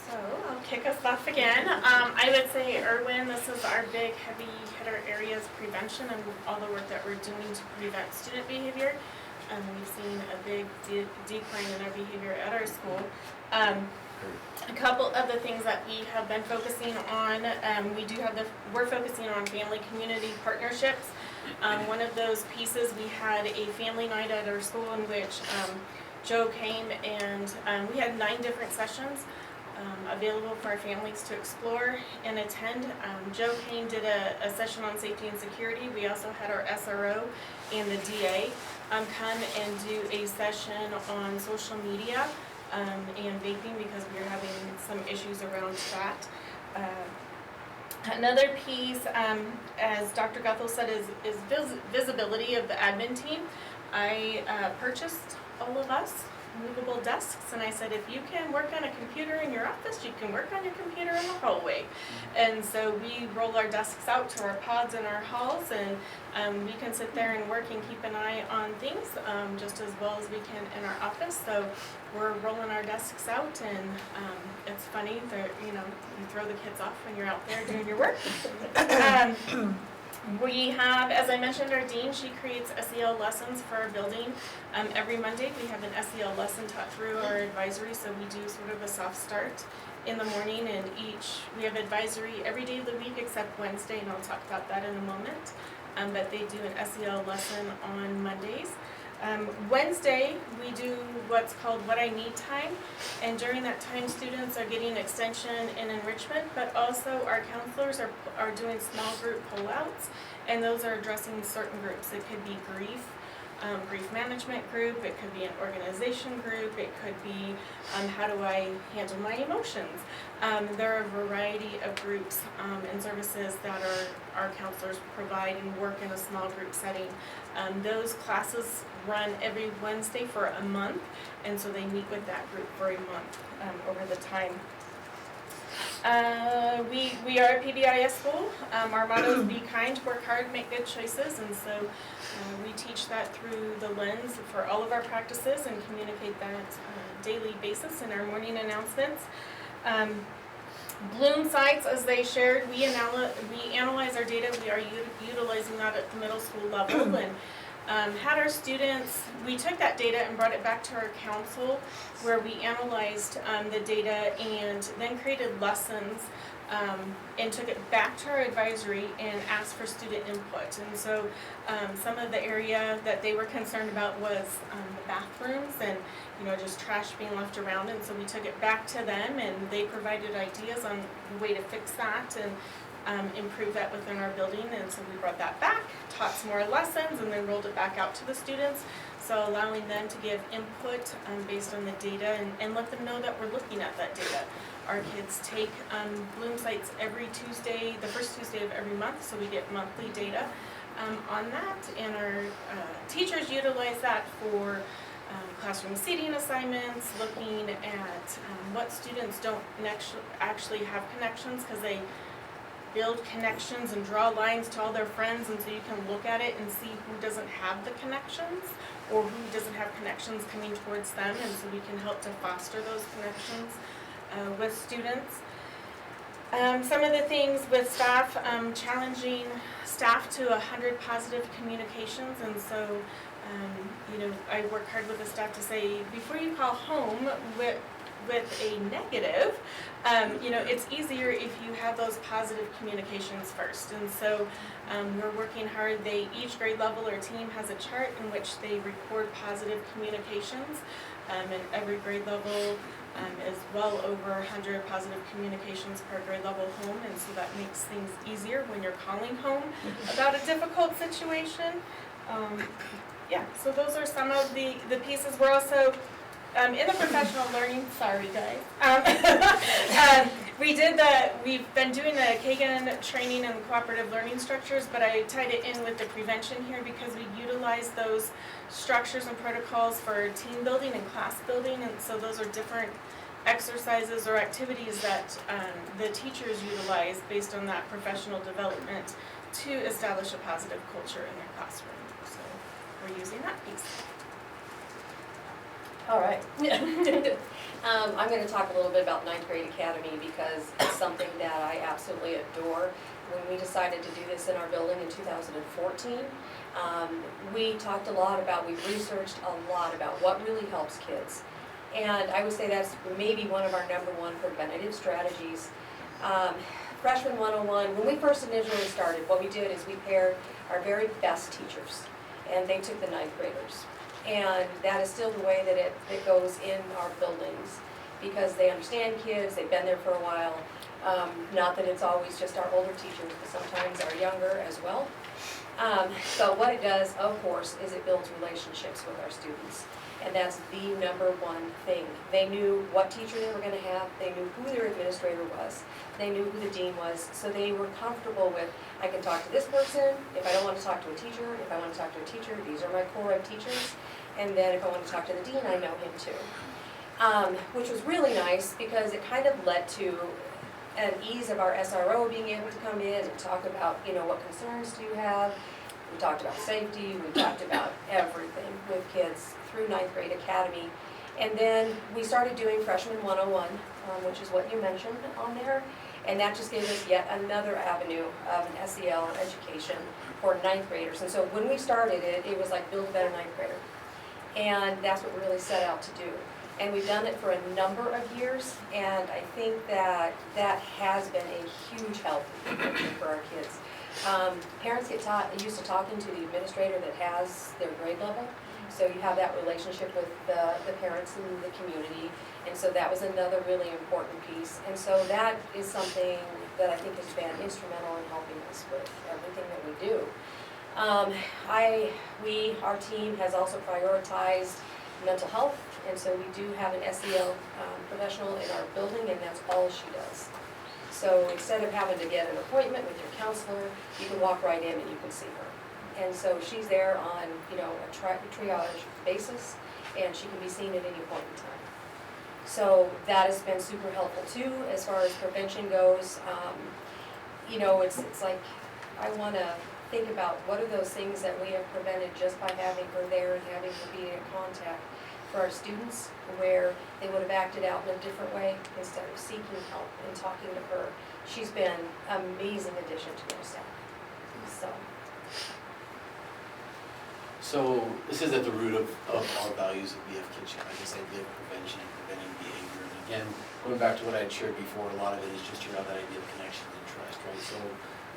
[SPEAKER 5] So I'll kick us off again. I would say, Erwin, this is our big heavy hitter areas, prevention and all the work that we're doing to prevent student behavior. We've seen a big decline in our behavior at our school. A couple of the things that we have been focusing on, we're focusing on family community partnerships. One of those pieces, we had a family night at our school in which Joe came and we had 9 different sessions available for our families to explore and attend. Joe Kane did a session on safety and security. We also had our SRO and the DA come and do a session on social media and vaping because we are having some issues around that. Another piece, as Dr. Guthel said, is visibility of the admin team. I purchased all of us movable desks, and I said, if you can work on a computer in your office, you can work on your computer in the hallway. And so we roll our desks out to our pods in our halls, and we can sit there and work and keep an eye on things just as well as we can in our office. So we're rolling our desks out, and it's funny that you throw the kids off when you're out there doing your work. We have, as I mentioned, our dean, she creates SEL lessons for our building. Every Monday we have an SEL lesson taught through our advisory, so we do sort of a soft start in the morning, and we have advisory every day of the week except Wednesday, and I'll talk about that in a moment. But they do an SEL lesson on Mondays. Wednesday, we do what's called What I Need Time, and during that time students are getting extension and enrichment, but also our counselors are doing small group pullouts, and those are addressing certain groups. It could be grief management group, it could be an organization group, it could be how do I handle my emotions. There are a variety of groups and services that our counselors provide and work in a small group setting. Those classes run every Wednesday for a month, and so they meet with that group for a month over the time. We are a PBIS school. Our motto is be kind, work hard, make good choices, and so we teach that through the lens for all of our practices and communicate that on a daily basis in our morning announcements. Bloom sites, as they shared, we analyze our data. We are utilizing that at the middle school level, and had our students, we took that data and brought it back to our council where we analyzed the data and then created lessons and took it back to our advisory and asked for student input. And so some of the area that they were concerned about was the bathrooms and just trash being left around, and so we took it back to them and they provided ideas on the way to fix that, and improve that within our building, and so we brought that back, taught some more lessons, and then rolled it back out to the students. So allowing them to give input based on the data and let them know that we're looking at that data. Our kids take Bloom Sites every Tuesday, the first Tuesday of every month, so we get monthly data on that, and our teachers utilize that for classroom seating assignments, looking at what students don't actually have connections, because they build connections and draw lines to all their friends, and so you can look at it and see who doesn't have the connections or who doesn't have connections coming towards them, and so we can help to foster those connections with students. Some of the things with staff, challenging staff to 100 positive communications, and so I work hard with the staff to say, before you call home with a negative, it's easier if you have those positive communications first. And so we're working hard. Each grade level or team has a chart in which they record positive communications, and every grade level is well over 100 positive communications per grade level home, and so that makes things easier when you're calling home about a difficult situation. So those are some of the pieces. We're also in the professional learning, sorry guys, we've been doing the Kagan training and cooperative learning structures, but I tied it in with the prevention here because we utilize those structures and protocols for team building and class building, and so those are different exercises or activities that the teachers utilize based on that professional development to establish a positive culture in their classroom. So we're using that piece.
[SPEAKER 22] All right. I'm going to talk a little bit about Ninth Grade Academy because it's something that I absolutely adore. When we decided to do this in our building in 2014, we talked a lot about, we've researched a lot about what really helps kids. And I would say that's maybe one of our #1 preventative strategies. Freshman 101, when we first initially started, what we did is we paired our very best teachers, and they took the 9th graders. And that is still the way that it goes in our buildings, because they understand kids, they've been there for a while. Not that it's always just our older teachers, but sometimes our younger as well. So what it does, of course, is it builds relationships with our students. And that's the #1 thing. They knew what teacher they were going to have, they knew who their administrator was, they knew who the dean was, so they were comfortable with, I can talk to this person, if I don't want to talk to a teacher, if I want to talk to a teacher, these are my core of teachers, and then if I want to talk to the dean, I know him too. Which was really nice because it kind of led to an ease of our SRO being able to come in and talk about, what concerns do you have? We talked about safety, we talked about everything with kids through 9th Grade Academy. And then we started doing Freshman 101, which is what you mentioned on there. And that just gave us yet another avenue of an SEL education for 9th graders. And so when we started it, it was like build a better 9th grader. And that's what we really set out to do. And we've done it for a number of years, and I think that has been a huge help for our kids. Parents get used to talking to the administrator that has their grade level, so you have that relationship with the parents in the community, and so that was another really important piece. And so that is something that I think has been instrumental in helping us with everything that we do. Our team has also prioritized mental health, and so we do have an SEL professional in our building, and that's all she does. So instead of having to get an appointment with your counselor, you can walk right in and you can see her. And so she's there on, a triage basis, and she can be seen at any point in time. So that has been super helpful too, as far as prevention goes. It's like, I want to think about what are those things that we have prevented just by having her there and having her be in contact for our students, where they would have acted out in a different way instead of seeking help and talking to her. She's been an amazing addition to our staff.
[SPEAKER 3] So this is at the root of our values at BF Kitchen, right? This idea of prevention and preventing behavior. And again, going back to what I had shared before, a lot of it is just around that idea of connection and trust, right? So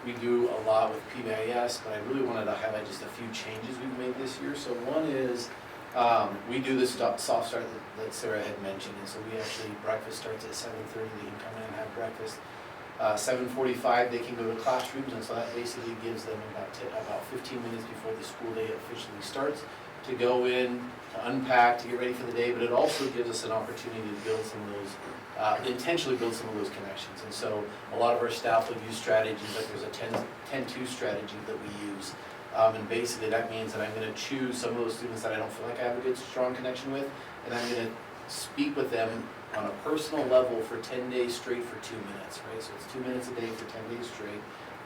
[SPEAKER 3] we do a lot with PBIS, but I really wanted to highlight just a few changes we've made this year. So one is we do this soft start that Sarah had mentioned, and so breakfast starts at 7:30. They can come in and have breakfast. 7:45, they can go to classrooms, and so that basically gives them about 15 minutes before the school day officially starts to go in, to unpack, to get ready for the day, but it also gives us an opportunity to build some of those, intentionally build some of those connections. And so a lot of our staff will use strategies, like there's a 10-2 strategy that we use. And basically that means that I'm going to choose some of those students that I don't feel like I have a good, strong connection with, and I'm going to speak with them on a personal level for 10 days straight for 2 minutes, right? So it's 2 minutes a day for 10 days straight,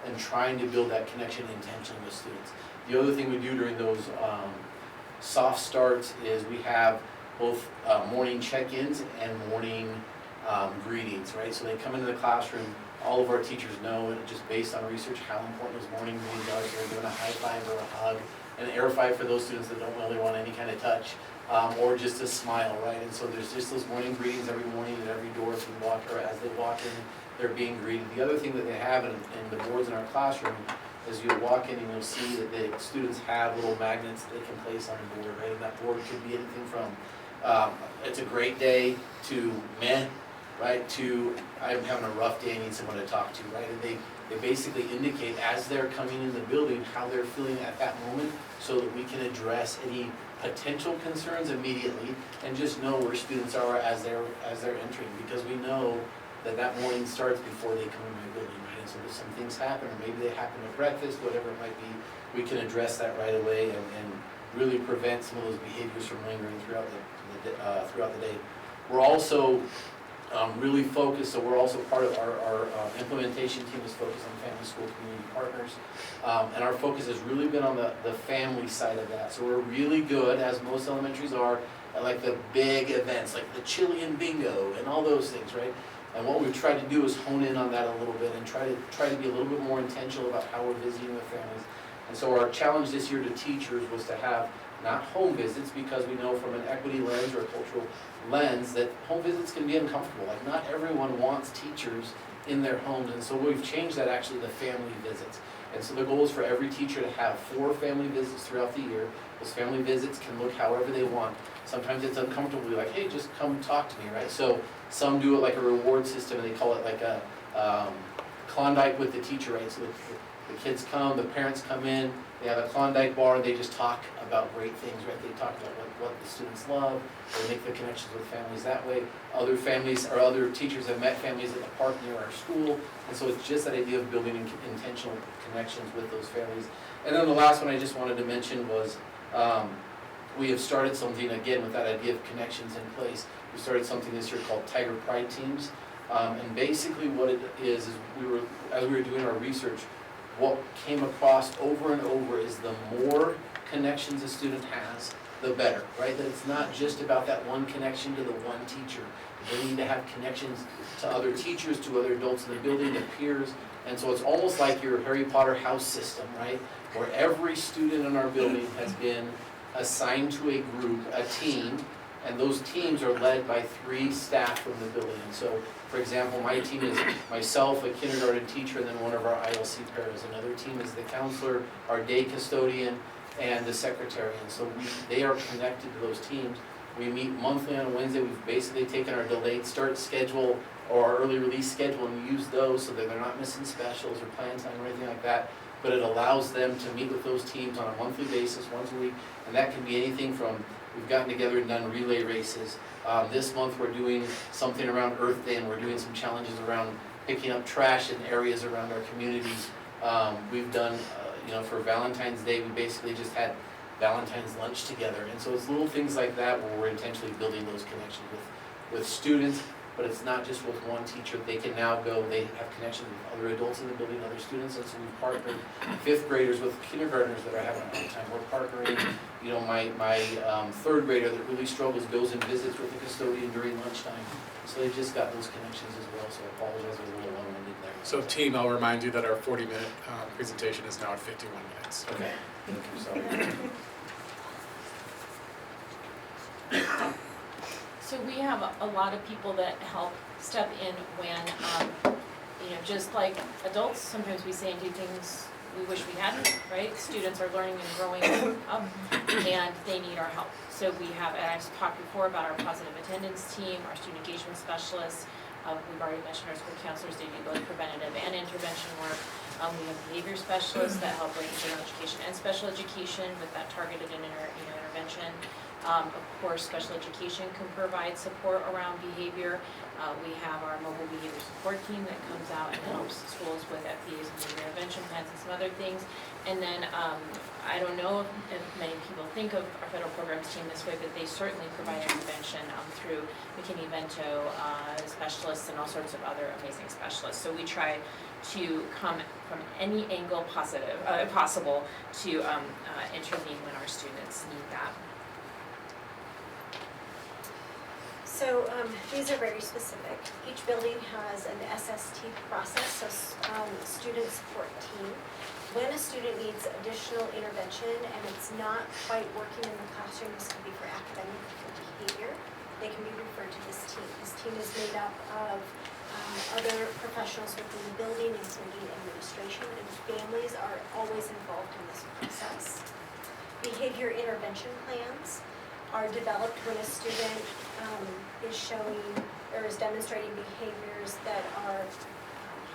[SPEAKER 3] and trying to build that connection intentionally with students. The other thing we do during those soft starts is we have both morning check-ins and morning greetings, right? So they come into the classroom, all of our teachers know, just based on research, how important those morning greetings are. So they're giving a high five or a hug, an air five for those students that don't really want any kind of touch, or just a smile, right? And so there's just those morning greetings every morning at every door as we walk, or as they walk in, they're being greeted. The other thing that they have in the boards in our classroom is you'll walk in and you'll see that the students have little magnets that they can place on the board, right? And that board could be anything from, it's a great day, to meh, right, to I'm having a rough day, I need someone to talk to, right? And they basically indicate as they're coming in the building how they're feeling at that moment, so that we can address any potential concerns immediately and just know where students are as they're entering, because we know that morning starts before they come in the building, right? And so if some things happen, or maybe they happen at breakfast, whatever it might be, we can address that right away and really prevent some of those behaviors from lingering throughout the day. We're also really focused, so we're also part of our implementation team is focused on family, school, community partners. And our focus has really been on the family side of that. So we're really good, as most elementaries are, at like the big events, like the Chilean bingo and all those things, right? And what we've tried to do is hone in on that a little bit and try to be a little bit more intentional about how we're visiting with families. And so our challenge this year to teachers was to have not home visits, because we know from an equity lens or a cultural lens that home visits can be uncomfortable. Like not everyone wants teachers in their homes, and so we've changed that actually to family visits. And so the goal is for every teacher to have 4 family visits throughout the year. Those family visits can look however they want. Sometimes it's uncomfortable, like, hey, just come talk to me, right? So some do it like a reward system, and they call it like a Klondike with the teacher, right? So the kids come, the parents come in, they have a Klondike bar, and they just talk about great things, right? They talk about what the students love, they make the connections with families that way. Other families or other teachers have met families at the park near our school, and so it's just that idea of building intentional connections with those families. And then the last one I just wanted to mention was we have started something, again, with that idea of connections in place. We started something this year called Tiger Pride Teams, and basically what it is as we were doing our research, what came across over and over is the more connections a student has, the better, right? That it's not just about that one connection to the one teacher. They need to have connections to other teachers, to other adults in the building, to peers. And so it's almost like your Harry Potter house system, right? Where every student in our building has been assigned to a group, a team, and those teams are led by 3 staff from the building. And so, for example, my team is myself, a kindergarten teacher, and then one of our ILC paras. Another team is the counselor, our day custodian, and the secretary. And so they are connected to those teams. We meet monthly on a Wednesday. We've basically taken our delayed start schedule or our early release schedule and used those so that they're not missing specials or plan time or anything like that. But it allows them to meet with those teams on a monthly basis, once a week. And that can be anything from, we've gotten together and done relay races. This month we're doing something around Earth Day, and we're doing some challenges around picking up trash in areas around our communities. We've done, for Valentine's Day, we basically just had Valentine's lunch together. And so it's little things like that where we're intentionally building those connections with students. But it's not just with one teacher. They can now go, they have connections with other adults in the building, other students. And so we've partnered 5th graders with kindergartners that are having a hard time. We're partnering, my 3rd grader that really struggles goes and visits with the custodian during lunchtime. So they've just got those connections as well. So I apologize, I was a little long-winded there.
[SPEAKER 15] So team, I'll remind you that our 40-minute presentation is now at 51 minutes.
[SPEAKER 3] Okay, thank you, sorry.
[SPEAKER 21] So we have a lot of people that help step in when, just like adults, sometimes we say and do things we wish we hadn't, right? Students are learning and growing up, and they need our help. So we have, and I've talked before about our positive attendance team, our student engagement specialists. We've already mentioned our school counselors, they do both preventative and intervention work. We have behavior specialists that help with general education and special education with that targeted intervention. Of course, special education can provide support around behavior. We have our mobile behavior support team that comes out and helps schools with FBAs and behavior intervention plans and some other things. And then I don't know if many people think of our federal programs team this way, but they certainly provide intervention through McKinney-Vento specialists and all sorts of other amazing specialists. So we try to come from any angle possible to intervene when our students need that.
[SPEAKER 7] So these are very specific. Each building has an SST process, so student support team. When a student needs additional intervention and it's not quite working in the classroom, this could be for academic or behavior, they can be referred to this team. This team is made up of other professionals within the building, including administration, and families are always involved in this process. Behavior intervention plans are developed when a student is showing or is demonstrating behaviors that are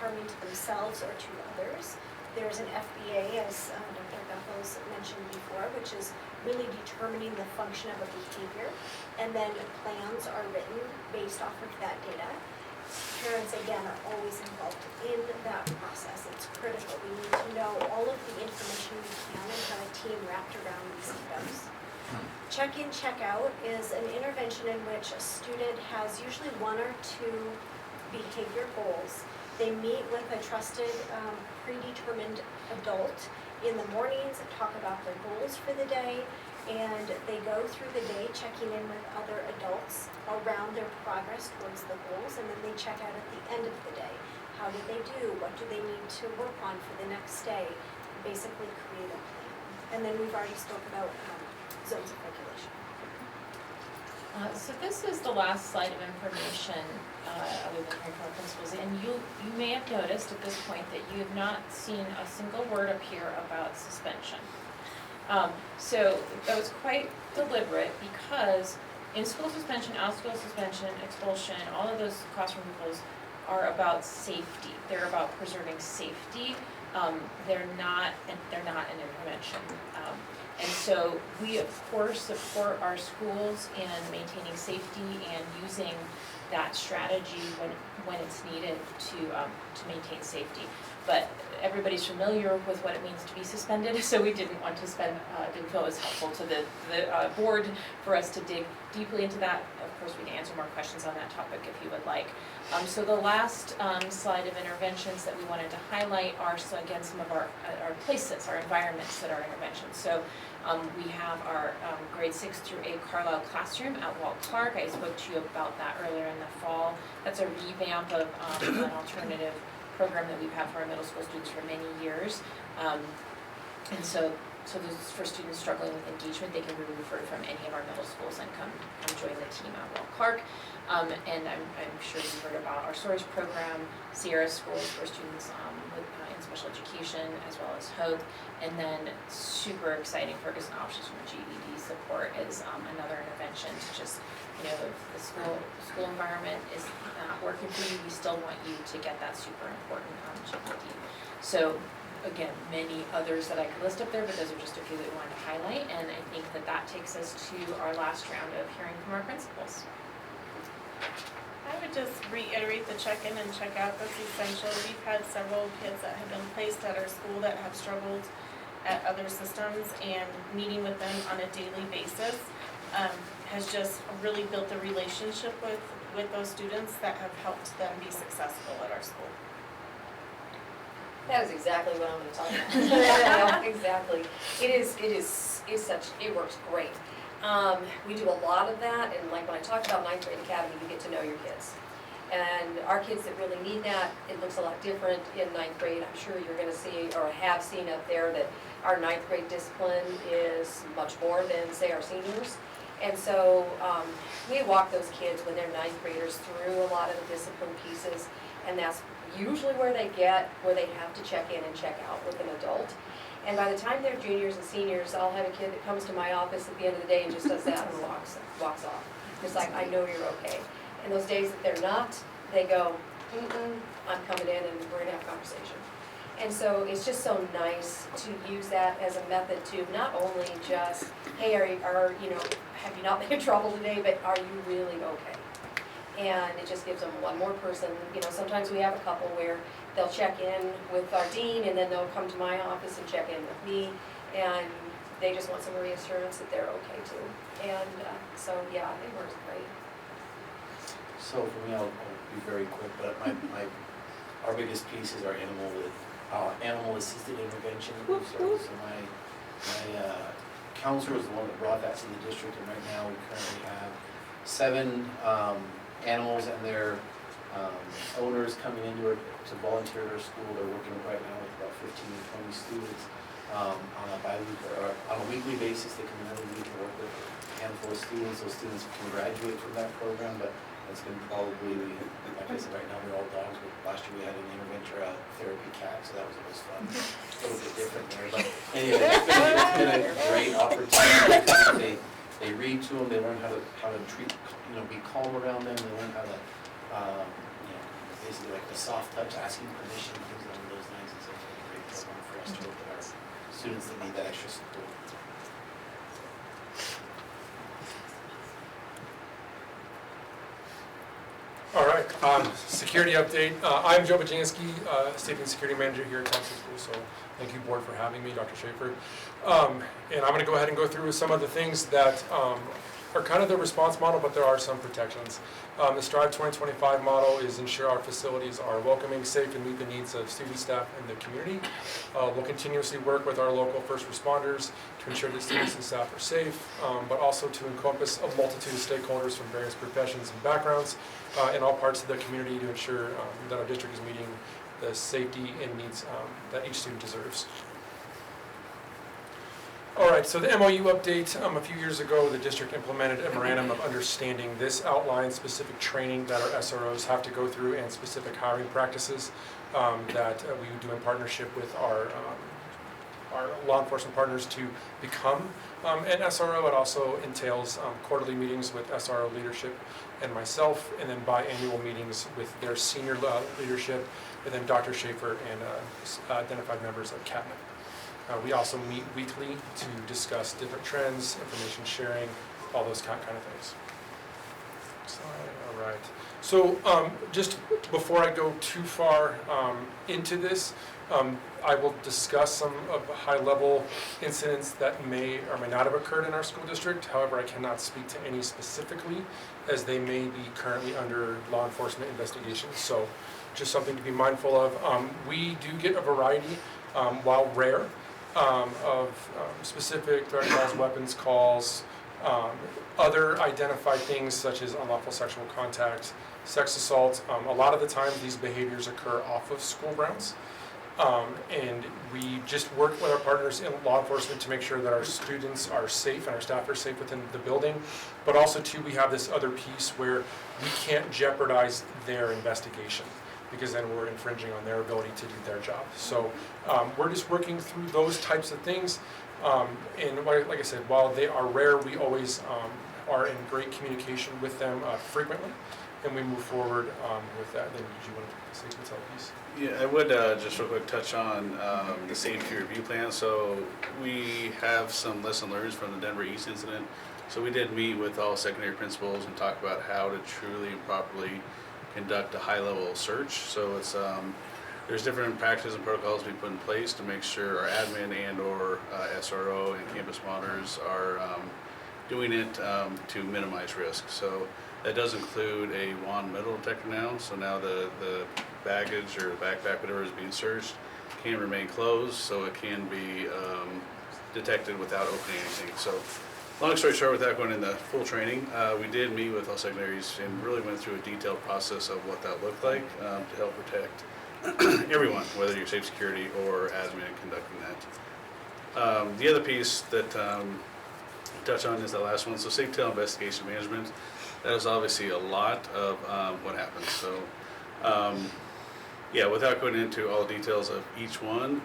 [SPEAKER 7] harming to themselves or to others. There's an FBA, as Dr. Guffels mentioned before, which is really determining the function of a behavior, and then plans are written based off of that data. Parents, again, are always involved in that process. It's critical. We need to know all of the information we can and have a team wrapped around these kiddos. Check-in, check-out is an intervention in which a student has usually one or two behavior goals. They meet with a trusted, predetermined adult in the mornings and talk about their goals for the day, and they go through the day checking in with other adults around their progress towards the goals, and then they check out at the end of the day. How did they do? What do they need to work on for the next day? Basically create a plan. And then we've already spoke about zones of regulation.
[SPEAKER 21] So this is the last slide of information other than hearing from our principals, and you may have noticed at this point that you have not seen a single word appear about suspension. So that was quite deliberate because in-school suspension, out-school suspension, expulsion, all of those classroom rules are about safety. They're about preserving safety. They're not an intervention. And so we, of course, support our schools in maintaining safety and using that strategy when it's needed to maintain safety. But everybody's familiar with what it means to be suspended, so we didn't want to didn't feel it was helpful to the board for us to dig deeply into that. Of course, we can answer more questions on that topic if you would like. So the last slide of interventions that we wanted to highlight are, so again, some of our places, our environments that are interventions. So we have our grade 6 through 8 Carlisle classroom at Walt Clark. I spoke to you about that earlier in the fall. That's a revamp of an alternative program that we've had for our middle school students for many years. And so this is for students struggling with engagement. They can be referred from any of our middle schools and come join the team at Walt Clark. And I'm sure you've heard about our SOARS program, Sierra Schools for students in special education, as well as Hogue. And then super exciting, Ferguson Options from GED support is another intervention to just, if the school environment is not working for you, we still want you to get that super important GED. So again, many others that I could list up there, but those are just a few that we wanted to highlight. And I think that takes us to our last round of hearing from our principals.
[SPEAKER 5] I would just reiterate the check-in and check-out, that's essential. We've had several kids that have been placed at our school that have struggled at other systems, and meeting with them on a daily basis has just really built a relationship with those students that have helped them be successful at our school.
[SPEAKER 22] That is exactly what I'm going to talk about. Exactly. It works great. We do a lot of that, and like when I talked about 9th grade academy, you get to know your kids. And our kids that really need that, it looks a lot different in 9th grade. I'm sure you're going to see, or have seen up there, that our 9th grade discipline is much more than, say, our seniors. And so we walk those kids when they're 9th graders through a lot of the discipline pieces, and that's usually where they have to check in and check out with an adult. And by the time they're juniors and seniors, I'll have a kid that comes to my office at the end of the day and just does that and walks off. It's like, I know you're okay. And those days that they're not, they go, I'm coming in and we're gonna have a conversation. And so it's just so nice to use that as a method to not only just, hey, have you not been in trouble today, but are you really okay? And it just gives them one more person. Sometimes we have a couple where they'll check in with our dean and then they'll come to my office and check in with me, and they just want some reassurance that they're okay too. And so yeah, it works great.
[SPEAKER 3] So for me, I'll be very quick, but our biggest piece is our animal assisted intervention. So my counselor is the one that brought that to the district, and right now we currently have 7 animals and their owners coming into to volunteer at our school. They're working right now with about 15 to 20 students on a weekly basis. They come in every week and work with a handful of students. Those students can graduate from that program, but it's been probably, like I said, right now they're all dogs, but last year we had an intervention therapy cat, so that was always fun. A little bit different there, but anyway, it's been a great opportunity. They read to them, they learn how to treat, be calm around them, they learn how to, basically like the soft touch, asking permission, things along those lines. And so it's been a great program for us to work with our students that need that extra support.
[SPEAKER 6] All right, security update. I'm Joe Bajanski, Safety and Security Manager here at Thompson School, so thank you, board, for having me, Dr. Schaefer. And I'm going to go ahead and go through some of the things that are kind of the response model, but there are some protections. The Strive 2025 model is ensure our facilities are welcoming, safe, and meet the needs of students, staff, and the community. We'll continuously work with our local first responders to ensure that students and staff are safe, but also to encompass a multitude of stakeholders from various professions and backgrounds in all parts of the community to ensure that our district is meeting the safety and needs that each student deserves. All right, so the MOU update, a few years ago, the district implemented a memorandum of understanding. This outlines specific training that our SROs have to go through and specific hiring practices that we do in partnership with our law enforcement partners to become an SRO. It also entails quarterly meetings with SRO leadership and myself, and then biannual meetings with their senior leadership, and then Dr. Schaefer and identified members of cabinet. We also meet weekly to discuss different trends, information sharing, all those kind of things. All right. So just before I go too far into this, I will discuss some of the high-level incidents that may or may not have occurred in our school district. However, I cannot speak to any specifically, as they may be currently under law enforcement investigation. So just something to be mindful of. We do get a variety, while rare, of specific threat calls, weapons calls, other identified things such as unlawful sexual contact, sex assault. A lot of the time these behaviors occur off of school grounds. And we just work with our partners in law enforcement to make sure that our students are safe and our staff are safe within the building. But also too, we have this other piece where we can't jeopardize their investigation, because then we're infringing on their ability to do their job. So we're just working through those types of things. And like I said, while they are rare, we always are in great communication with them frequently, and we move forward with that. Then did you want to say the piece?
[SPEAKER 17] Yeah, I would just real quick touch on the safety review plan. So we have some lesson learned from the Denver East incident. So we did meet with all secondary principals and talk about how to truly and properly conduct a high-level search. So it's there's different practices and protocols we put in place to make sure our admin and or SRO and campus monitors are doing it to minimize risk. So that does include a wand metal detector now. So now the baggage or the backpack, whatever is being searched, can remain closed, so it can be detected without opening anything. So long story short, without going into full training, we did meet with all secondaries and really went through a detailed process of what that looked like to help protect everyone, whether you're safe security or admin conducting that. The other piece that touch on is the last one. So safe tail investigation management. That is obviously a lot of what happens. So yeah, without going into all the details of each one,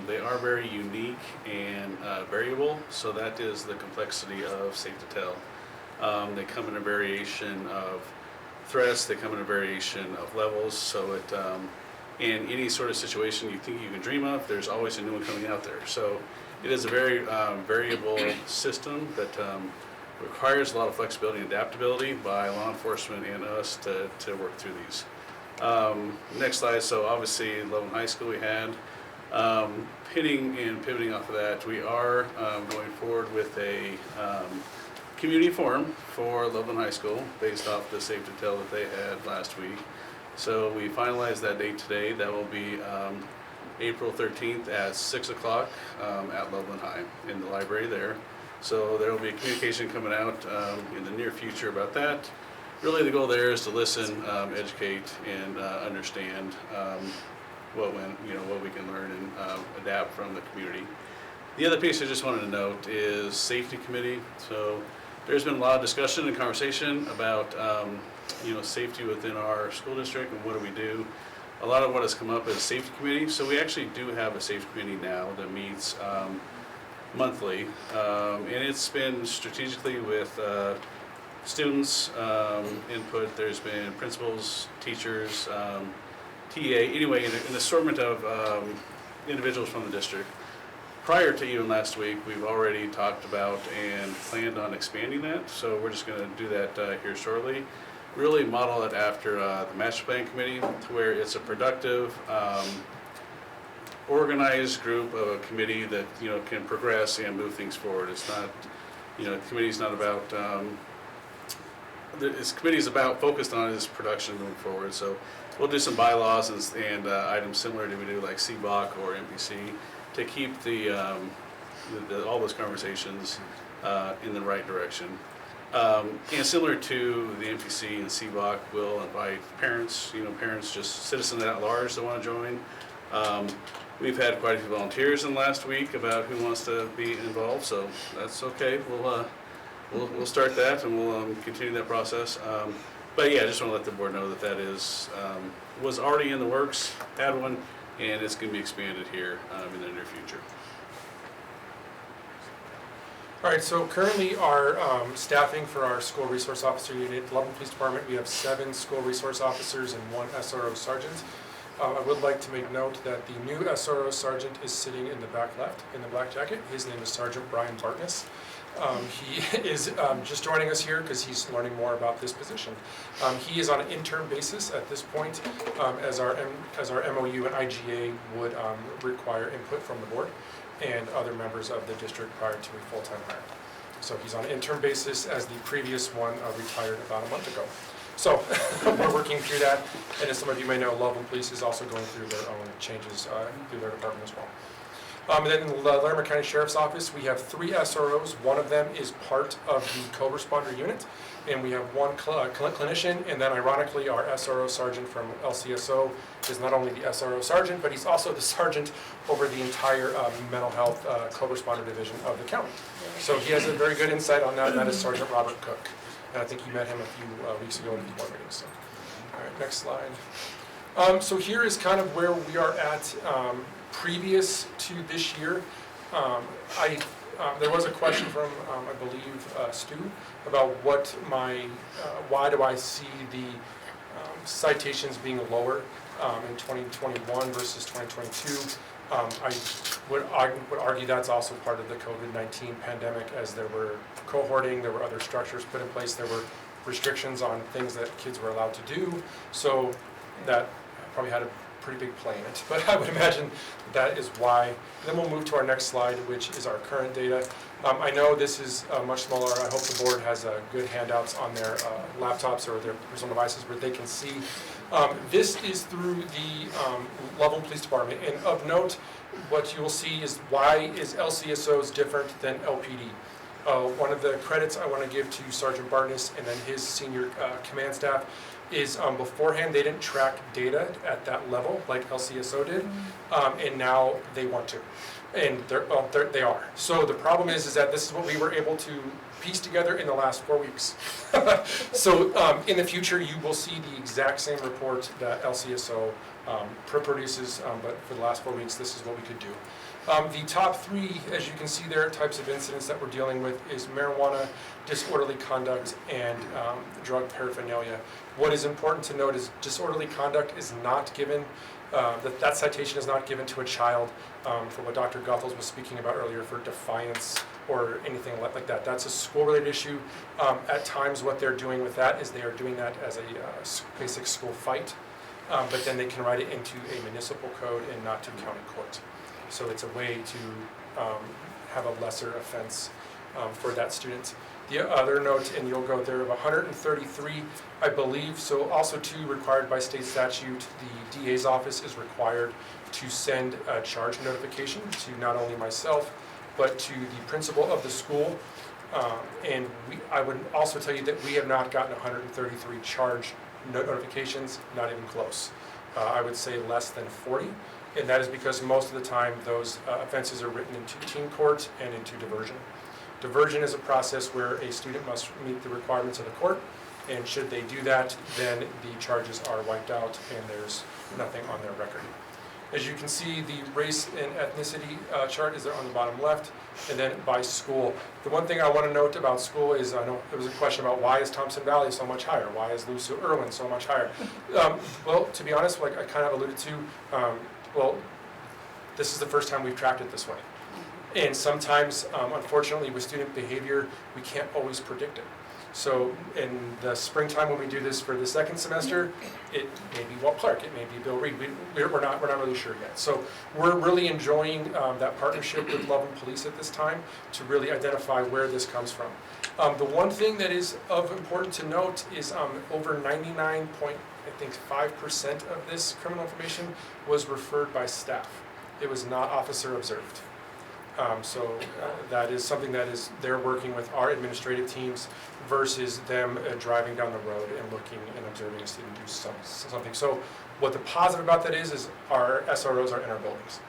[SPEAKER 17] they are very unique and variable. So that is the complexity of safe to tell. They come in a variation of threats, they come in a variation of levels, so in any sort of situation you think you can dream of, there's always a new one coming out there. So it is a very variable system that requires a lot of flexibility and adaptability by law enforcement and us to work through these. Next slide. So obviously Loveland High School we had. Hitting and pivoting off of that, we are going forward with a community forum for Loveland High School based off the Safe to Tell that they had last week. So we finalized that date today. That will be April 13th at 6 o'clock at Loveland High in the library there. So there will be a communication coming out in the near future about that. Really the goal there is to listen, educate, and understand what we can learn and adapt from the community. The other piece I just wanted to note is safety committee. So there's been a lot of discussion and conversation about safety within our school district and what do we do. A lot of what has come up is safety committee. So we actually do have a safety committee now that meets monthly, and it's been strategically with students input. There's been principals, teachers, TA, anyway, an assortment of individuals from the district. Prior to even last week, we've already talked about and planned on expanding that, so we're just going to do that here shortly. Really model it after the master plan committee, to where it's a productive, organized group of a committee that can progress and move things forward. It's not, the committee's not about. This committee is about focused on is production moving forward. So we'll do some bylaws and items similar to we do like CBOC or MPC to keep all those conversations in the right direction. And similar to the MPC and CBOC, we'll invite parents, parents just citizens at large that want to join. We've had quite a few volunteers in the last week about who wants to be involved, so that's okay. We'll start that and we'll continue that process. But yeah, I just want to let the board know that that was already in the works, had one, and it's going to be expanded here in the near future.
[SPEAKER 6] All right, so currently our staffing for our school resource officer unit, Loveland Police Department, we have 7 school resource officers and 1 SRO sergeant. I would like to make note that the new SRO sergeant is sitting in the back left in the black jacket. His name is Sergeant Brian Bartness. He is just joining us here because he's learning more about this position. He is on an interim basis at this point, as our MOU and IGA would require input from the board and other members of the district prior to a full-time hire. So he's on an interim basis as the previous one retired about a month ago. So we're working through that, and as some of you may know, Loveland Police is also going through their own changes through their department as well. And then in the Larimer County Sheriff's Office, we have 3 SROs. One of them is part of the co-responder unit, and we have 1 clinician, and then ironically, our SRO sergeant from LCSO is not only the SRO sergeant, but he's also the sergeant over the entire mental health co-responder division of the county. So he has a very good insight on that, and that is Sergeant Robert Cook. And I think you met him a few weeks ago in the board meeting. So, all right, next slide. So here is kind of where we are at previous to this year. There was a question from, I believe, Stu, about why do I see the citations being lower in 2021 versus 2022. I would argue that's also part of the COVID-19 pandemic, as there were cohorting, there were other structures put in place, there were restrictions on things that kids were allowed to do, so that probably had a pretty big play in it. But I would imagine that is why. Then we'll move to our next slide, which is our current data. I know this is much smaller. I hope the board has good handouts on their laptops or their personal devices where they can see. This is through the Loveland Police Department. And of note, what you will see is why is LCSOs different than LPD. One of the credits I want to give to Sergeant Bartness and then his senior command staff is beforehand they didn't track data at that level like LCSO did, and now they want to, and they are. So the problem is that this is what we were able to piece together in the last 4 weeks. So in the future you will see the exact same report that LCSO produces, but for the last 4 weeks, this is what we could do. The top 3, as you can see there, types of incidents that we're dealing with is marijuana, disorderly conduct, and drug paraphernalia. What is important to note is disorderly conduct is not given, that citation is not given to a child for what Dr. Goethals was speaking about earlier for defiance or anything like that. That's a school-related issue. At times what they're doing with that is they are doing that as a basic school fight, but then they can write it into a municipal code and not to county court. So it's a way to have a lesser offense for that student. The other note, and you'll go there, of 133, I believe, so also too required by state statute, the DA's office is required to send a charge notification to not only myself, but to the principal of the school. And I would also tell you that we have not gotten 133 charge notifications, not even close. I would say less than 40. And that is because most of the time those offenses are written into teen court and into diversion. Diversion is a process where a student must meet the requirements of the court, and should they do that, then the charges are wiped out and there's nothing on their record. As you can see, the race and ethnicity chart is there on the bottom left, and then by school. The one thing I want to note about school is, I know there was a question about why is Thompson Valley so much higher? Why is Lucille Irwin so much higher? Well, to be honest, like I kind of alluded to, well, this is the first time we've tracked it this way. And sometimes, unfortunately, with student behavior, we can't always predict it. So in the springtime when we do this for the second semester, it may be Walt Clark, it may be Bill Reed. We're not really sure yet. So we're really enjoying that partnership with Loveland Police at this time to really identify where this comes from. The one thing that is of important to note is over 99.5% of this criminal information was referred by staff. It was not officer observed. So that is something that is they're working with our administrative teams versus them driving down the road and looking and observing a student do something. So what the positive about that is our SROs are in our buildings,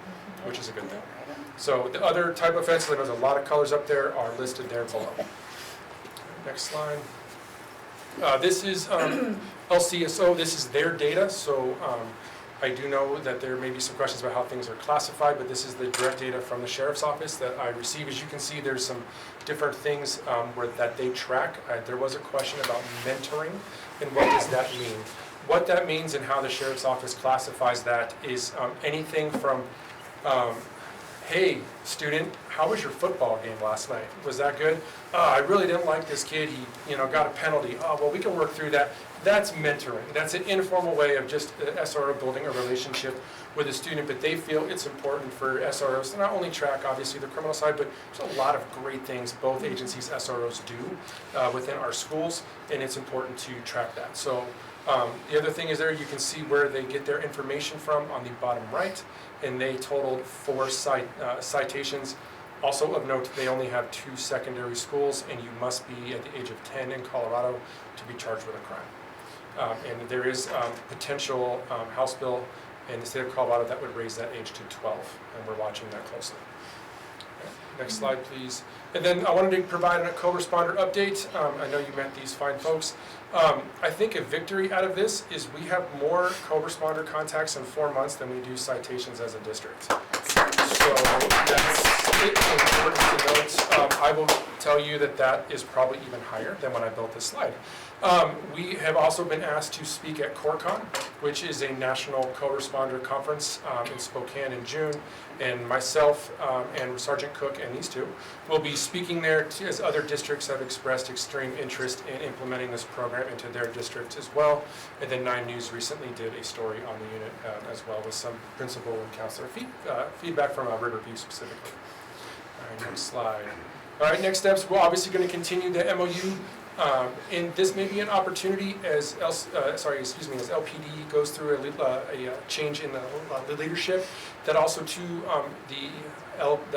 [SPEAKER 6] which is a good thing. So the other type of offenses, there's a lot of colors up there, are listed there below. Next slide. This is LCSO. This is their data. So I do know that there may be some questions about how things are classified, but this is the direct data from the Sheriff's Office that I receive. As you can see, there's some different things that they track. There was a question about mentoring, and what does that mean? What that means and how the Sheriff's Office classifies that is anything from, hey, student, how was your football game last night? Was that good? I really didn't like this kid. He got a penalty. Oh, well, we can work through that. That's mentoring. That's an informal way of just SRO building a relationship with a student, but they feel it's important for SROs to not only track, obviously, the criminal side, but there's a lot of great things both agencies' SROs do within our schools, and it's important to track that. So the other thing is there, you can see where they get their information from on the bottom right, and they totaled 4 citations. Also of note, they only have 2 secondary schools, and you must be at the age of 10 in Colorado to be charged with a crime. And there is potential House bill in the state of Colorado that would raise that age to 12, and we're watching that closely. Okay. Next slide, please. And then I wanted to provide a co-responder update. I know you met these fine folks. I think a victory out of this is we have more co-responder contacts in 4 months than we do citations as a district. So that's important to note. I will tell you that is probably even higher than when I built this slide. We have also been asked to speak at CoreCon, which is a national co-responder conference in Spokane in June, and myself and Sergeant Cook and these 2 will be speaking there as other districts have expressed extreme interest in implementing this program into their districts as well. And then 9 News recently did a story on the unit as well with some principal and counselor feedback from Riverview specifically. All right, next slide. All right, next steps, we're obviously going to continue the MOU. And this may be an opportunity as LPD goes through a change in the leadership, that also too the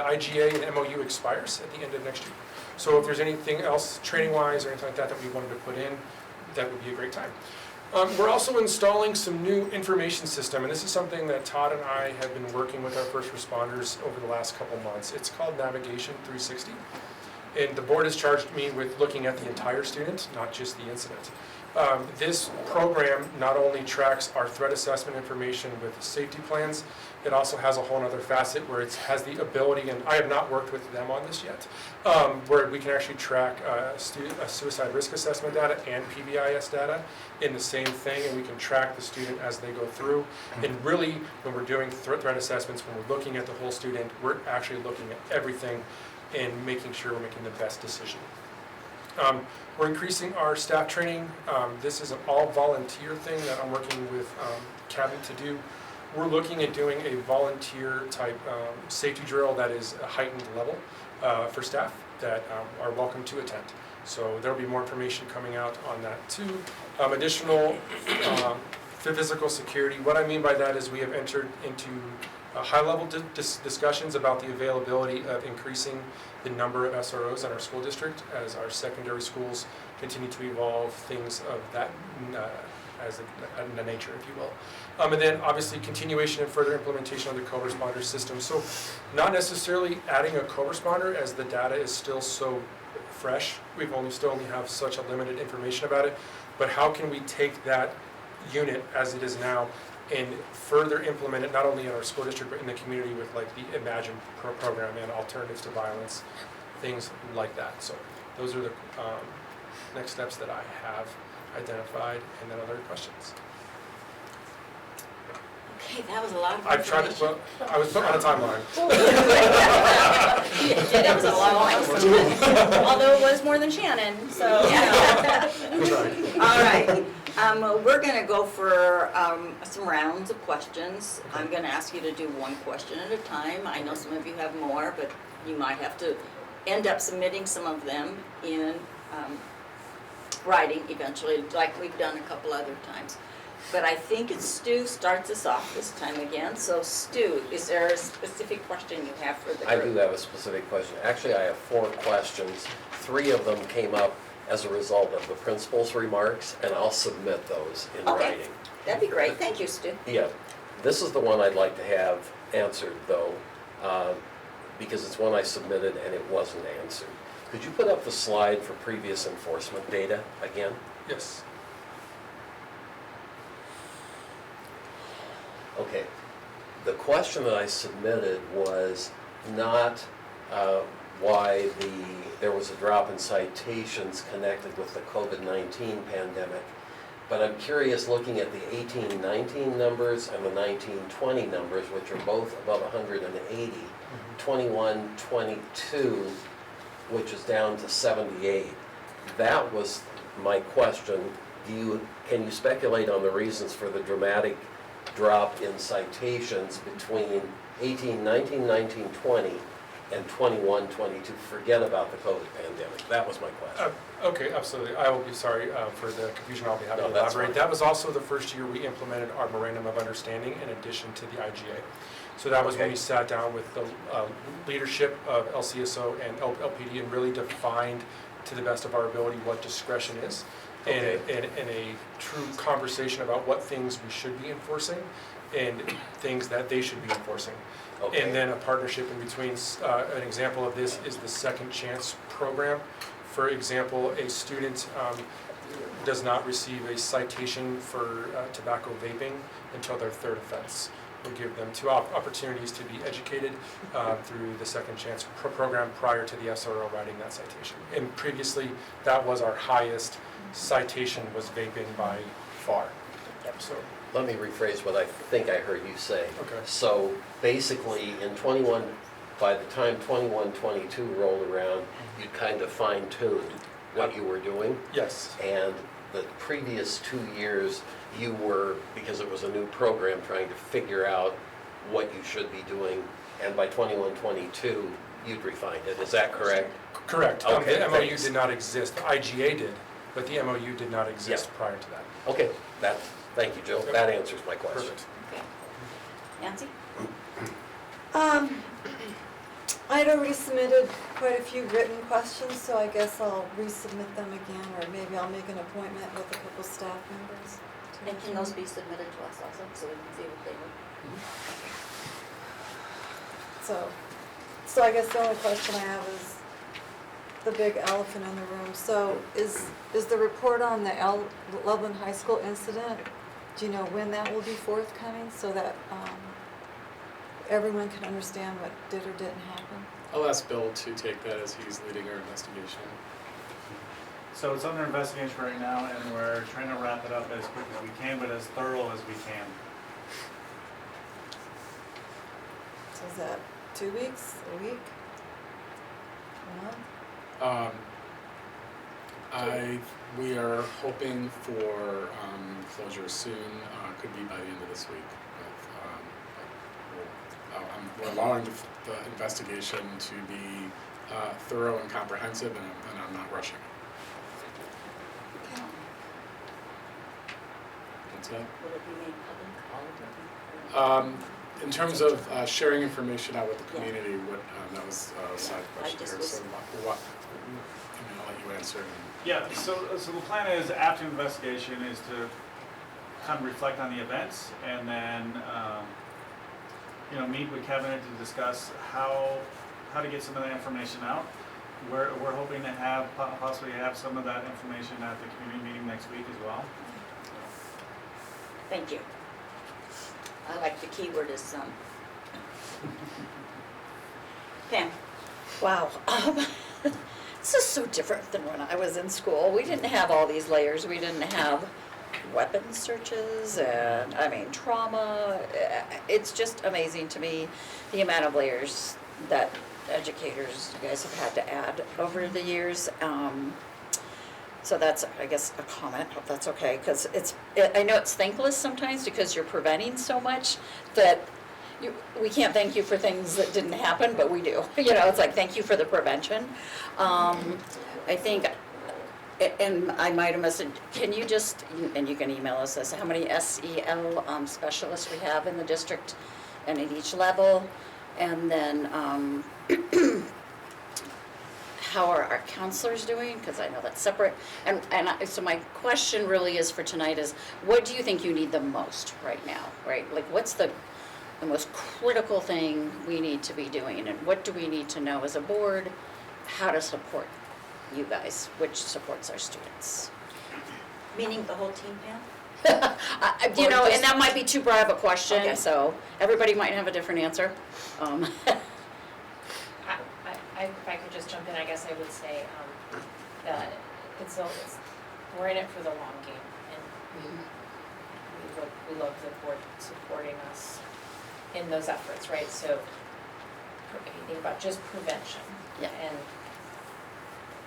[SPEAKER 6] IGA and MOU expires at the end of next year. So if there's anything else training-wise or anything like that we wanted to put in, that would be a great time. We're also installing some new information system, and this is something that Todd and I have been working with our first responders over the last couple months. It's called Navigation 360. And the board has charged me with looking at the entire student, not just the incident. This program not only tracks our threat assessment information with safety plans, it also has a whole other facet where it has the ability, and I have not worked with them on this yet, where we can actually track suicide risk assessment data and PBIS data in the same thing, and we can track the student as they go through. And really, when we're doing threat assessments, when we're looking at the whole student, we're actually looking at everything and making sure we're making the best decision. We're increasing our staff training. This is an all-volunteer thing that I'm working with Kevin to do. We're looking at doing a volunteer type safety drill that is a heightened level for staff that are welcome to attend. So there'll be more information coming out on that too. Additional physical security. What I mean by that is we have entered into high-level discussions about the availability of increasing the number of SROs in our school district as our secondary schools continue to evolve, things of that as a nature, if you will. And then obviously continuation and further implementation of the co-responder system. So not necessarily adding a co-responder as the data is still so fresh. We've still only have such a limited information about it. But how can we take that unit as it is now and further implement it not only in our school district but in the community with like the Imagine program and alternatives to violence, things like that. So those are the next steps that I have identified, and then other questions.
[SPEAKER 19] Okay, that was a lot of
[SPEAKER 6] I've tried it, well, I was put on a timeline.
[SPEAKER 11] That was a long one. Although it was more than Shannon, so.
[SPEAKER 19] All right. We're going to go for some rounds of questions. I'm going to ask you to do one question at a time. I know some of you have more, but you might have to end up submitting some of them in writing eventually, like we've done a couple other times. But I think it's Stu starts us off this time again. So Stu, is there a specific question you have for the group?
[SPEAKER 3] I do have a specific question. Actually, I have 4 questions. 3 of them came up as a result of the principal's remarks, and I'll submit those in writing.
[SPEAKER 19] That'd be great. Thank you, Stu.
[SPEAKER 3] Yeah. This is the one I'd like to have answered, though, because it's one I submitted and it wasn't answered. Could you put up the slide for previous enforcement data again?
[SPEAKER 6] Yes.
[SPEAKER 3] Okay. The question that I submitted was not why there was a drop in citations connected with the COVID-19 pandemic, but I'm curious, looking at the 18-19 numbers and the 19-20 numbers, which are both above 180, 21-22, which is down to 78. That was my question. Can you speculate on the reasons for the dramatic drop in citations between 18-19, 19-20, and 21-22? Forget about the COVID pandemic. That was my question.
[SPEAKER 6] Okay, absolutely. I will be sorry for the confusion. I'll be happy to
[SPEAKER 3] that's
[SPEAKER 6] elaborate.
[SPEAKER 3] fine.
[SPEAKER 6] That was also the first year we implemented our memorandum of understanding in addition to the IGA. So that was when we sat down with the leadership of LCSO and LPD and really defined to the best of our ability what discretion is, and a true conversation about what things we should be enforcing and things that they should be enforcing.
[SPEAKER 3] Okay.
[SPEAKER 6] And then a partnership in between. An example of this is the Second Chance program. For example, a student does not receive a citation for tobacco vaping until their 3rd offense. We'll give them 2 opportunities to be educated through the Second Chance program prior to the SRO writing that citation. And previously, that was our highest citation, was vaping by far. So
[SPEAKER 3] Let me rephrase what I think I heard you say.
[SPEAKER 6] Okay.
[SPEAKER 3] So basically, by the time 21-22 rolled around, you'd kind of fine-tuned what you were doing.
[SPEAKER 6] Yes.
[SPEAKER 3] And the previous 2 years, you were, because it was a new program, trying to figure out what you should be doing. And by 21-22, you'd refined it. Is that correct?
[SPEAKER 6] Correct.
[SPEAKER 3] Okay,
[SPEAKER 6] the MOU
[SPEAKER 3] thanks.
[SPEAKER 6] did not exist. The IGA did, but the MOU did not exist prior to that.
[SPEAKER 3] Okay. Thank you, Jill. That answers my question.
[SPEAKER 6] Perfect.
[SPEAKER 19] Okay. Nancy?
[SPEAKER 2] I'd already submitted quite a few written questions, so I guess I'll resubmit them again, or maybe I'll make an appointment with a couple staff members.
[SPEAKER 1] And can those be submitted to us also, so we can see what they were?
[SPEAKER 2] So I guess the only question I have is, the big elephant in the room. So is the report on the Loveland High School incident, do you know when that will be forthcoming so that everyone can understand what did or didn't happen?
[SPEAKER 15] I'll ask Bill to take that as he's leading our investigation.
[SPEAKER 18] So it's under investigation right now, and we're trying to wrap it up as quick as we can, but as thorough as we can.
[SPEAKER 2] So is that 2 weeks, a week, a month?
[SPEAKER 15] We are hoping for closure soon, could be by the end of this week. We're allowing the investigation to be thorough and comprehensive, and I'm not rushing it. What's that?
[SPEAKER 1] Will it be made public, all of it?
[SPEAKER 15] In terms of sharing information out with the community, that was a side question here, so what, I'll let you answer.
[SPEAKER 18] Yeah, so the plan is, after investigation, is to kind of reflect on the events, and then, meet with Kevin to discuss how to get some of that information out. We're hoping to possibly have some of that information at the community meeting next week as well.
[SPEAKER 1] Thank you. I like the keyword is Pam.
[SPEAKER 10] Wow. This is so different than when I was in school. We didn't have all these layers. We didn't have weapons searches and, trauma. It's just amazing to me the amount of layers that educators, you guys have had to add over the years. So that's, I guess, a comment. Hope that's okay, because I know it's thankless sometimes because you're preventing so much that we can't thank you for things that didn't happen, but we do. It's like, thank you for the prevention. I think, and I might have missed, can you just, and you can email us this, how many SEL specialists we have in the district and at each level? And then how are our counselors doing? Because I know that's separate. So my question really is for tonight is, what do you think you need the most right now, right? Like, what's the most critical thing we need to be doing, and what do we need to know as a board how to support you guys, which supports our students?
[SPEAKER 1] Meaning the whole team, Pam?
[SPEAKER 10] And that might be too broad of a question,
[SPEAKER 1] Okay.
[SPEAKER 10] so everybody might have a different answer.
[SPEAKER 21] If I could just jump in, I guess I would say that we're in it for the long game, and we love the board supporting us in those efforts, right? So if you think about just prevention, and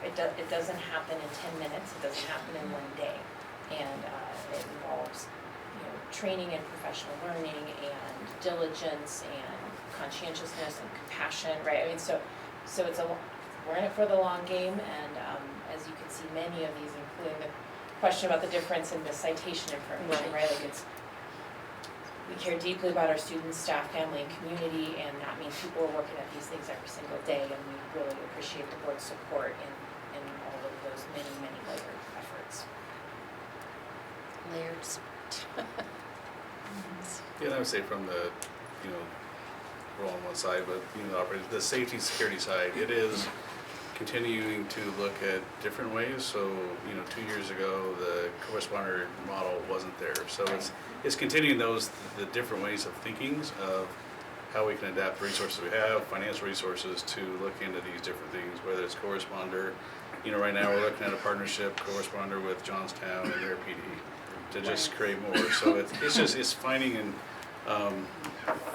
[SPEAKER 21] it doesn't happen in 10 minutes, it doesn't happen in one day, and it involves training and professional learning and diligence and conscientiousness and compassion, right? So we're in it for the long game, and as you can see, many of these, including the question about the difference in the citation information, right? Like we care deeply about our students, staff, family, and community, and that means people are working at these things every single day, and we really appreciate the board's support in all of those many, many layered efforts.
[SPEAKER 10] Layered support.
[SPEAKER 17] Yeah, I would say from the, we're on one side, but, the safety and security side, it is continuing to look at different ways. So, 2 years ago, the corresponder model wasn't there. So it's continuing the different ways of thinking of how we can adapt resources we have, financial resources, to look into these different things, whether it's corresponder. Right now we're looking at a partnership corresponder with Johnstown and their PD to just create more. So it's finding and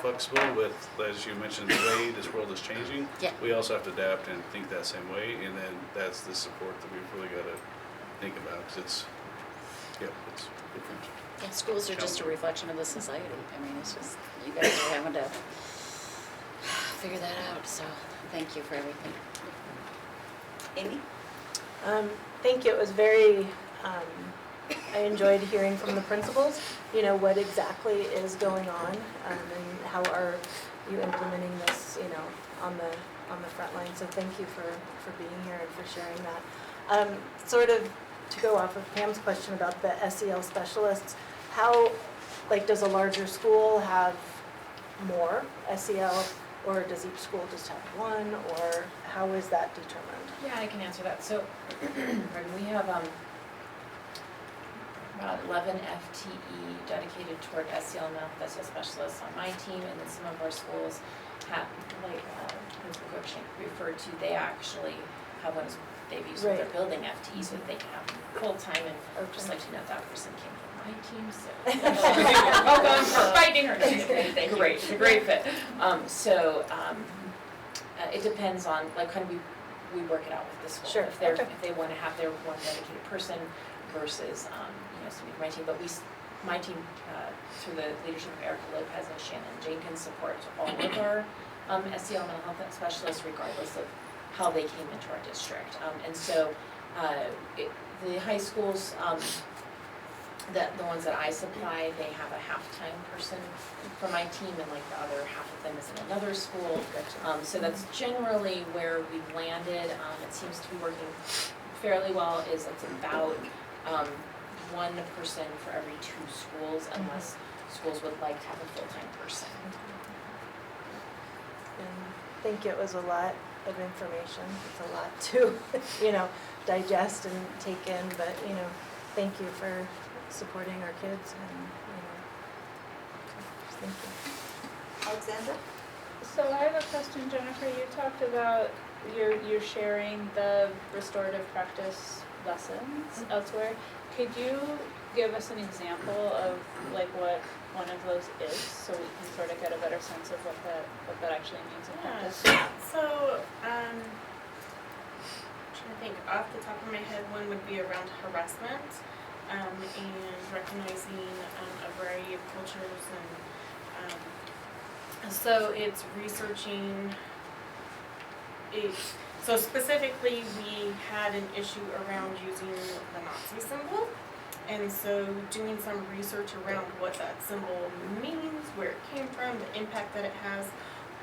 [SPEAKER 17] flexible with, as you mentioned, the way this world is changing.
[SPEAKER 10] Yeah.
[SPEAKER 17] We also have to adapt and think that same way, and then that's the support that we've really got to think about, because it's different.
[SPEAKER 10] Yeah, schools are just a reflection of the society. It's just, you guys are having to figure that out, so thank you for everything.
[SPEAKER 1] Amy?
[SPEAKER 13] Thank you. It was very, I enjoyed hearing from the principals, what exactly is going on, and how are you implementing this, on the front line. So thank you for being here and for sharing that. Sort of to go off of Pam's question about the SEL specialists, how, does a larger school have more SEL or does each school just have one, or how is that determined?
[SPEAKER 21] Yeah, I can answer that. So, pardon, we have about 11 FTE dedicated toward SEL math, SEL specialists on my team, and then some of our schools have, like Principal Cruikshank referred to, they actually have one they've used with their
[SPEAKER 13] Right.
[SPEAKER 21] building FTE so that they can have them full-time, and I'd just like to note that person came from my team, so. Welcome for fighting her. Great, it's a great fit. It depends on, like, kind of we work it out with the school.
[SPEAKER 13] Sure,
[SPEAKER 21] If
[SPEAKER 13] okay.
[SPEAKER 21] they wanna have their one dedicated person versus, somebody from my team, but my team, through the leadership of Erica Lopez and Shannon Jenkins, supports all of our SEL mental health specialists regardless of how they came into our district. The high schools, the ones that I supply, they have a half-time person from my team, and like the other half of them is in another school. So that's generally where we've landed. It seems to be working fairly well. It's about one person for every 2 schools, unless schools would like to have a full-time person.
[SPEAKER 13] And I think it was a lot of information. It's a lot to, digest and take in, but, thank you for supporting our kids and, thank you.
[SPEAKER 19] Alexandra?
[SPEAKER 14] So I have a question, Jennifer. You talked about you're sharing the restorative practice lessons elsewhere. Could you give us an example of like what one of those is, so we can sort of get a better sense of what that actually means in practice?
[SPEAKER 5] So, I'm trying to think off the top of my head, one would be around harassment, and recognizing a variety of cultures, and so it's researching so specifically we had an issue around using the Nazi symbol, and so doing some research around what that symbol means, where it came from, the impact that it has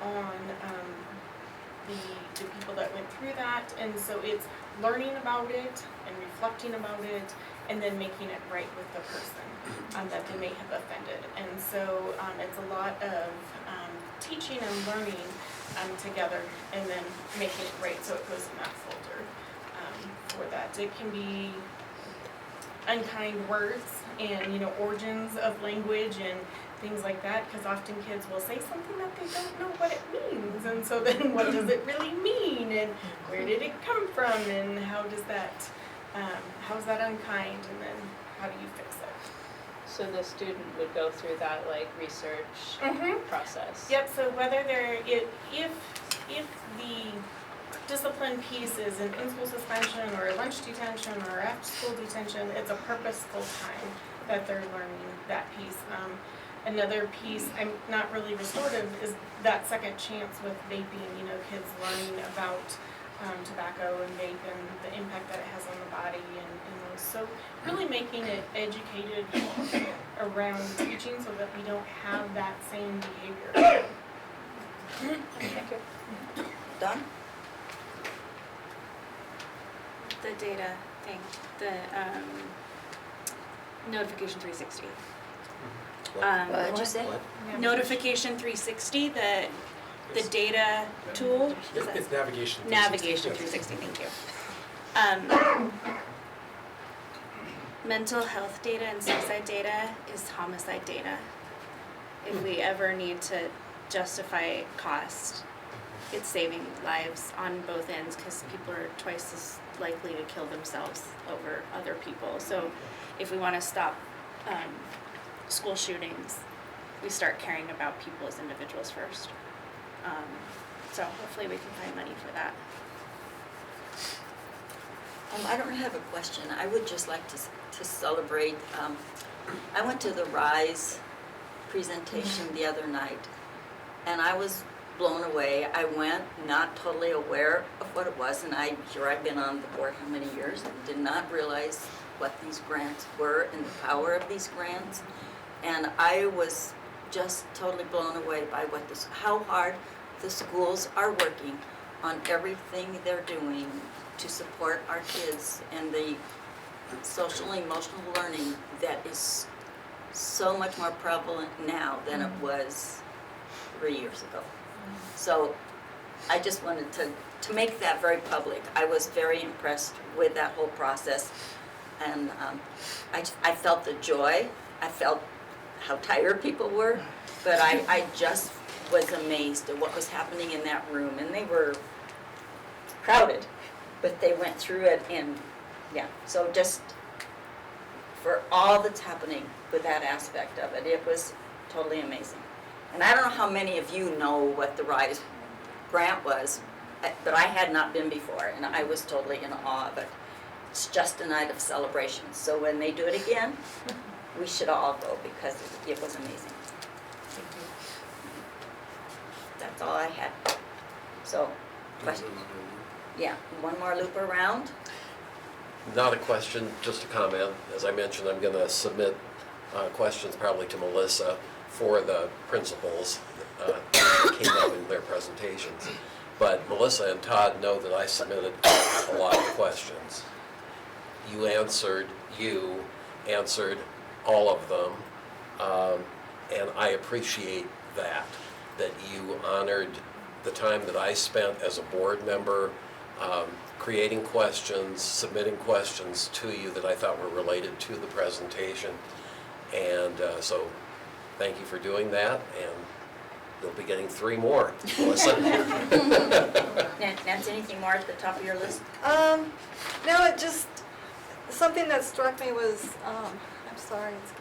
[SPEAKER 5] on the people that went through that, and so it's learning about it and reflecting about it, and then making it right with the person that they may have offended. And so it's a lot of teaching and learning together, and then making it right so it goes in that folder for that. It can be unkind words and origins of language and things like that, because often kids will say something that they don't know what it means, and so then what does it really mean, and where did it come from, and how's that unkind, and then how do you fix it?
[SPEAKER 14] So the student would go through that like research process.
[SPEAKER 5] Yep. So whether if the discipline piece is an in-school suspension or a lunch detention or after-school detention, it's a purposeful time that they're learning that piece. Another piece, I'm not really restorative, is that second chance with vaping. Kids learning about tobacco and vape and the impact that it has on the body and those. So really making it educated around teaching so that we don't have that same behavior.
[SPEAKER 14] Thank you.
[SPEAKER 19] Dawn?
[SPEAKER 4] The data thing, the Notification 360.
[SPEAKER 19] What'd you say?
[SPEAKER 4] Notification 360, the data tool.
[SPEAKER 6] It's navigation.
[SPEAKER 4] Navigation 360, thank you. Mental health data and suicide data is homicide data. If we ever need to justify cost, it's saving lives on both ends, because people are twice as likely to kill themselves over other people. So if we want to stop school shootings, we start caring about people as individuals first. So hopefully we can find money for that.
[SPEAKER 8] I don't have a question. I would just like to celebrate. I went to the RISE presentation the other night, and I was blown away. I went not totally aware of what it was, and I've been on the board how many years, and did not realize what these grants were and the power of these grants. And I was just totally blown away by how hard the schools are working on everything they're doing to support our kids, and the social and emotional learning that is so much more prevalent now than it was 3 years ago. So I just wanted to make that very public. I was very impressed with that whole process. And I felt the joy. I felt how tired people were. But I just was amazed at what was happening in that room. And they were crowded, but they went through it. And yeah, so just for all that's happening with that aspect of it, it was totally amazing. And I don't know how many of you know what the RISE grant was, but I had not been before, and I was totally in awe of it. It's just a night of celebration. So when they do it again, we should all go because it was amazing. That's all I had. So, question? Yeah, one more loop around.
[SPEAKER 3] Not a question, just a comment. As I mentioned, I'm going to submit questions probably to Melissa for the principals that came out in their presentations. But Melissa and Todd know that I submitted a lot of questions. You answered all of them, and I appreciate that you honored the time that I spent as a board member creating questions, submitting questions to you that I thought were related to the presentation. And so thank you for doing that, and you'll be getting 3 more, Melissa.
[SPEAKER 8] Nancy, anything more at the top of your list?
[SPEAKER 2] No, it just, something that struck me was, I'm sorry, it's,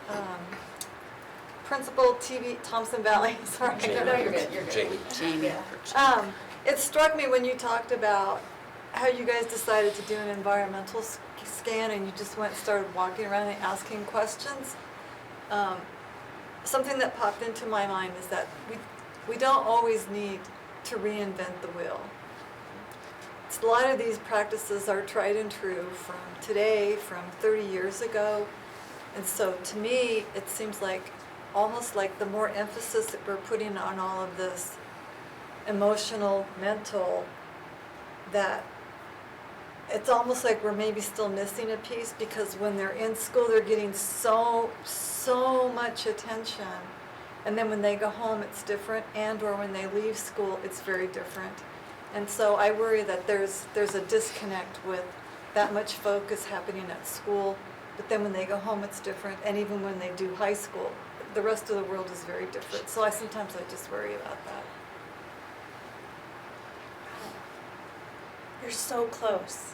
[SPEAKER 2] Principal TV, Thompson Valley, sorry.
[SPEAKER 3] Jamie.
[SPEAKER 2] No, you're good, you're good.
[SPEAKER 3] Jamie.
[SPEAKER 2] It struck me when you talked about how you guys decided to do an environmental scan and you just went and started walking around and asking questions. Something that popped into my mind is that we don't always need to reinvent the wheel. A lot of these practices are tried and true from today, from 30 years ago. And so to me, it seems like almost like the more emphasis that we're putting on all of this emotional, mental, that it's almost like we're maybe still missing a piece, because when they're in school, they're getting so much attention. And then when they go home, it's different, and or when they leave school, it's very different. And so I worry that there's a disconnect with that much focus happening at school, but then when they go home, it's different. And even when they do high school, the rest of the world is very different. So sometimes I just worry about that.
[SPEAKER 11] You're so close.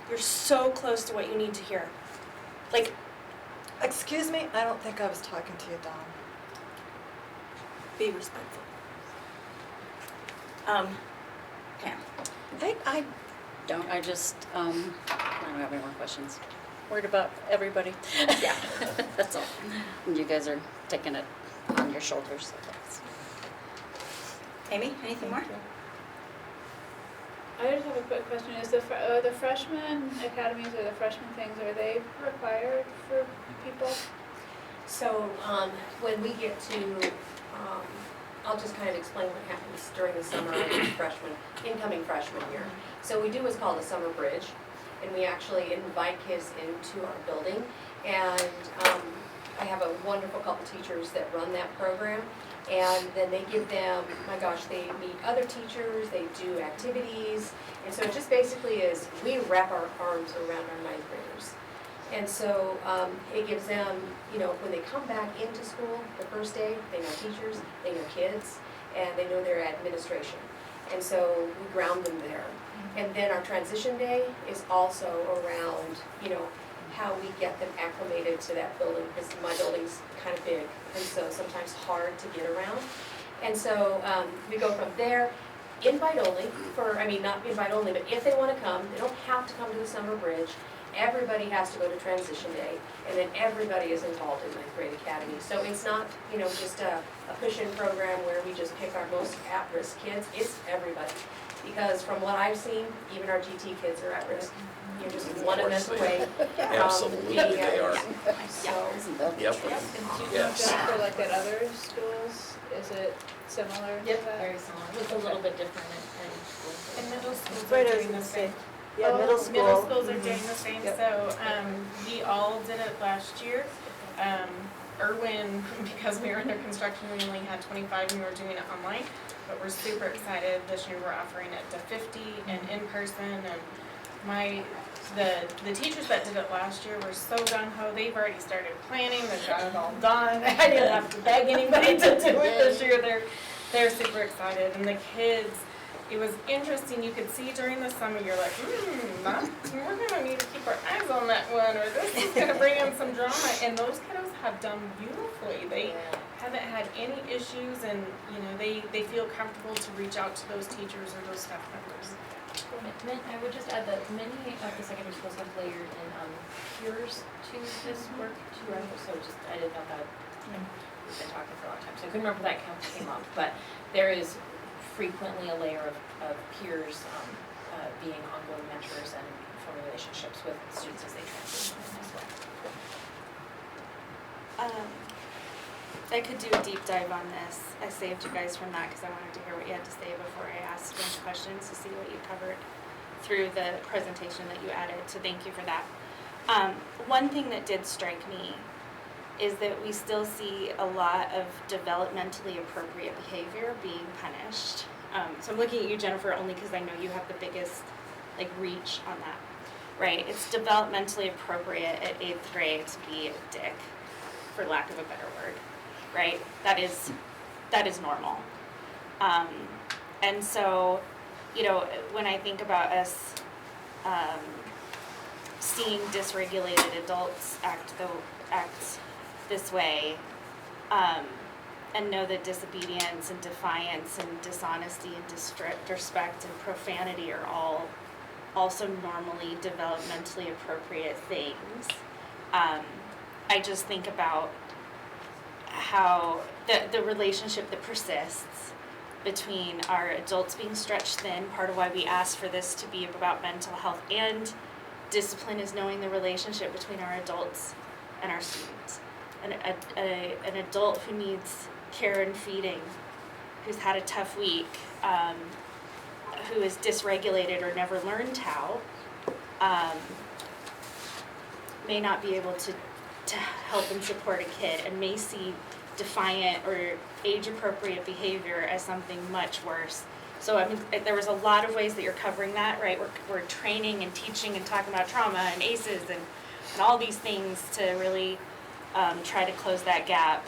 [SPEAKER 11] You're so close to what you need to hear. Like,
[SPEAKER 2] excuse me, I don't think I was talking to you, Dawn.
[SPEAKER 8] Be respectful. Pam.
[SPEAKER 10] I don't have any more questions. Worried about everybody.
[SPEAKER 8] Yeah.
[SPEAKER 10] That's all. And you guys are taking it on your shoulders. So that's...
[SPEAKER 8] Amy, anything more?
[SPEAKER 14] I just have a quick question. Is the freshman academies or the freshman things, are they required for people?
[SPEAKER 22] So, when we get to, I'll just kind of explain what happens during the summer of incoming freshman year. So we do what's called a summer bridge, and we actually invite kids into our building. And I have a wonderful couple teachers that run that program. And then they give them, my gosh, they meet other teachers, they do activities. And so it just basically is, we wrap our arms around our ninth graders. And so it gives them, when they come back into school the first day, they know teachers, they know kids, and they know their administration. And so we ground them there. And then our transition day is also around, how we get them acclimated to that building, because my building's kind of big, and so sometimes hard to get around. And so we go from there, invite only, not invite only, but if they want to come, they don't have to come to the summer bridge. Everybody has to go to transition day, and then everybody is involved in ninth grade academy. So it's not, just a push-in program where we just pick our most at-risk kids. It's everybody. Because from what I've seen, even our GT kids are at risk. You're just one event away.
[SPEAKER 3] Absolutely, they are.
[SPEAKER 22] So,
[SPEAKER 3] Yep.
[SPEAKER 14] And do you know,
[SPEAKER 3] Yes.
[SPEAKER 14] Jennifer, like at other schools, is it similar?
[SPEAKER 11] Yep, very similar. It's a little bit different in schools.
[SPEAKER 5] And middle schools
[SPEAKER 2] Right,
[SPEAKER 5] are
[SPEAKER 2] I was
[SPEAKER 5] doing the
[SPEAKER 2] gonna say,
[SPEAKER 5] same.
[SPEAKER 2] yeah, middle school.
[SPEAKER 5] Middle schools are doing the same,
[SPEAKER 2] Yep.
[SPEAKER 5] so we all did it last year. Irwin, because we were under construction, we only had 25 and we were doing it online. But we're super excited. This year we're offering it to 50 and in person. And the teachers that did it last year were so gung-ho. They've already started planning. They've got it all done. I didn't have to beg anybody to do it this year. They're super excited. And the kids, it was interesting. You could see during the summer, you're like, we're going to need to keep our eyes on that one, or this is going to bring in some drama. And those kiddos have done beautifully. They haven't had any issues, and they feel comfortable to reach out to those teachers or those staff members.
[SPEAKER 21] I would just add that many of the secondary schools have layered in peers to this work too, right? So I didn't know that. We've been talking for a long time, so I couldn't remember that came up. But there is frequently a layer of peers being ongoing mentors and forming relationships with students as they transition as well.
[SPEAKER 4] I could do a deep dive on this. I saved you guys from that because I wanted to hear what you had to say before I asked a bunch of questions to see what you covered through the presentation that you added, so thank you for that. One thing that did strike me is that we still see a lot of developmentally appropriate behavior being punished. So I'm looking at you, Jennifer, only because I know you have the biggest reach on that, right? It's developmentally appropriate at 8th grade to be a dick, for lack of a better word, right? That is normal. And so, when I think about us seeing dysregulated adults act this way, and know that disobedience and defiance and dishonesty and disrespect and profanity are all also normally developmentally appropriate things. I just think about how the relationship that persists between our adults being stretched thin, part of why we asked for this to be about mental health, and discipline is knowing the relationship between our adults and our students. An adult who needs care and feeding, who's had a tough week, who is dysregulated or never learned how, may not be able to help and support a kid, and may see defiant or age-appropriate behavior as something much worse. So there was a lot of ways that you're covering that, right? We're training and teaching and talking about trauma and ACEs and all these things to really try to close that gap.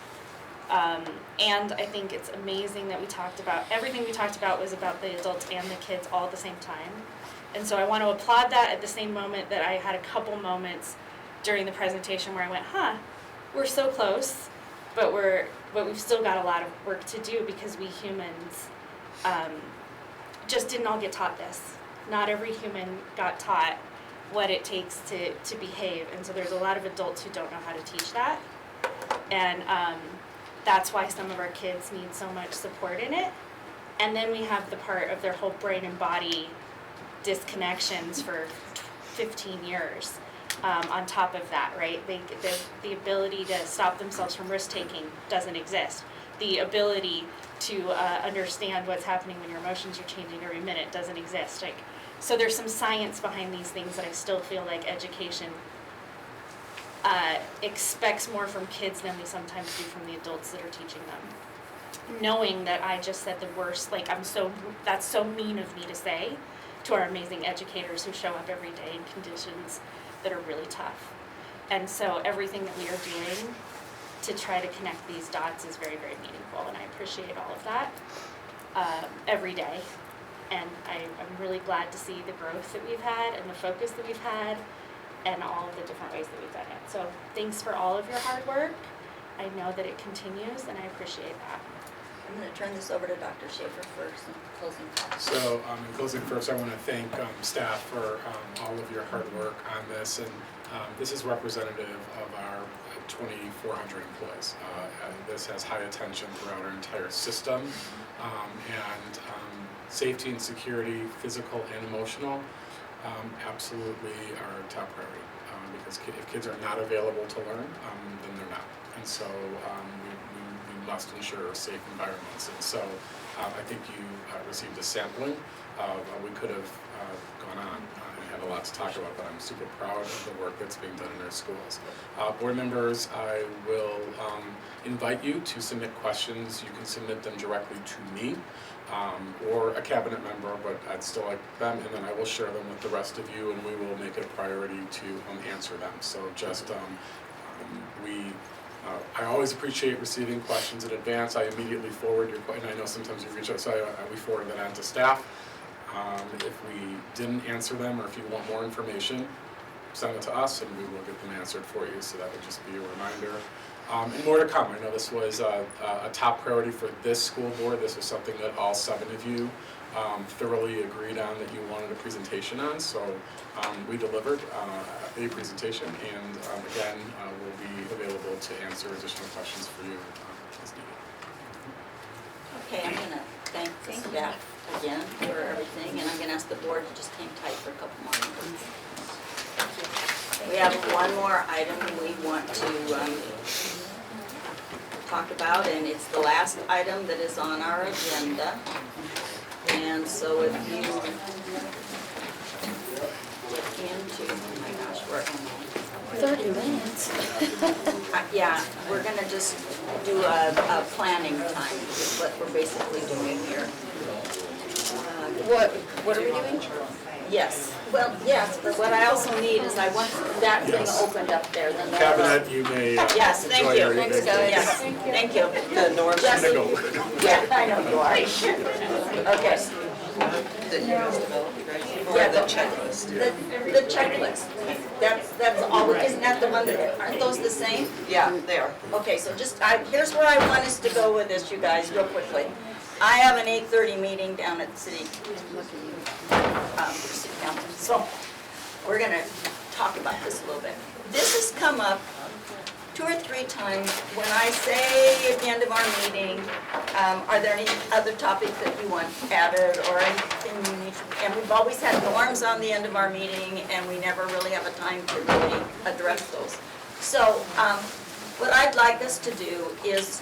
[SPEAKER 4] And I think it's amazing that everything we talked about was about the adults and the kids all at the same time. And so I want to applaud that at the same moment that I had a couple moments during the presentation where I went, we're so close, but we've still got a lot of work to do, because we humans just didn't all get taught this. Not every human got taught what it takes to behave, and so there's a lot of adults who don't know how to teach that, and that's why some of our kids need so much support in it. And then we have the part of their whole brain and body disconnections for 15 years. On top of that, right? The ability to stop themselves from risk-taking doesn't exist. The ability to understand what's happening when your emotions are changing every minute doesn't exist. So there's some science behind these things that I still feel like education expects more from kids than we sometimes do from the adults that are teaching them. Knowing that I just said the worst, that's so mean of me to say to our amazing educators who show up every day in conditions that are really tough. And so everything that we are doing to try to connect these dots is very, very meaningful, and I appreciate all of that every day. And I'm really glad to see the growth that we've had and the focus that we've had and all of the different ways that we've done it. So thanks for all of your hard work. I know that it continues, and I appreciate that.
[SPEAKER 8] I'm going to turn this over to Dr. Schaefer for some closing comments.
[SPEAKER 15] So in closing, first I want to thank staff for all of your hard work on this, and this is representative of our 2,400 employees. This has high attention throughout our entire system, and safety and security, physical and emotional, absolutely are top priority, because if kids are not available to learn, then they're not. And so we must ensure safe environments. And so I think you received a sampling of, we could have gone on have a lot to talk about, but I'm super proud of the work that's being done in our schools. Board members, I will invite you to submit questions. You can submit them directly to me or a cabinet member, but I'd still like them, and then I will share them with the rest of you, and we will make it a priority to answer them. So just I always appreciate receiving questions in advance. I immediately forward your questions, and I know sometimes you reach out, so we forward that on to staff. If we didn't answer them, or if you want more information, send it to us and we will get them answered for you. So that would just be a reminder. And more to come. I know this was a top priority for this school board. This was something that all 7 of you thoroughly agreed on that you wanted a presentation on. So we delivered a presentation, and again, we'll be available to answer additional questions for you as needed.
[SPEAKER 8] Okay, I'm going to thank the staff again for everything, and I'm going to ask the board to just hang tight for a couple more minutes. We have one more item we want to talk about, and it's the last item that is on our agenda. And so if you get into, oh my gosh, we're
[SPEAKER 10] 30 minutes.
[SPEAKER 8] Yeah, we're going to just do a planning time, is what we're basically doing here.
[SPEAKER 10] What are we doing?
[SPEAKER 8] Yes, well, yes, but what I also need is I want that thing opened up there. The
[SPEAKER 15] Cabinet, you may
[SPEAKER 8] yes, thank
[SPEAKER 15] enjoy
[SPEAKER 8] you.
[SPEAKER 15] your evening.
[SPEAKER 8] Yes, thank you.
[SPEAKER 3] The norms.
[SPEAKER 8] Jesse, yeah, I know you are. Okay.
[SPEAKER 3] That you guys developed, right?
[SPEAKER 8] Yeah,
[SPEAKER 3] Or the checklist.
[SPEAKER 8] The checklist. That's all. Isn't that the one that, aren't those the same?
[SPEAKER 3] Yeah, they are.
[SPEAKER 8] Okay, so just, here's where I want us to go with this, you guys, real quickly. I have an 8:30 meeting down at the city council, so we're gonna talk about this a little bit. This has come up 2 or 3 times when I say at the end of our meeting, are there any other topics that you want added or anything you need? And we've always had norms on the end of our meeting, and we never really have a time to really address those. So what I'd like us to do is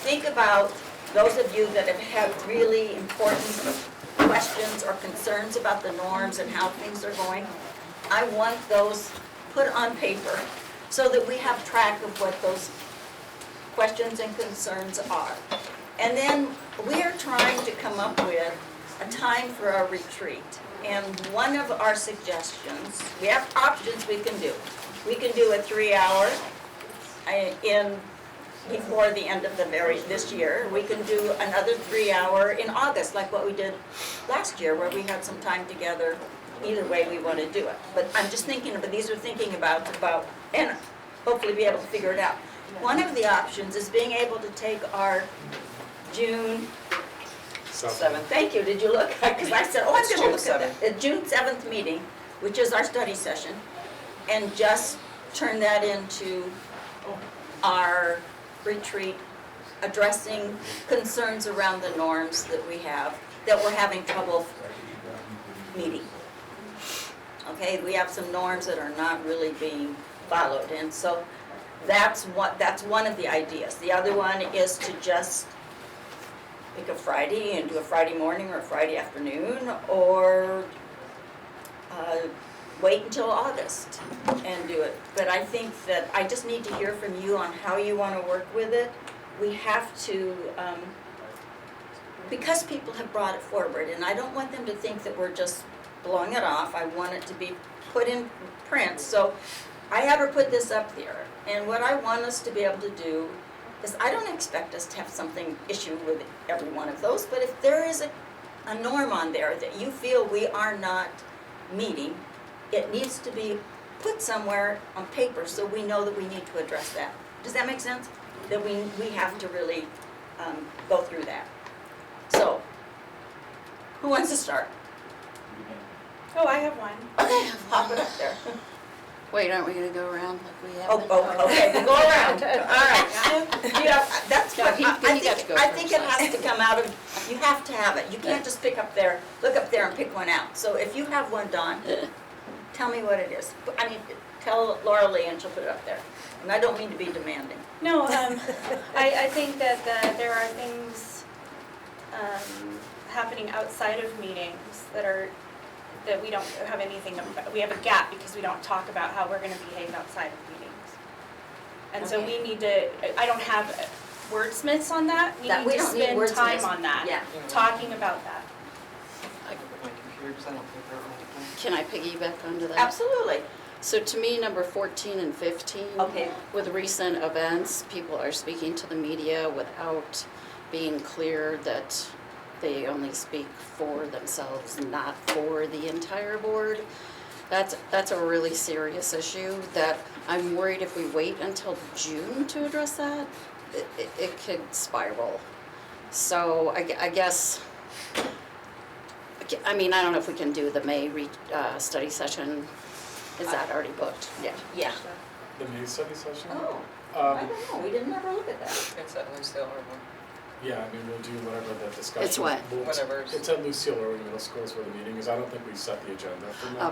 [SPEAKER 8] think about those of you that have had really important questions or concerns about the norms and how things are going. I want those put on paper so that we have track of what those questions and concerns are. And then we are trying to come up with a time for our retreat. And one of our suggestions, we have options we can do. We can do a 3-hour before the end of this year. We can do another 3-hour in August, like what we did last year, where we had some time together. Either way we want to do it. But I'm just thinking, but these are thinking about, and hopefully be able to figure it out. One of the options is being able to take our June
[SPEAKER 15] 7th.
[SPEAKER 8] Thank you, did you look? Because I said, oh, I'm
[SPEAKER 3] It's
[SPEAKER 8] going to look
[SPEAKER 3] June
[SPEAKER 8] at that. The June 7th meeting, which is our study session, and just turn that into our retreat, addressing concerns around the norms that we have, that we're having trouble meeting. Okay, we have some norms that are not really being followed, and so that's one of the ideas. The other one is to just pick a Friday and do a Friday morning or a Friday afternoon, or wait until August and do it. But I think that I just need to hear from you on how you want to work with it. We have to, because people have brought it forward, and I don't want them to think that we're just blowing it off. I want it to be put in print. So I had her put this up there. And what I want us to be able to do is, I don't expect us to have something issue with every one of those, but if there is a norm on there that you feel we are not meeting, it needs to be put somewhere on paper so we know that we need to address that. Does that make sense? That we have to really go through that. So, who wants to start?
[SPEAKER 4] Oh, I have one.
[SPEAKER 8] Okay, pop it up there.
[SPEAKER 10] Wait, aren't we gonna go around like we have?
[SPEAKER 8] Okay, we'll go around. All right. That's what, I think it has to come out of, you have to have it. You can't just pick up there, look up there and pick one out. So if you have one, Dawn, tell me what it is. I mean, tell Laura Lee and she'll put it up there. And I don't mean to be demanding.
[SPEAKER 4] No, I think that there are things happening outside of meetings that are
[SPEAKER 11] that we don't have anything, we have a gap because we don't talk about how we're gonna behave outside of meetings. And so we need to, I don't have wordsmiths on that, we
[SPEAKER 8] That-
[SPEAKER 11] need
[SPEAKER 8] we
[SPEAKER 11] to
[SPEAKER 8] don't need
[SPEAKER 11] spend time
[SPEAKER 8] wordsmiths.
[SPEAKER 11] on that,
[SPEAKER 8] Yeah.
[SPEAKER 11] talking about that.
[SPEAKER 3] I can put my computer, because I don't paper all the time.
[SPEAKER 10] Can I piggyback onto that?
[SPEAKER 8] Absolutely.
[SPEAKER 10] So to me, number 14 and 15,
[SPEAKER 8] Okay.
[SPEAKER 10] with recent events, people are speaking to the media without being clear that they only speak for themselves, not for the entire board. That's a really serious issue that I'm worried if we wait until June to address that, it could spiral. So I guess, I mean, I don't know if we can do the May study session. Is that already booked? Yeah.
[SPEAKER 8] Yeah.
[SPEAKER 15] The May study session?
[SPEAKER 8] Oh, I don't know, we didn't ever look at that.
[SPEAKER 3] It's at Lucille Irwin.
[SPEAKER 15] Yeah, I mean, we'll do whatever the discussion.
[SPEAKER 10] It's what?
[SPEAKER 3] Whatever.
[SPEAKER 15] It's at Lucille Irwin Middle School is where the meeting is. I don't think we've set the agenda for now.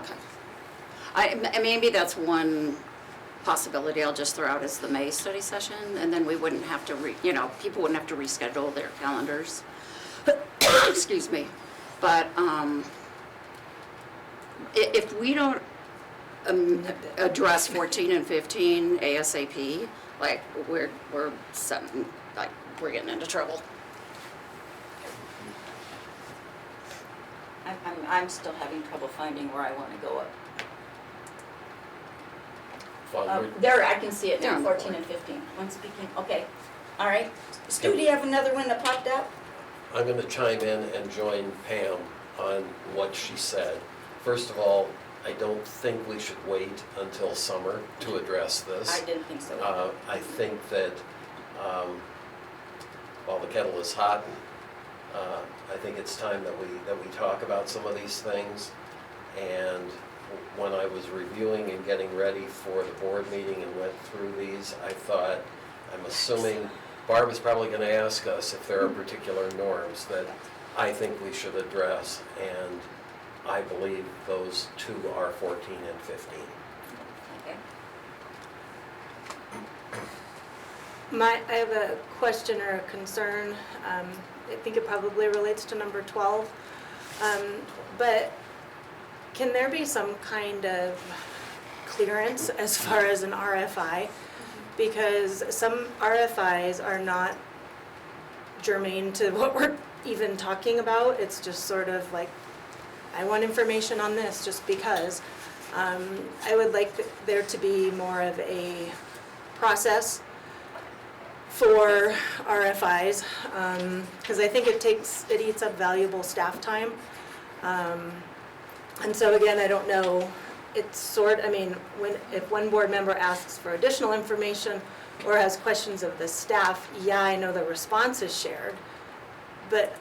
[SPEAKER 10] Okay. Maybe that's one possibility I'll just throw out as the May study session, and then we wouldn't have to, people wouldn't have to reschedule their calendars. Excuse me. But if we don't address 14 and 15 ASAP, like we're setting, like we're getting into trouble.
[SPEAKER 8] I'm still having trouble finding where I want to go up. There, I can see it now, 14 and 15. One speaking, okay. All right. Stu, do you have another one that popped up?
[SPEAKER 12] I'm going to chime in and join Pam on what she said. First of all, I don't think we should wait until summer to address this.
[SPEAKER 8] I didn't think so.
[SPEAKER 12] I think that while the kettle is hot, I think it's time that we talk about some of these things. And when I was reviewing and getting ready for the board meeting and went through these, I thought, I'm assuming Barb is probably going to ask us if there are particular norms that I think we should address, and I believe those two are 14 and 15.
[SPEAKER 2] Okay. I have a question or a concern. I think it probably relates to number 12. But can there be some kind of clearance as far as an RFI? Because some RFIs are not germane to what we're even talking about. It's just sort of like, I want information on this just because. I would like there to be more of a process for RFIs, because I think it eats up valuable staff time. And so again, I don't know, if one board member asks for additional information or has questions of the staff, yeah, I know the response is shared. But,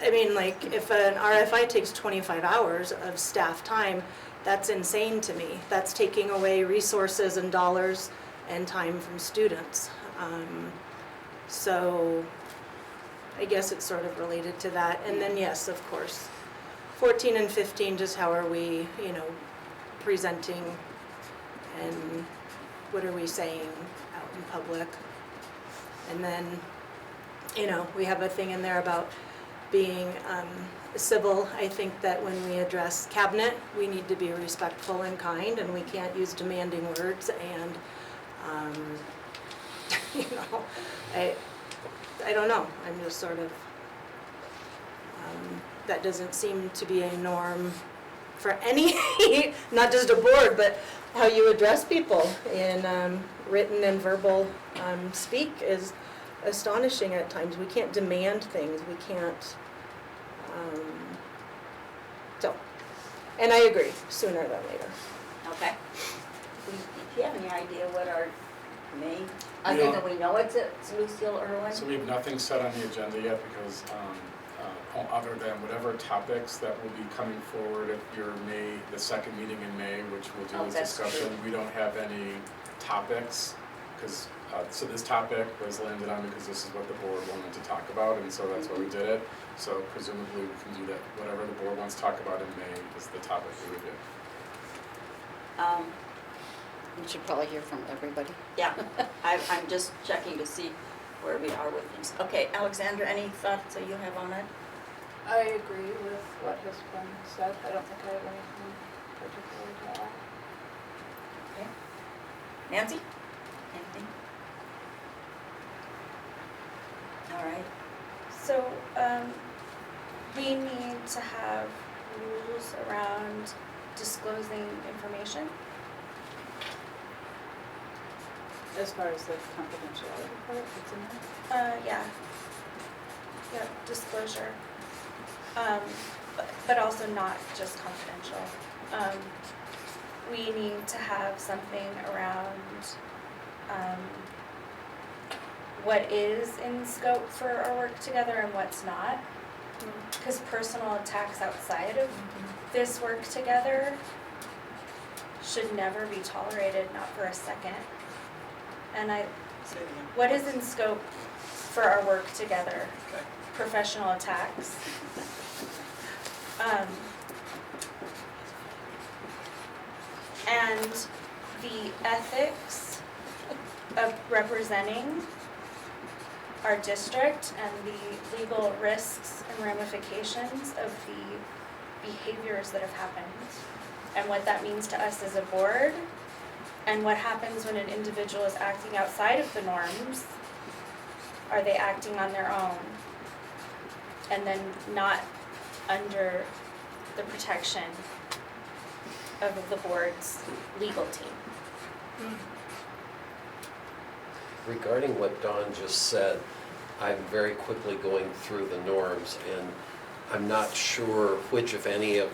[SPEAKER 2] I mean, like, if an RFI takes 25 hours of staff time, that's insane to me. That's taking away resources and dollars and time from students. So, I guess it's sort of related to that. And then, yes, of course, 14 and 15, just how are we, presenting and what are we saying out in public? And then, we have a thing in there about being civil. I think that when we address cabinet, we need to be respectful and kind, and we can't use demanding words. And, I don't know. I'm just sort of, that doesn't seem to be a norm for any, not just a board, but how you address people in written and verbal speak is astonishing at times. We can't demand things. We can't. And I agree, sooner than later.
[SPEAKER 8] Okay. Do you have any idea what our May,
[SPEAKER 15] We
[SPEAKER 8] other
[SPEAKER 15] don't.
[SPEAKER 8] than we know it's Lucille Irwin?
[SPEAKER 15] So we have nothing set on the agenda yet because other than whatever topics that will be coming forward at the second meeting in May, which we'll do as
[SPEAKER 8] that's
[SPEAKER 15] discussion.
[SPEAKER 8] true.
[SPEAKER 15] We don't have any topics because, so this topic was landed on because this is what the board wanted to talk about, and so that's why we did it. So presumably we can do that. Whatever the board wants to talk about in May is the topic we would do.
[SPEAKER 10] We should probably hear from everybody.
[SPEAKER 8] Yeah, I'm just checking to see where we are with things. Okay, Alexandra, any thoughts that you have on it?
[SPEAKER 14] I agree with what has been said. I don't think I have anything particular to add.
[SPEAKER 19] Okay. Nancy? Anything? All right.
[SPEAKER 4] So, we need to have rules around disclosing information.
[SPEAKER 14] As far as the confidentiality part, it's in there?
[SPEAKER 4] Yeah. Yep, disclosure. But also not just confidential. We need to have something around, what is in scope for our work together and what's not. Because personal attacks outside of this work together should never be tolerated, not for a second. And what is in scope for our work together?
[SPEAKER 3] Okay.
[SPEAKER 4] Professional attacks. And the ethics of representing our district and the legal risks and ramifications of the behaviors that have happened and what that means to us as a board and what happens when an individual is acting outside of the norms. Are they acting on their own and then not under the protection of the board's legal team?
[SPEAKER 12] Regarding what Dawn just said, I'm very quickly going through the norms, and I'm not sure which, if any, of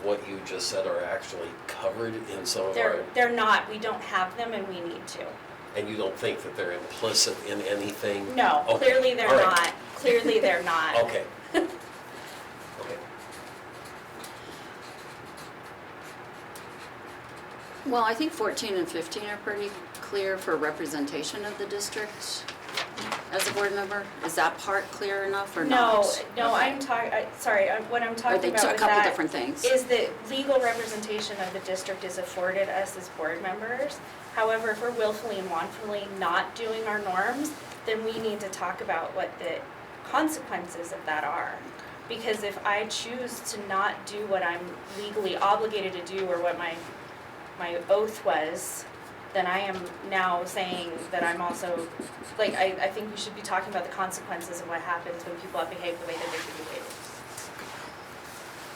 [SPEAKER 12] what you just said are actually covered in some of our...
[SPEAKER 4] They're not. We don't have them, and we need to.
[SPEAKER 12] And you don't think that they're implicit in anything?
[SPEAKER 4] No,
[SPEAKER 12] Okay.
[SPEAKER 4] clearly they're
[SPEAKER 12] All right.
[SPEAKER 4] not. Clearly they're not.
[SPEAKER 12] Okay. Okay.
[SPEAKER 10] Well, I think 14 and 15 are pretty clear for representation of the district as a board member. Is that part clear enough or not?
[SPEAKER 4] No,
[SPEAKER 10] Okay.
[SPEAKER 4] I'm talking, sorry, what I'm
[SPEAKER 10] Are
[SPEAKER 4] talking
[SPEAKER 10] they
[SPEAKER 4] about
[SPEAKER 10] a
[SPEAKER 4] with
[SPEAKER 10] couple
[SPEAKER 4] that
[SPEAKER 10] different things?
[SPEAKER 4] is that legal representation of the district is afforded us as board members. However, if we're willfully and wantonly not doing our norms, then we need to talk about what the consequences of that are. Because if I choose to not do what I'm legally obligated to do or what my oath was, then I am now saying that I'm also, like, I think we should be talking about the consequences of what happens when people behave the way that they should behave.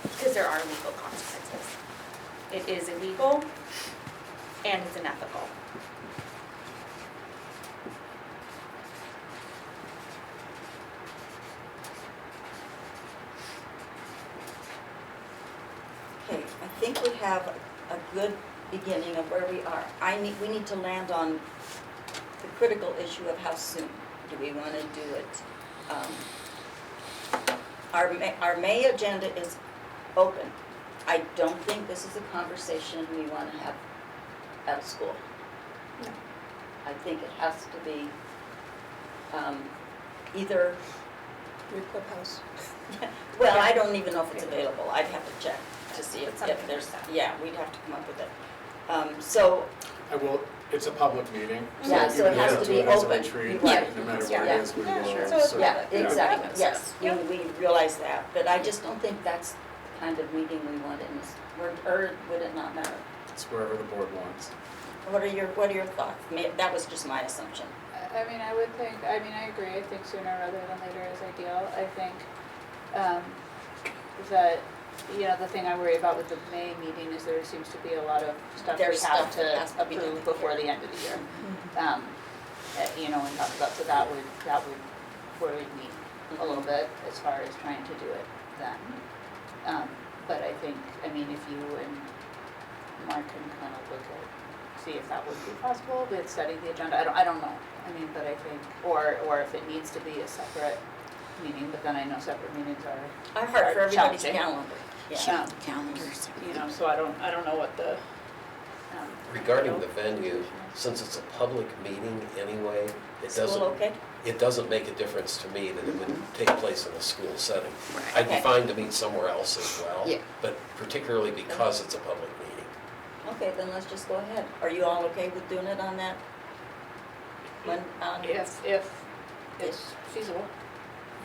[SPEAKER 4] Because there are legal consequences. It is illegal and it's unethical.
[SPEAKER 19] Okay, I think we have a good beginning of where we are. We need to land on the critical issue of how soon do we want to do it. Our May agenda is open. I don't think this is a conversation we want to have at a school.
[SPEAKER 4] No.
[SPEAKER 19] I think it has to be either,
[SPEAKER 13] Your clubhouse.
[SPEAKER 19] well, I don't even know if it's available. I'd have to check to see if
[SPEAKER 4] Something
[SPEAKER 19] there's,
[SPEAKER 4] like that.
[SPEAKER 19] yeah, we'd have to come up with it. So,
[SPEAKER 15] It's a public meeting.
[SPEAKER 19] yeah, so it has to be
[SPEAKER 15] even as a
[SPEAKER 19] open.
[SPEAKER 15] retreat,
[SPEAKER 19] Right.
[SPEAKER 15] no matter what
[SPEAKER 19] Yeah.
[SPEAKER 15] it is, we will
[SPEAKER 4] sure.
[SPEAKER 15] serve
[SPEAKER 19] Yeah,
[SPEAKER 15] it.
[SPEAKER 19] exactly, yes,
[SPEAKER 4] Yep.
[SPEAKER 19] we realize that, but I just don't think that's the kind of meeting we want in this, or would it not matter?
[SPEAKER 15] It's wherever the board wants.
[SPEAKER 19] What are your thoughts? That was just my assumption.
[SPEAKER 14] I mean, I would think, I agree, I think sooner rather than later is ideal. I think that, the thing I worry about with the May meeting is there seems to be a lot of stuff we
[SPEAKER 19] There's
[SPEAKER 14] have
[SPEAKER 19] stuff that has
[SPEAKER 14] to
[SPEAKER 19] to be
[SPEAKER 14] approve
[SPEAKER 19] done.
[SPEAKER 14] before the end of the year. And talk about, so that would worry me a little bit as far as trying to do it then. But I think, if you and Mark can kind of look at, see if that would be possible with setting the agenda, I don't know. But I think, or if it needs to be a separate meeting, but then I know separate meetings
[SPEAKER 19] Are hard for everybody's
[SPEAKER 14] challenging.
[SPEAKER 19] calendar. Yeah.
[SPEAKER 10] Calendars.
[SPEAKER 14] So I don't know what the.
[SPEAKER 12] Regarding the venue, since it's a public meeting anyway,
[SPEAKER 19] School, okay?
[SPEAKER 12] it doesn't make a difference to me that it would take place in a school setting.
[SPEAKER 10] Right.
[SPEAKER 12] I'd be
[SPEAKER 19] Okay.
[SPEAKER 12] fine to meet somewhere else as well,
[SPEAKER 10] Yeah.
[SPEAKER 12] but particularly because it's a public meeting.
[SPEAKER 19] Okay, then let's just go ahead. Are you all okay with doing it on that?
[SPEAKER 14] If it's feasible.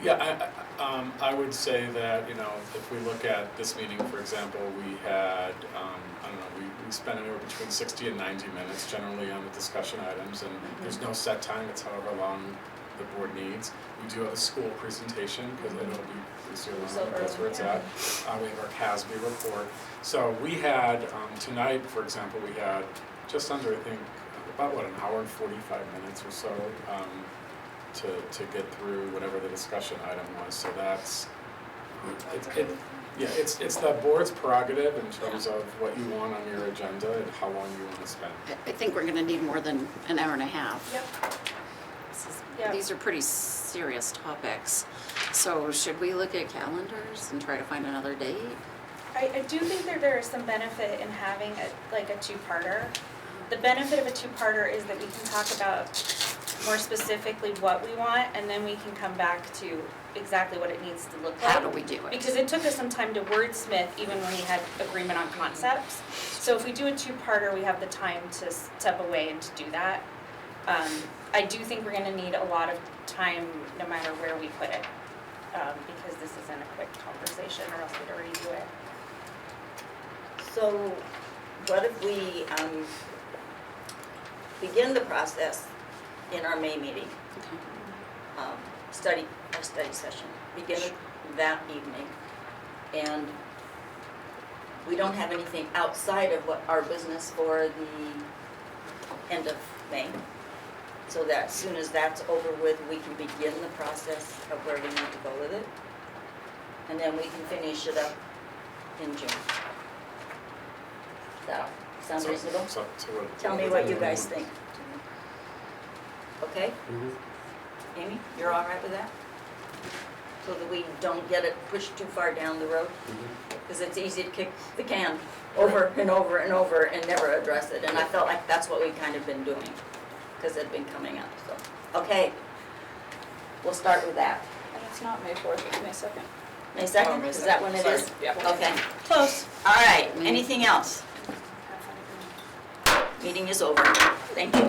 [SPEAKER 15] Yeah, I would say that, if we look at this meeting, for example, we had, we spent anywhere between 60 and 90 minutes generally on the discussion items, and there's no set time, it's however long the board needs. We do have a school presentation, because it'll be pretty long, that's where it's at. We have our CASB report. So we had, tonight, for example, we had just under, I think, about an hour and 45 minutes or so to get through whatever the discussion item was. So that's, it's the board's prerogative in terms of what you want on your agenda and how long you want to spend.
[SPEAKER 10] I think we're gonna need more than an hour and a half.
[SPEAKER 5] Yep.
[SPEAKER 10] These are pretty serious topics. So should we look at calendars and try to find another date?
[SPEAKER 11] I do think that there is some benefit in having a two-parter. The benefit of a two-parter is that we can talk about more specifically what we want, and then we can come back to exactly what it needs to look like.
[SPEAKER 10] How do we do it?
[SPEAKER 11] Because it took us some time to wordsmith even when we had agreement on concepts. So if we do a two-parter, we have the time to step away and to do that. I do think we're gonna need a lot of time no matter where we put it, because this isn't a quick conversation or else we'd already do it.
[SPEAKER 19] So what if we begin the process in our May meeting? Our study session, begin it that evening. And we don't have anything outside of what our business for the end of May. So that as soon as that's over with, we can begin the process of where we need to go with it. And then we can finish it up in June. Does that sound reasonable? Tell me what you guys think. Okay? Amy, you're all right with that? So that we don't get it pushed too far down the road? Because it's easy to kick the can over and over and over and never address it. And I felt like that's what we've kind of been doing, because it had been coming up, so. Okay, we'll start with that.
[SPEAKER 10] And it's not May 4th, it's May 2nd.
[SPEAKER 19] May 2nd, is that when it is?
[SPEAKER 10] Sorry, yeah.
[SPEAKER 19] Okay, close. All right, anything else? Meeting is over. Thank you.